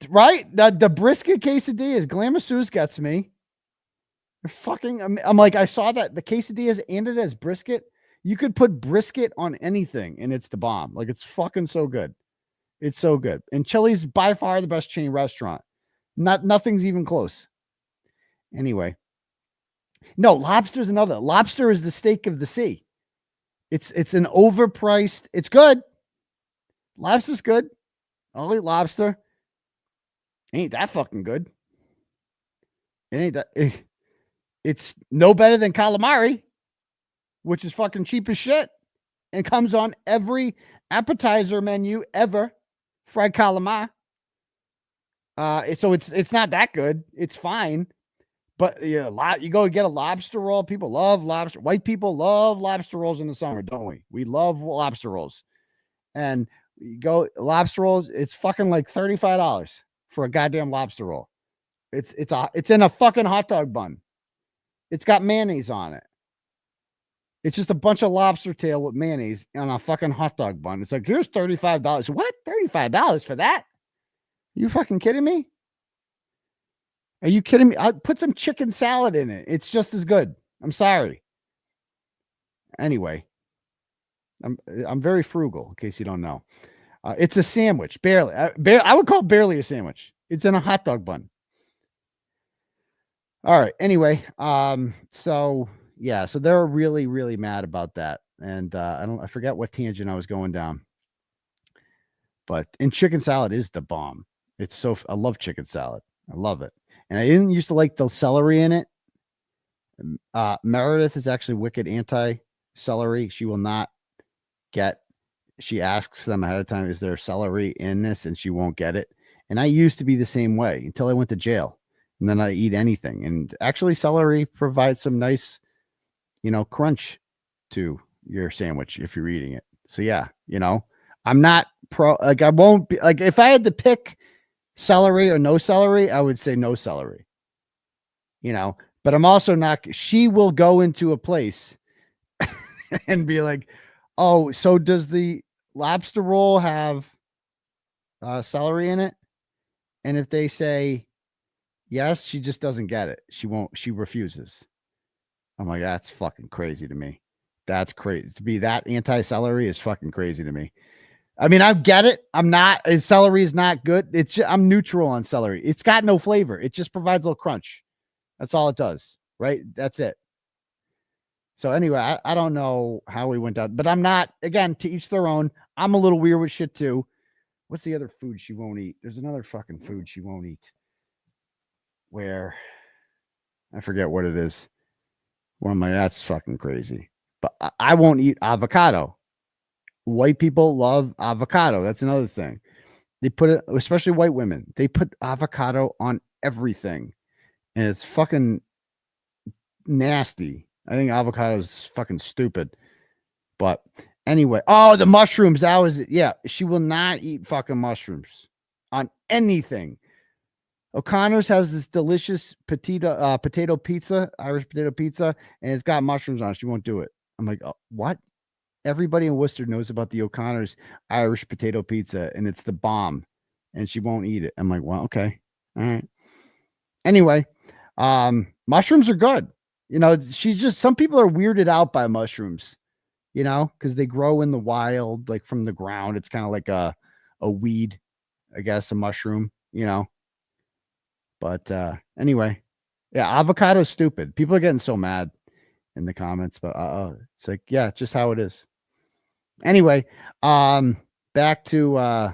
Right? The brisket quesadillas, Glamour Sue's gets me. They're fucking, I'm like, I saw that the quesadillas and it as brisket. You could put brisket on anything and it's the bomb. Like, it's fucking so good. It's so good. And Chili's by far the best chain restaurant. Nothing's even close. Anyway. No, lobster's another. Lobster is the steak of the sea. It's an overpriced. It's good. Lobster's good. I'll eat lobster. Ain't that fucking good. It ain't that. It's no better than calamari, which is fucking cheap as shit and comes on every appetizer menu ever. Fried calamari. So it's not that good. It's fine. But yeah, you go get a lobster roll. People love lobster. White people love lobster rolls in the summer, don't we? We love lobster rolls. And you go lobster rolls, it's fucking like $35 for a goddamn lobster roll. It's in a fucking hot dog bun. It's got mayonnaise on it. It's just a bunch of lobster tail with mayonnaise on a fucking hot dog bun. It's like, here's $35. What? $35 for that? You fucking kidding me? Are you kidding me? I put some chicken salad in it. It's just as good. I'm sorry. Anyway, I'm very frugal, in case you don't know. It's a sandwich, barely. I would call it barely a sandwich. It's in a hot dog bun. All right. Anyway, so they're really, really mad about that. And I forget what tangent I was going down. And chicken salad is the bomb. I love chicken salad. I love it. And I didn't used to like the celery in it. Meredith is actually wicked anti-celery. She will not get, she asks them ahead of time, is there celery in this? And she won't get it. And I used to be the same way until I went to jail. And then I eat anything. And actually celery provides some nice, crunch to your sandwich if you're eating it. So yeah, I'm not I won't be if I had to pick celery or no celery, I would say no celery, but I'm also not, she will go into a place and be like, oh, so does the lobster roll have celery in it? And if they say yes, she just doesn't get it. She refuses. I'm like, that's fucking crazy to me. That's crazy. To be that anti-celery is fucking crazy to me. I mean, I get it. Celery is not good. I'm neutral on celery. It's got no flavor. It just provides a little crunch. That's all it does. Right. That's it. So anyway, I don't know how we went out, but I'm not, again, to each their own. I'm a little weird with shit too. What's the other food she won't eat? There's another fucking food she won't eat. Where I forget what it is. That's fucking crazy. But I won't eat avocado. White people love avocado. That's another thing. They put it, especially white women, they put avocado on everything. And it's fucking nasty. I think avocado is fucking stupid. But anyway, the mushrooms. That was it. Yeah, she will not eat fucking mushrooms on anything. O'Connor's has this delicious potato pizza, Irish potato pizza, and it's got mushrooms on it. She won't do it. I'm like, oh, what? Everybody in Worcester knows about the O'Connor's Irish potato pizza, and it's the bomb, and she won't eat it. I'm like, well, okay. All right. Anyway, mushrooms are good. Some people are weirded out by mushrooms, because they grow in the wild, like from the ground. It's kind of like a weed, I guess, a mushroom, But anyway, yeah, avocado is stupid. People are getting so mad in the comments, but it's like, yeah, it's just how it is. Anyway, back to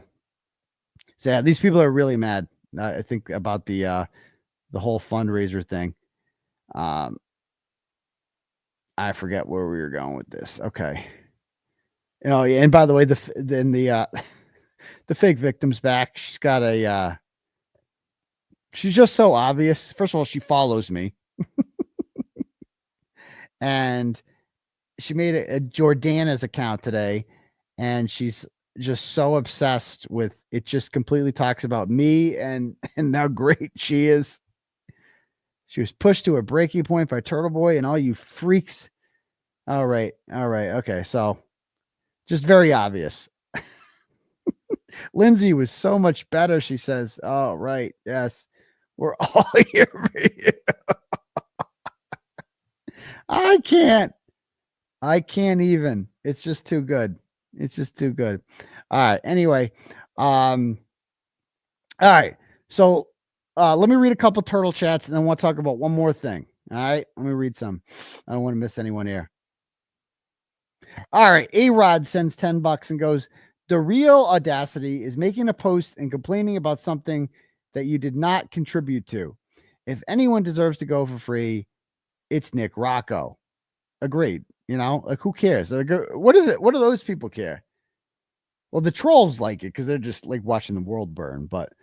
so yeah, these people are really mad. I think about the whole fundraiser thing. I forget where we were going with this. Okay. Oh yeah, and by the way, the fake victim's back. She's got a she's just so obvious. First of all, she follows me. And she made a Jordana's account today, and she's just so obsessed with it. Just completely talks about me and how great she is. She was pushed to a breaking point by Turtle Boy and all you freaks. All right. Okay. So just very obvious. Lindsay was so much better. She says, oh, right. Yes. We're all here for you. I can't even. It's just too good. All right. Anyway. All right. So let me read a couple turtle chats, and then we'll talk about one more thing. All right. Let me read some. I don't want to miss anyone here. All right. A-Rod sends $10 and goes, the real audacity is making a post and complaining about something that you did not contribute to. If anyone deserves to go for free, it's Nick Rocco. Agreed. Like who cares? Like, what is it? What do those people care? Well, the trolls like it because they're just like watching the world burn. But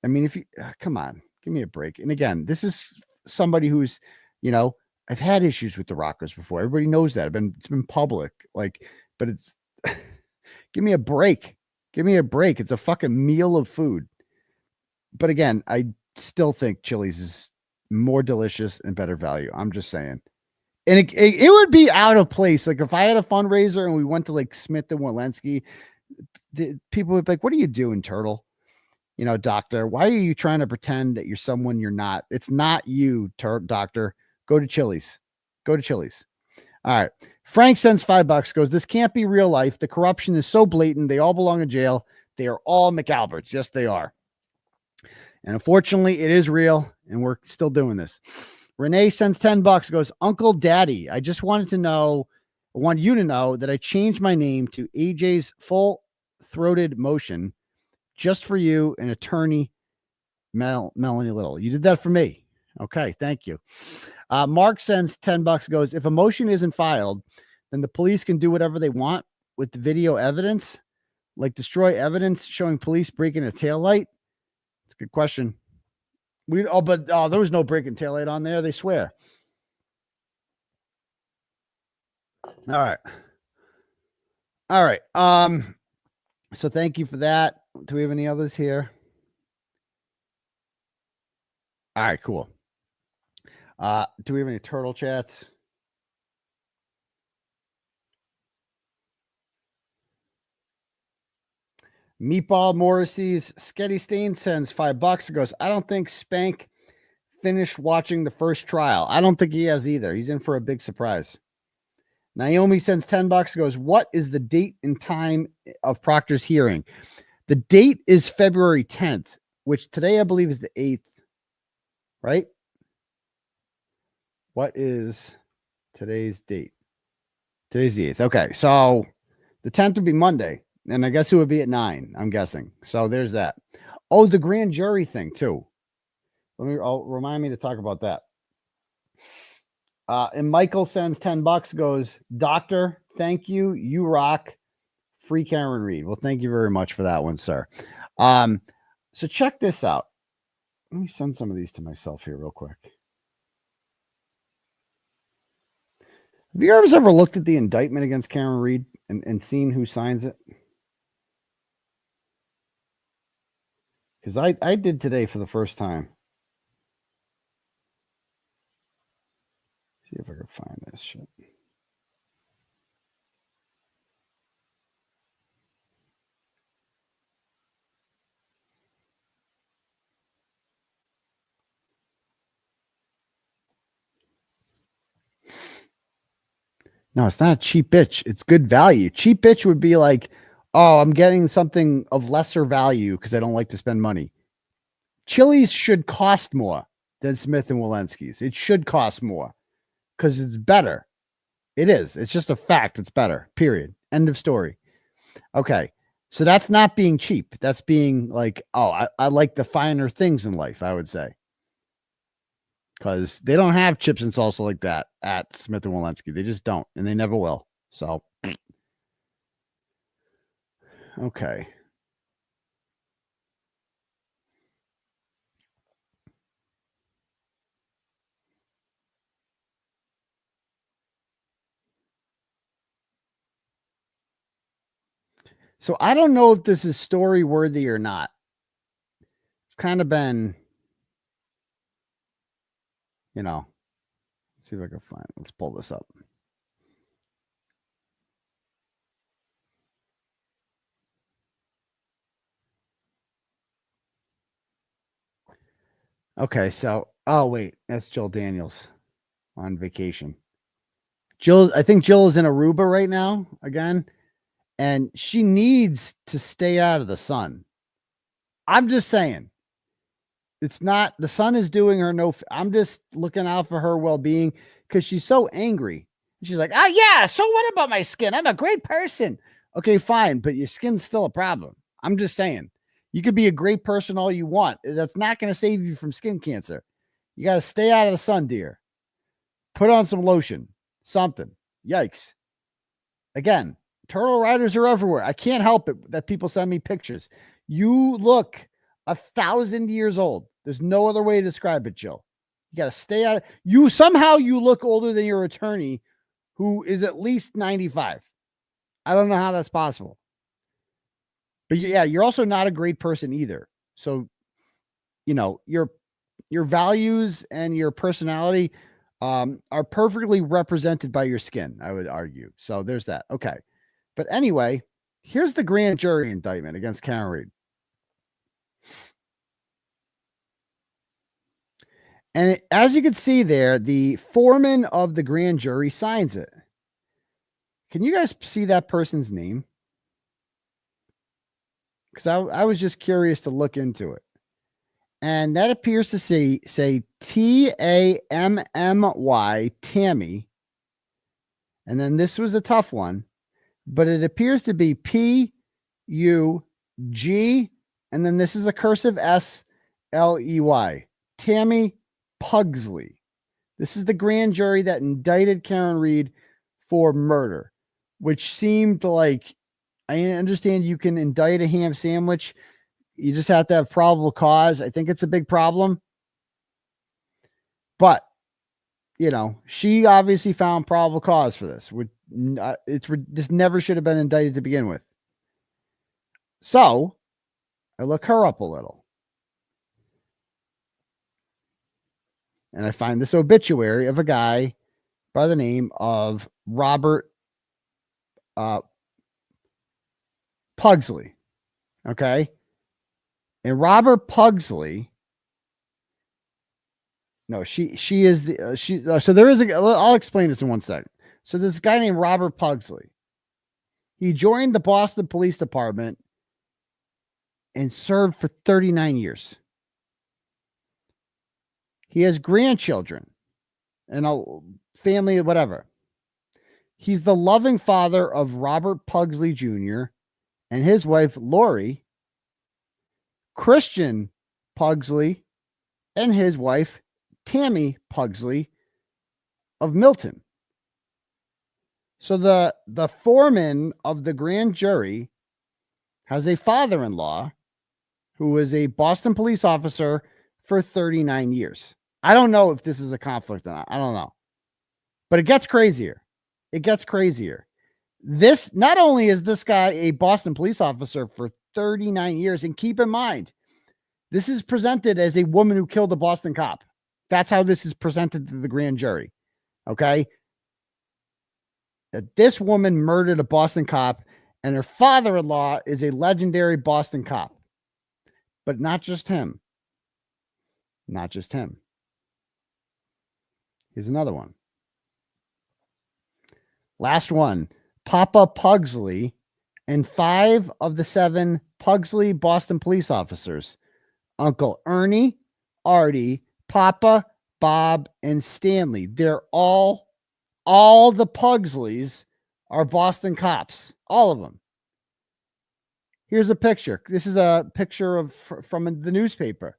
I mean, if you come on, give me a break. And again, this is somebody who's, I've had issues with the Rockers before. Everybody knows that. It's been public. Like, but it's give me a break. It's a fucking meal of food. But again, I still think Chili's is more delicious and better value. I'm just saying. And it would be out of place. Like if I had a fundraiser and we went to like Smith and Walensky, people would be like, what are you doing, Turtle? Doctor, why are you trying to pretend that you're someone you're not? It's not you, Doctor. Go to Chili's. All right. Frank sends $5, goes, this can't be real life. The corruption is so blatant. They all belong in jail. They are all McAlberts. Yes, they are. And unfortunately, it is real, and we're still doing this. Renee sends $10, goes, Uncle Daddy, I just wanted you to know that I changed my name to AJ's Full-Throated Motion just for you, an attorney, Melanie Little. You did that for me. Okay, thank you. Mark sends $10, goes, if a motion isn't filed, then the police can do whatever they want with the video evidence, like destroy evidence showing police breaking a taillight. It's a good question. There was no breaking taillight on there. They swear. All right. So thank you for that. Do we have any others here? All right, cool. Do we have any turtle chats? Meatball Morrissey's Sketty Stain sends $5. It goes, I don't think Spank finished watching the first trial. I don't think he has either. He's in for a big surprise. Naomi sends $10. Goes, what is the date and time of Proctor's hearing? The date is February 10th, which today I believe is the 8th, right? What is today's date? Today's the 8th. Okay, so the 10th would be Monday. And I guess it would be at 9, I'm guessing. So there's that. Oh, the grand jury thing too. Remind me to talk about that. And Michael sends $10, goes, Doctor, thank you. You rock. Free Karen Reed. Well, thank you very much for that one, sir. So check this out. Let me send some of these to myself here real quick. Have you guys ever looked at the indictment against Karen Reed and seen who signs it? Because I did today for the first time. See if I can find this shit. No, it's not a cheap bitch. It's good value. Cheap bitch would be like, oh, I'm getting something of lesser value because I don't like to spend money. Chili's should cost more than Smith & Wollensky's. It should cost more because it's better. It is. It's just a fact. It's better. Period. End of story. Okay. So that's not being cheap. That's being like, oh, I like the finer things in life, I would say. Because they don't have chips and salsa like that at Smith & Wollensky. They just don't, and they never will. So, okay. So I don't know if this is story worthy or not. It's kind of been, you know, let's see if I can find it. Let's pull this up. Okay, so, oh, wait, that's Jill Daniels on vacation. I think Jill is in Aruba right now again, and she needs to stay out of the sun. I'm just saying. It's not, the sun is doing her no, I'm just looking out for her well-being because she's so angry. She's like, oh yeah, so what about my skin? I'm a great person. Okay, fine, but your skin's still a problem. I'm just saying. You could be a great person all you want. That's not going to save you from skin cancer. You got to stay out of the sun, dear. Put on some lotion, something. Yikes. Again, turtle riders are everywhere. I can't help it that people send me pictures. You look 1,000 years old. There's no other way to describe it, Jill. You got to stay out. You look older than your attorney, who is at least 95. I don't know how that's possible. But yeah, you're also not a great person either. So, you know, your values and your personality are perfectly represented by your skin, I would argue. So there's that. Okay. But anyway, here's the grand jury indictment against Karen Reed. And as you can see there, the foreman of the grand jury signs it. Can you guys see that person's name? because I was just curious to look into it. And that appears to say Tammy, Tammy. And then this was a tough one, but it appears to be Pug, and then this is a cursive SLEY. Tammy Pugsley. This is the grand jury that indicted Karen Reed for murder, which seemed like, I understand you can indict a ham sandwich. You just have to have probable cause. I think it's a big problem. But, you know, she obviously found probable cause for this. This never should have been indicted to begin with. So I look her up a little. And I find this obituary of a guy by the name of Robert Pugsley. Okay. And Robert Pugsley, no, she is the, so there is I'll explain this in 1 second. So this guy named Robert Pugsley, he joined the Boston Police Department and served for 39 years. He has grandchildren and a family, whatever. He's the loving father of Robert Pugsley Jr. and his wife, Lori, Christian Pugsley, and his wife, Tammy Pugsley of Milton. So the foreman of the grand jury has a father-in-law who was a Boston police officer for 39 years. I don't know if this is a conflict or not. I don't know. But it gets crazier. It gets crazier. This, not only is this guy a Boston police officer for 39 years, and keep in mind, this is presented as a woman who killed a Boston cop. That's how this is presented to the grand jury. Okay? That this woman murdered a Boston cop, and her father-in-law is a legendary Boston cop. But not just him. Not just him. Here's another one. Last one. Papa Pugsley and 5 of the 7 Pugsley Boston police officers, Uncle Ernie, Artie, Papa, Bob, and Stanley. They're all the Pugsleys are Boston cops. All of them. Here's a picture. This is a picture from the newspaper.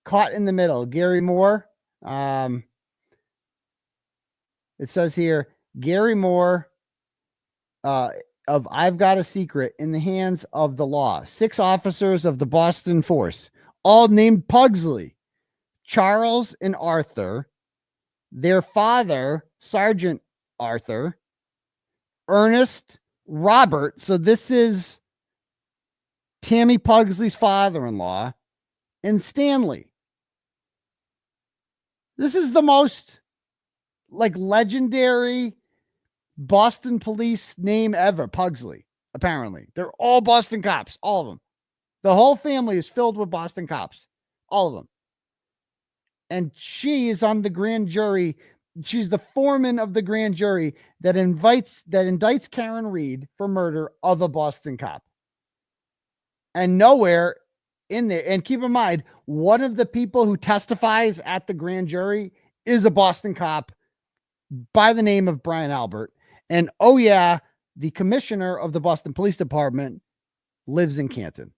Caught in the middle. Gary Moore. It says here, Gary Moore of I've Got a Secret in the hands of the law. 6 officers of the Boston force, all named Pugsley. Charles and Arthur. Their father, Sergeant Arthur. Ernest, Robert. So this is Tammy Pugsley's father-in-law. And Stanley. This is the most legendary Boston police name ever, Pugsley, apparently. They're all Boston cops, all of them. The whole family is filled with Boston cops, all of them. And she is on the grand jury. She's the foreman of the grand jury that indicts Karen Reed for murder of a Boston cop. And nowhere in there, and keep in mind, one of the people who testifies at the grand jury is a Boston cop by the name of Brian Albert. And oh yeah, the commissioner of the Boston Police Department lives in Canton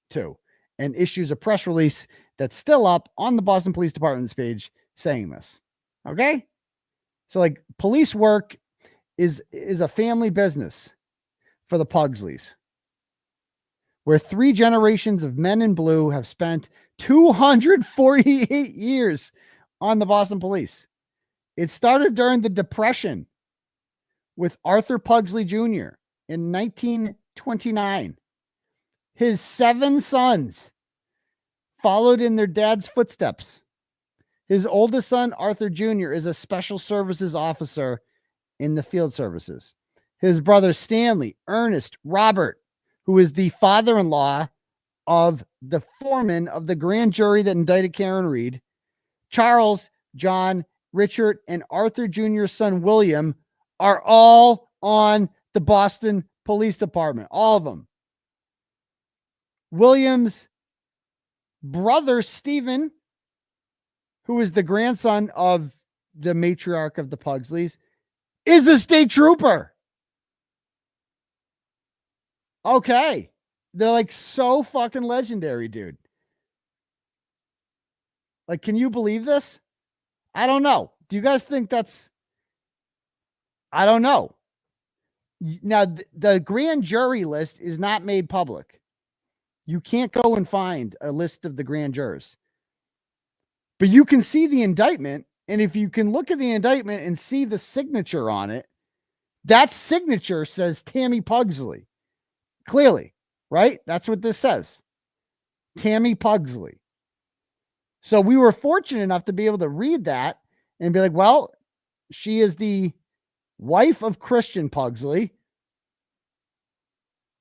too, and issues a press release that's still up on the Boston Police Department's page saying this. Okay? So police work is a family business for the Pugsleys, where 3 generations of men in blue have spent 248 years on the Boston Police. It started during the Depression with Arthur Pugsley Jr. in 1929. His 7 sons followed in their dad's footsteps. His oldest son, Arthur Jr., is a special services officer in the field services. His brother Stanley, Ernest, Robert, who is the father-in-law of the foreman of the grand jury that indicted Karen Reed, Charles, John, Richard, and Arthur Jr.'s son, William, are all on the Boston Police Department. All of them. Williams' brother, Stephen, who is the grandson of the matriarch of the Pugsleys, is a state trooper. Okay. They're like so fucking legendary, dude. Like, can you believe this? I don't know. Do you guys think that's... I don't know. Now, the grand jury list is not made public. You can't go and find a list of the grand jurors. But you can see the indictment, and if you can look at the indictment and see the signature on it, that signature says Tammy Pugsley. Clearly, right? That's what this says. Tammy Pugsley. So we were fortunate enough to be able to read that and be like, well, she is the wife of Christian Pugsley,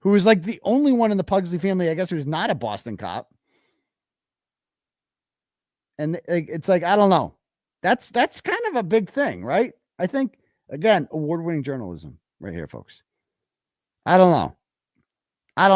who is like the only one in the Pugsley family, I guess, who's not a Boston cop. And it's like, I don't know. That's kind of a big thing, right? I think, again, award-winning journalism right here, folks. I don't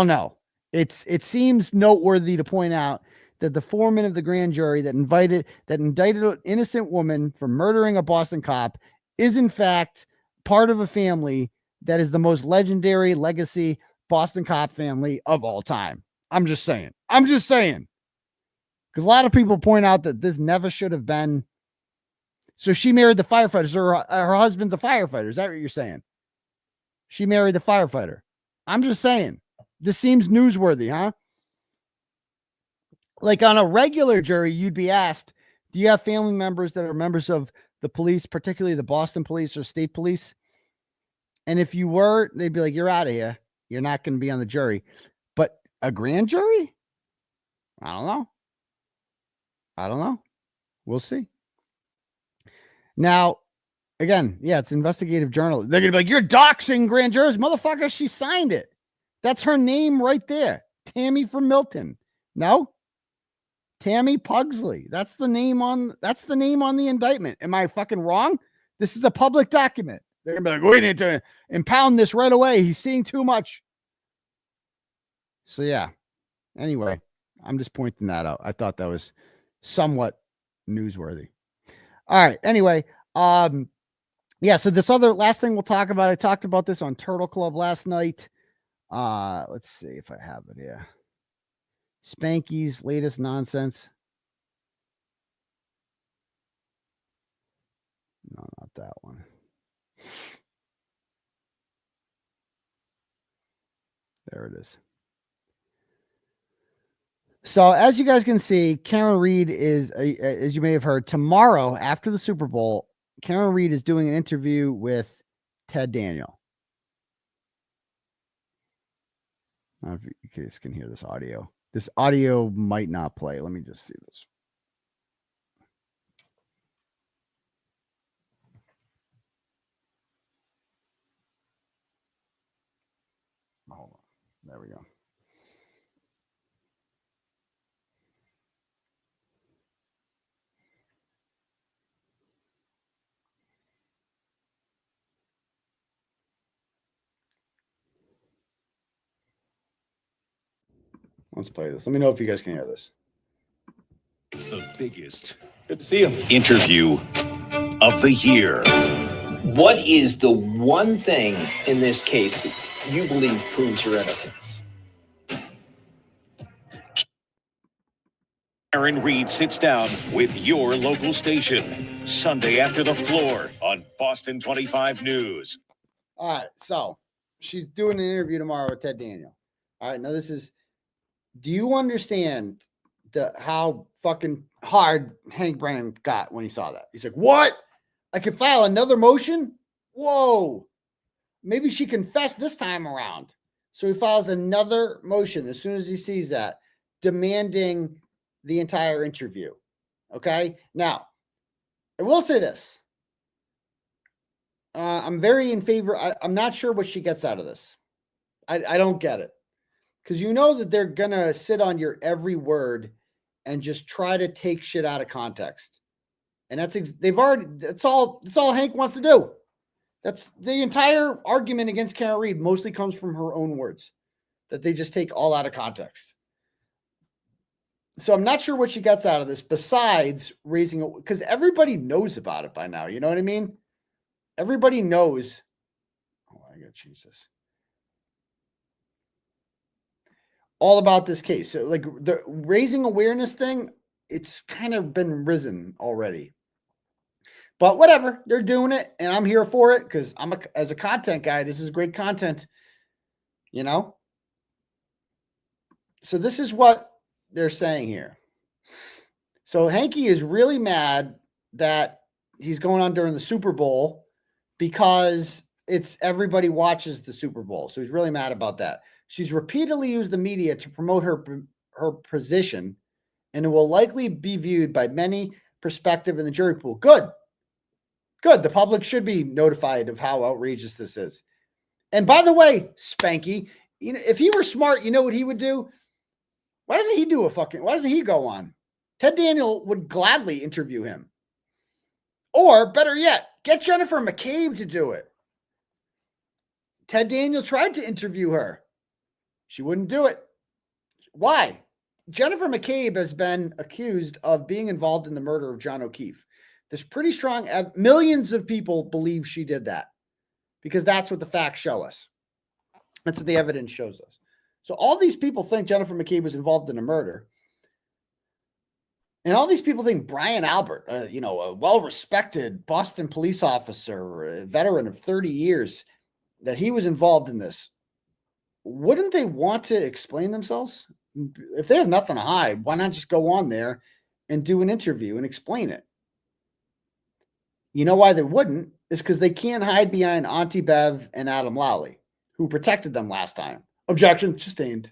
know. It seems noteworthy to point out that the foreman of the grand jury that indicted an innocent woman for murdering a Boston cop is in fact part of a family that is the most legendary legacy Boston cop family of all time. I'm just saying. Because a lot of people point out that this never should have been. So she married the firefighter. So her husband's a firefighter. Is that what you're saying? She married the firefighter. I'm just saying. This seems newsworthy, huh? Like on a regular jury, you'd be asked, do you have family members that are members of the police, particularly the Boston police or state police? And if you were, they'd be like, you're out of here. You're not going to be on the jury. But a grand jury? I don't know. We'll see. Now, again, yeah, it's investigative journalism. They're going to be like, you're doxing grand jurors. Motherfucker, she signed it. That's her name right there. Tammy from Milton. No? Tammy Pugsley. That's the name on the indictment. Am I fucking wrong? This is a public document. They're going to be like, we need to impound this right away. He's seeing too much. So, yeah. Anyway, I'm just pointing that out. I thought that was somewhat newsworthy. All right. Anyway, yeah, so this other last thing we'll talk about, I talked about this on Turtle Club last night. Let's see if I have it here. Spanky's latest nonsense. No, not that one. There it is. So as you guys can see, Karen Reed is, as you may have heard, tomorrow after the Super Bowl, Karen Reed is doing an interview with Ted Daniel. I don't know if you guys can hear this audio. This audio might not play. Let me just see this. Hold on. There we go. Let's play this. Let me know if you guys can hear this. It's the biggest good to see you. Interview of the year. What is the one thing in this case that you believe proves your innocence? Karen Reed sits down with your local station Sunday after the floor on Boston 25 News. All right, so she's doing an interview tomorrow with Ted Daniel. All right, now this is. Do you understand how fucking hard Hank Brennan got when he saw that? He's like, what? I could file another motion? Whoa. Maybe she confessed this time around. So he files another motion as soon as he sees that, demanding the entire interview. Okay? Now, I will say this. I'm very in favor. I'm not sure what she gets out of this. I don't get it. Because you know that they're going to sit on your every word and just try to take shit out of context. And that's all Hank wants to do. That's the entire argument against Karen Reed mostly comes from her own words that they just take all out of context. So I'm not sure what she gets out of this besides raising it, because everybody knows about it by now. You know what I mean? Everybody knows. Oh, I got to change this. All about this case. So like the raising awareness thing, it's kind of been risen already. But whatever, they're doing it, and I'm here for it because as a content guy, this is great content, you know? So this is what they're saying here. So Hanky is really mad that he's going on during the Super Bowl because it's everybody watches the Super Bowl. So he's really mad about that. She's repeatedly used the media to promote her position, and it will likely be viewed by many perspective in the jury pool. Good. Good. The public should be notified of how outrageous this is. And by the way, Spanky, you know, if he were smart, you know what he would do? Why doesn't he go on? Ted Daniel would gladly interview him. Or better yet, get Jennifer McCabe to do it. Ted Daniel tried to interview her. She wouldn't do it. Why? Jennifer McCabe has been accused of being involved in the murder of John O'Keefe. There's pretty strong, millions of people believe she did that because that's what the facts show us. That's what the evidence shows us. So all these people think Jennifer McCabe was involved in a murder. And all these people think Brian Albert, a well-respected Boston police officer, a veteran of 30 years, that he was involved in this. Wouldn't they want to explain themselves? If they have nothing to hide, why not just go on there and do an interview and explain it? You know why they wouldn't? Is because they can't hide behind Auntie Bev and Adam Lally, who protected them last time. Objection sustained.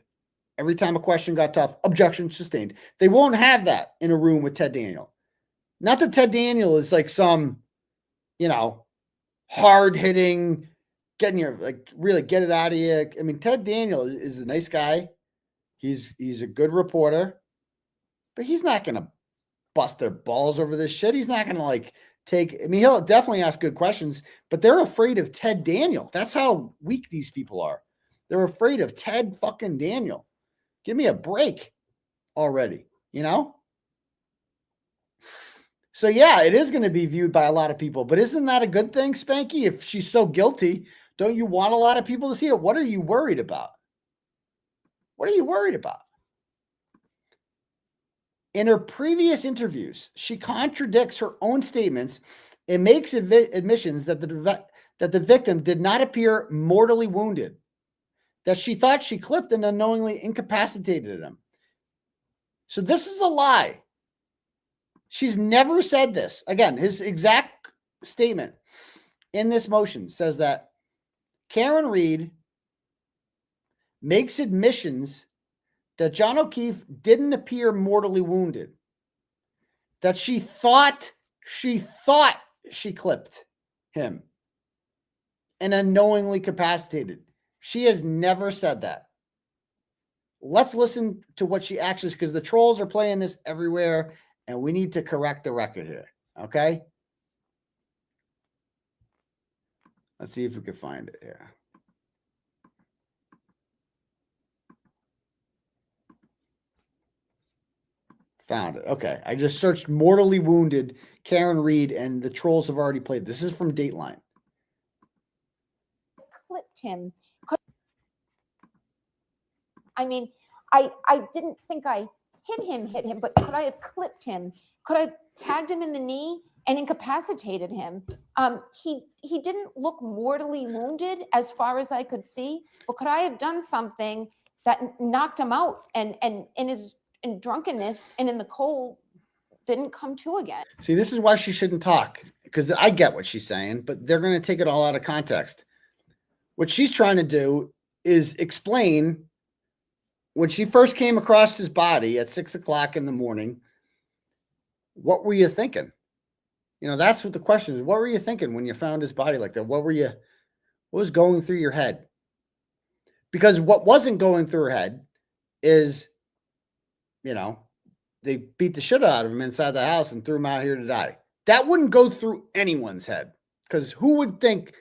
Every time a question got tough, objection sustained. They won't have that in a room with Ted Daniel. Not that Ted Daniel is like some, hard-hitting, really get it out of you. I mean, Ted Daniel is a nice guy. He's a good reporter, but he's not going to bust their balls over this shit. He's not going to he'll definitely ask good questions, but they're afraid of Ted Daniel. That's how weak these people are. They're afraid of Ted fucking Daniel. Give me a break already, So yeah, it is going to be viewed by a lot of people, but isn't that a good thing, Spanky? If she's so guilty, don't you want a lot of people to see it? What are you worried about? What are you worried about? In her previous interviews, she contradicts her own statements and makes admissions that the victim did not appear mortally wounded, that she thought she clipped and unknowingly incapacitated him. So this is a lie. She's never said this. Again, his exact statement in this motion says that Karen Reed makes admissions that John O'Keefe didn't appear mortally wounded, that she thought she clipped him and unknowingly capacitated. She has never said that. Let's listen to what she actually, because the trolls are playing this everywhere, and we need to correct the record here. Okay? Let's see if we can find it here. Found it. Okay. I just searched mortally wounded Karen Reed, and the trolls have already played. This is from Dateline. Clipped him. I mean, I didn't think I hit him, but could I have clipped him? Could I have tagged him in the knee and incapacitated him? He didn't look mortally wounded as far as I could see, but could I have done something that knocked him out and in drunkenness and in the cold didn't come to again? See, this is why she shouldn't talk, because I get what she's saying, but they're going to take it all out of context. What she's trying to do is explain when she first came across his body at 6 o'clock in the morning, what were you thinking? That's what the question is. What were you thinking when you found his body like that? What was going through your head? Because what wasn't going through her head is, they beat the shit out of him inside the house and threw him out here to die. That wouldn't go through anyone's head, because who would think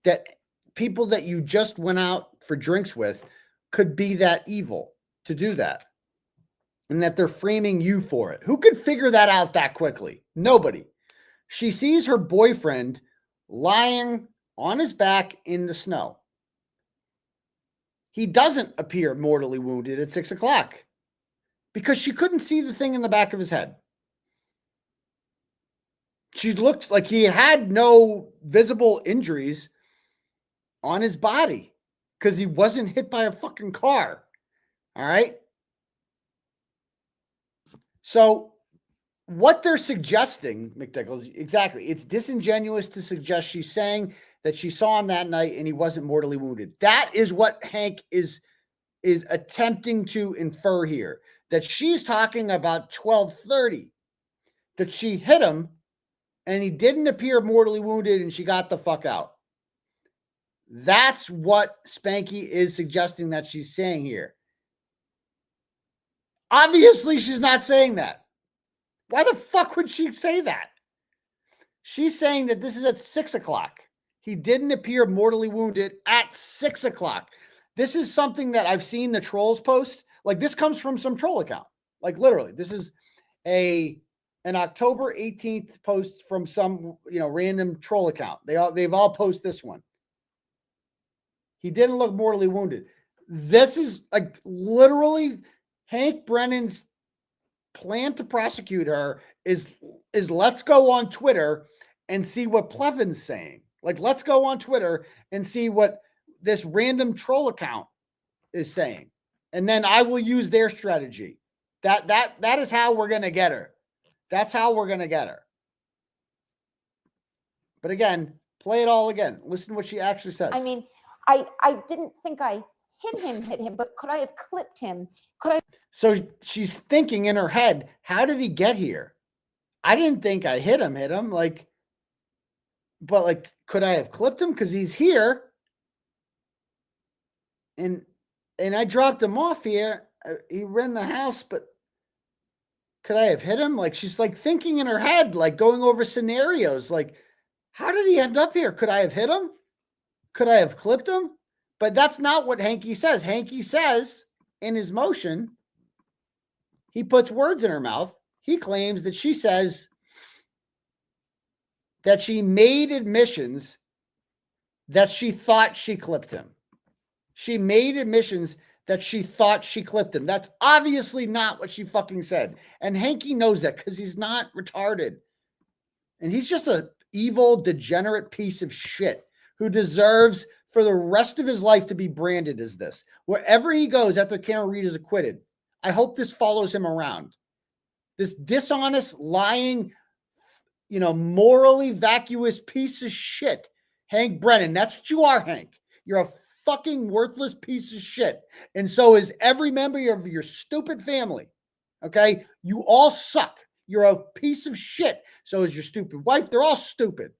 that people that you just went out for drinks with could be that evil to do that? and that they're framing you for it. Who could figure that out that quickly? Nobody. She sees her boyfriend lying on his back in the snow. He doesn't appear mortally wounded at 6 o'clock because she couldn't see the thing in the back of his head. She looked like he had no visible injuries on his body because he wasn't hit by a fucking car. All right. So what they're suggesting, McDickles, exactly. It's disingenuous to suggest she's saying that she saw him that night and he wasn't mortally wounded. That is what Hank is attempting to infer here, that she's talking about 12:30, that she hit him and he didn't appear mortally wounded and she got the fuck out. That's what Spanky is suggesting that she's saying here. Obviously, she's not saying that. Why the fuck would she say that? She's saying that this is at 6 o'clock. He didn't appear mortally wounded at 6 o'clock. This is something that I've seen the trolls post. Like, this comes from some troll account. Like, literally, this is an October 18th post from some, random troll account. They've all posted this one. He didn't look mortally wounded. This is like literally Hank Brennan's plan to prosecute her is let's go on Twitter and see what Plevin's saying. Like, let's go on Twitter and see what this random troll account is saying. And then I will use their strategy. That is how we're going to get her. That's how we're going to get her. But again, play it all again. Listen to what she actually says. I mean, I didn't think I hit him, but could I have clipped him? So she's thinking in her head, how did he get here? I didn't think I hit him. But could I have clipped him? Because he's here. And I dropped him off here. He ran the house, but could I have hit him? Like, she's thinking in her head, going over scenarios. Like, how did he end up here? Could I have hit him? Could I have clipped him? But that's not what Hanky says. Hanky says in his motion, he puts words in her mouth. He claims that she says that she made admissions that she thought she clipped him. She made admissions that she thought she clipped him. That's obviously not what she fucking said. And Hanky knows that because he's not retarded. And he's just an evil, degenerate piece of shit who deserves for the rest of his life to be branded as this. Wherever he goes after Karen Reed is acquitted, I hope this follows him around. This dishonest, lying, morally vacuous piece of shit. Hank Brennan, that's what you are, Hank. You're a fucking worthless piece of shit. And so is every member of your stupid family. Okay? You all suck. You're a piece of shit. So is your stupid wife. They're all stupid.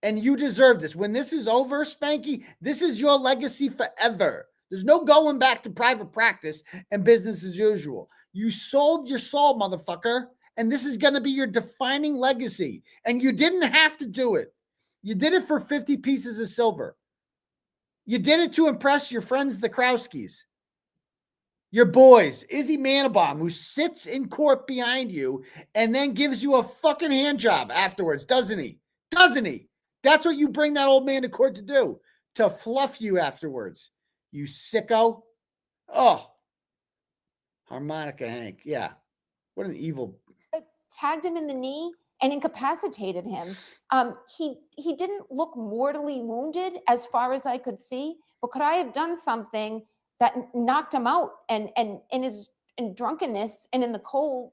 And you deserve this. When this is over, Spanky, this is your legacy forever. There's no going back to private practice and business as usual. You sold your soul, motherfucker. And this is going to be your defining legacy. And you didn't have to do it. You did it for 50 pieces of silver. You did it to impress your friends, the Krauskis. Your boys, Izzy Manabom, who sits in court behind you and then gives you a fucking hand job afterwards, doesn't he? Doesn't he? That's what you bring that old man to court to do, to fluff you afterwards. You sicko. Oh, harmonica Hank. Yeah. What an evil. I tagged him in the knee and incapacitated him. He didn't look mortally wounded as far as I could see, but could I have done something that knocked him out and in his drunkenness and in the cold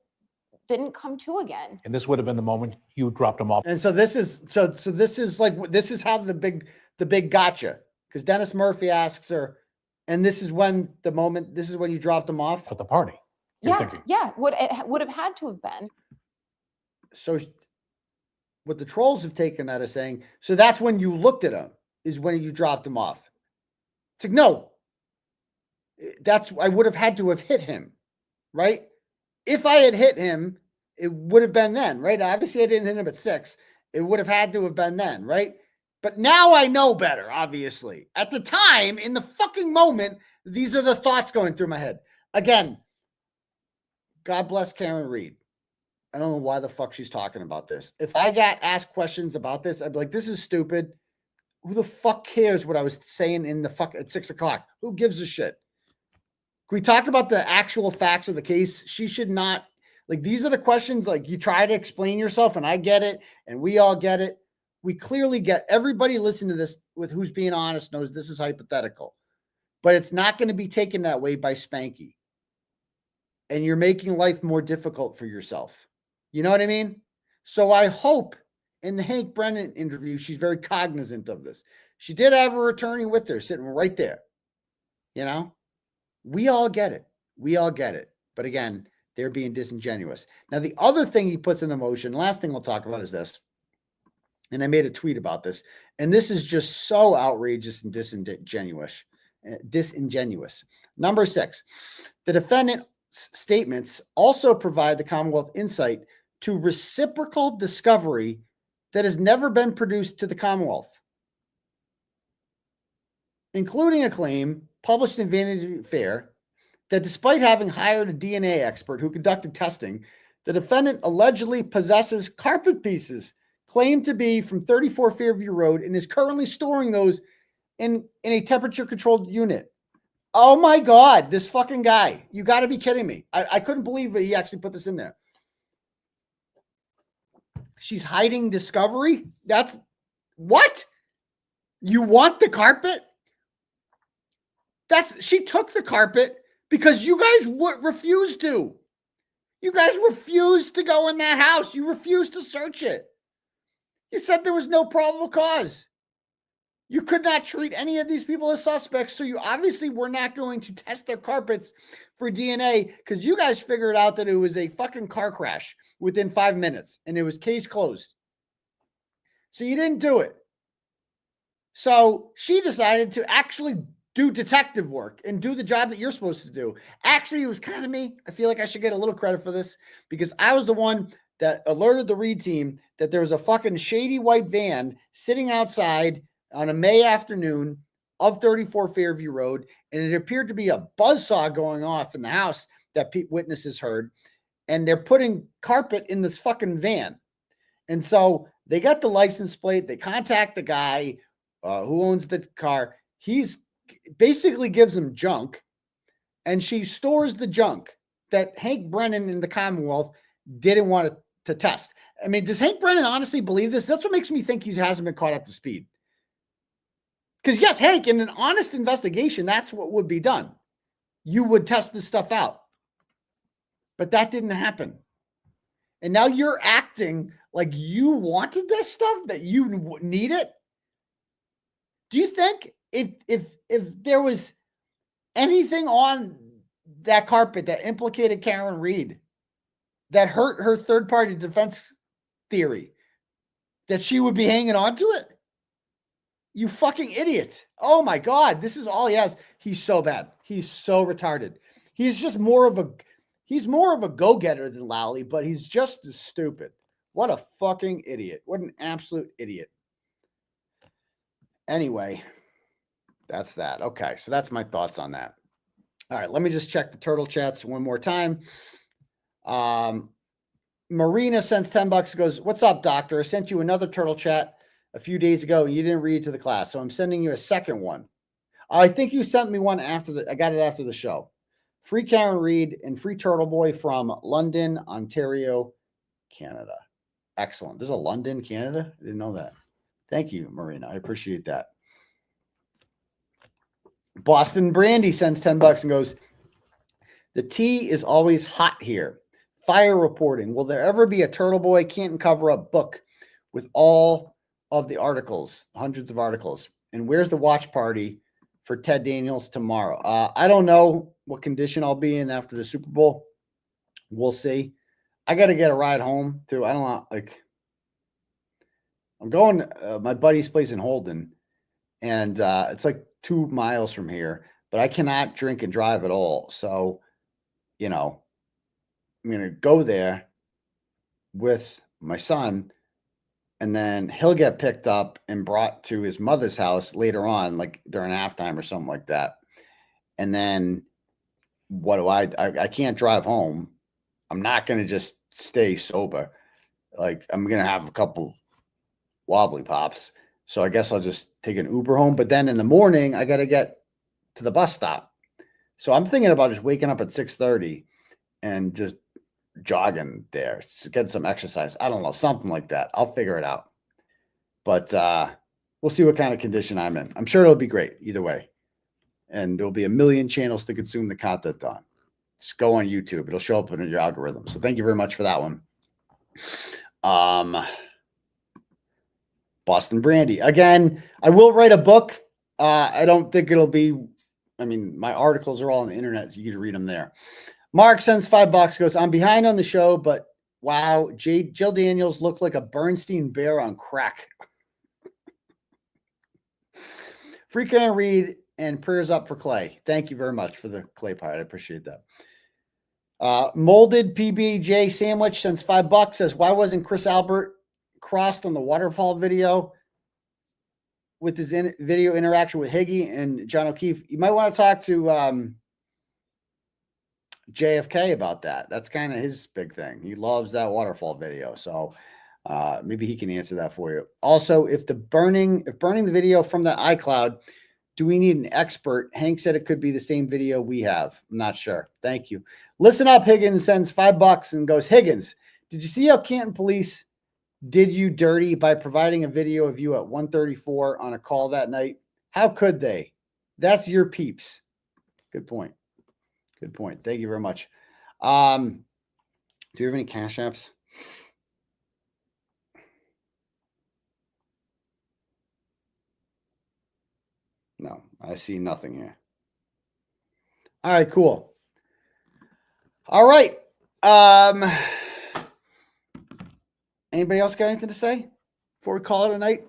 didn't come to again? And this would have been the moment you dropped him off. And so this is this is how the big gotcha, because Dennis Murphy asks her, and this is when you dropped him off at the party. Yeah, would have had to have been. So what the trolls have taken that as saying, so that's when you looked at him, is when you dropped him off. It's like, no, I would have had to have hit him, right? If I had hit him, it would have been then, right? Obviously, I didn't hit him at 6. It would have had to have been then, right? But now I know better, obviously. At the time, in the fucking moment, these are the thoughts going through my head. Again, God bless Karen Reed. I don't know why the fuck she's talking about this. If I got asked questions about this, I'd be like, this is stupid. Who the fuck cares what I was saying in the fuck at 6 o'clock? Who gives a shit? Can we talk about the actual facts of the case? She should not, like, these are the questions, like, you try to explain yourself, and I get it, and we all get it. We clearly get, everybody listening to this with who's being honest knows this is hypothetical, but it's not going to be taken that way by Spanky. And you're making life more difficult for yourself. You know what I mean? So I hope in the Hank Brennan interview, she's very cognizant of this. She did have her attorney with her sitting right there. You know, we all get it. We all get it. But again, they're being disingenuous. Now, the other thing he puts into motion, last thing we'll talk about is this. And I made a tweet about this. And this is just so outrageous and disingenuous. Number 6, the defendant's statements also provide the Commonwealth insight to reciprocal discovery that has never been produced to the Commonwealth, including a claim published in Vanity Fair that despite having hired a DNA expert who conducted testing, the defendant allegedly possesses carpet pieces claimed to be from 34 Fairview Road and is currently storing those in a temperature-controlled unit. Oh my God, this fucking guy. You got to be kidding me. I couldn't believe that he actually put this in there. She's hiding discovery? That's what? You want the carpet? She took the carpet because you guys refused to. You guys refused to go in that house. You refused to search it. You said there was no probable cause. You could not treat any of these people as suspects, so you obviously were not going to test their carpets for DNA because you guys figured out that it was a fucking car crash within 5 minutes and it was case closed. So you didn't do it. So she decided to actually do detective work and do the job that you're supposed to do. Actually, it was kind of me. I feel like I should get a little credit for this because I was the one that alerted the Reed team that there was a fucking shady white van sitting outside on a May afternoon of 34 Fairview Road, and it appeared to be a buzzsaw going off in the house that witnesses heard, and they're putting carpet in this fucking van. And so they got the license plate. They contact the guy who owns the car. He's basically gives them junk, and she stores the junk that Hank Brennan in the Commonwealth didn't want to test. I mean, does Hank Brennan honestly believe this? That's what makes me think he hasn't been caught up to speed. Because yes, Hank, in an honest investigation, that's what would be done. You would test this stuff out. But that didn't happen. And now you're acting like you wanted this stuff, that you need it. Do you think if there was anything on that carpet that implicated Karen Reed, that hurt her third-party defense theory, that she would be hanging on to it? You fucking idiot. Oh my God. This is all he has. He's so bad. He's so retarded. He's just more of a go-getter than Lally, but he's just as stupid. What a fucking idiot. What an absolute idiot. Anyway, that's that. Okay. So that's my thoughts on that. All right. Let me just check the turtle chats one more time. Marina sends $10, goes, "What's up, doctor? I sent you another turtle chat a few days ago. You didn't read it to the class, so I'm sending you a second one. I think you sent me one I got it after the show. Free Karen Reed and free Turtle Boy from London, Ontario, Canada." Excellent. There's a London, Canada? I didn't know that. Thank you, Marina. I appreciate that. Boston Brandy sends $10 and goes, "The tea is always hot here. Fire reporting. Will there ever be a Turtle Boy Canton cover-up book with all of the articles, hundreds of articles? And where's the watch party for Ted Daniels tomorrow?" I don't know what condition I'll be in after the Super Bowl. We'll see. I got to get a ride home too. I don't know. Like, I'm going my buddy's place in Holden, and it's like 2 miles from here, but I cannot drink and drive at all. So, you know, I'm going to go there with my son, and then he'll get picked up and brought to his mother's house later on, like during halftime or something like that. And then what do I can't drive home. I'm not going to just stay sober. Like, I'm going to have a couple wobbly pops. So I guess I'll just take an Uber home. But then in the morning, I got to get to the bus stop. So I'm thinking about just waking up at 6:30 and just jogging there, get some exercise. I don't know, something like that. I'll figure it out. But we'll see what kind of condition I'm in. I'm sure it'll be great either way. And there'll be a million channels to consume the content on. Just go on YouTube. It'll show up in your algorithm. So thank you very much for that one. Boston Brandy. Again, I will write a book. I don't think it'll be, I mean, my articles are all on the internet, so you can read them there. Mark sends $5, goes, I'm behind on the show, but wow, Jill Daniels looked like a Bernstein bear on crack. Free Karen Reed and prayers up for Clay. Thank you very much for the Clay part. I appreciate that. Molded PBJ Sandwich sends $5, says, why wasn't Chris Albert crossed on the waterfall video with his video interaction with Higgy and John O'Keefe? You might want to talk to JFK about that. That's kind of his big thing. He loves that waterfall video. So maybe he can answer that for you. Also, if burning the video from that iCloud, do we need an expert? Hank said it could be the same video we have. I'm not sure. Thank you. Listen up, Higgins sends $5 and goes, Higgins, did you see how Canton Police did you dirty by providing a video of you at 1:34 on a call that night? How could they? That's your peeps. Good point. Good point. Thank you very much. Do you have any cash apps? No, I see nothing here. All right, cool. All right. Anybody else got anything to say before we call it a night?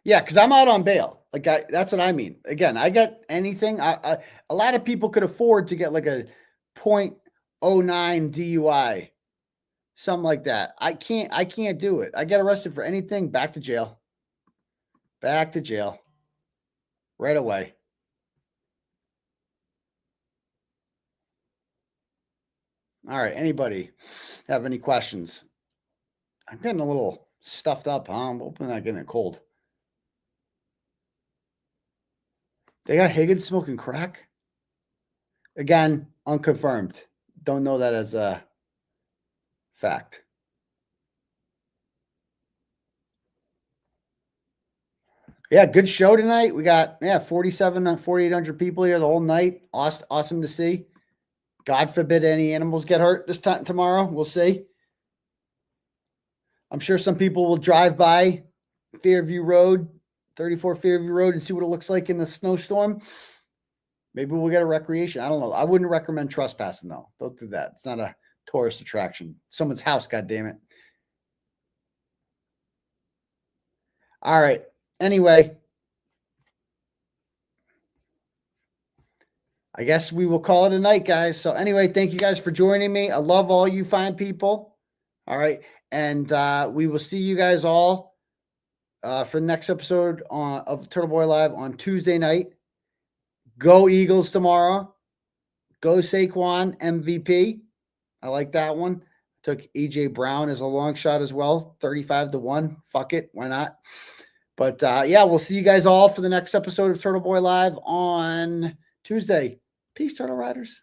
Yeah, because I'm out on bail. Like that's what I mean. Again, I got anything. A lot of people could afford to get like a 0.09 DUI, something like that. I can't do it. I get arrested for anything. Back to jail. Back to jail. Right away. All right. Anybody have any questions? I'm getting a little stuffed up, huh? I'm hoping I'm not getting it cold. They got Higgins smoking crack? Again, unconfirmed. Don't know that as a fact. Yeah, good show tonight. We got 4,800 people here the whole night. Awesome to see. God forbid any animals get hurt this time tomorrow. We'll see. I'm sure some people will drive by Fairview Road, 34 Fairview Road, and see what it looks like in the snowstorm. Maybe we'll get a recreation. I don't know. I wouldn't recommend trespassing, though. Don't do that. It's not a tourist attraction. Someone's house, goddammit. All right. Anyway, I guess we will call it a night, guys. So anyway, thank you guys for joining me. I love all you fine people. All right. And we will see you guys all for the next episode of Turtle Boy Live on Tuesday night. Go Eagles tomorrow. Go Saquon MVP. I like that one. Took AJ Brown as a long shot as well. 35-1. Fuck it. Why not? But yeah, we'll see you guys all for the next episode of Turtle Boy Live on Tuesday. Peace, Turtle Riders.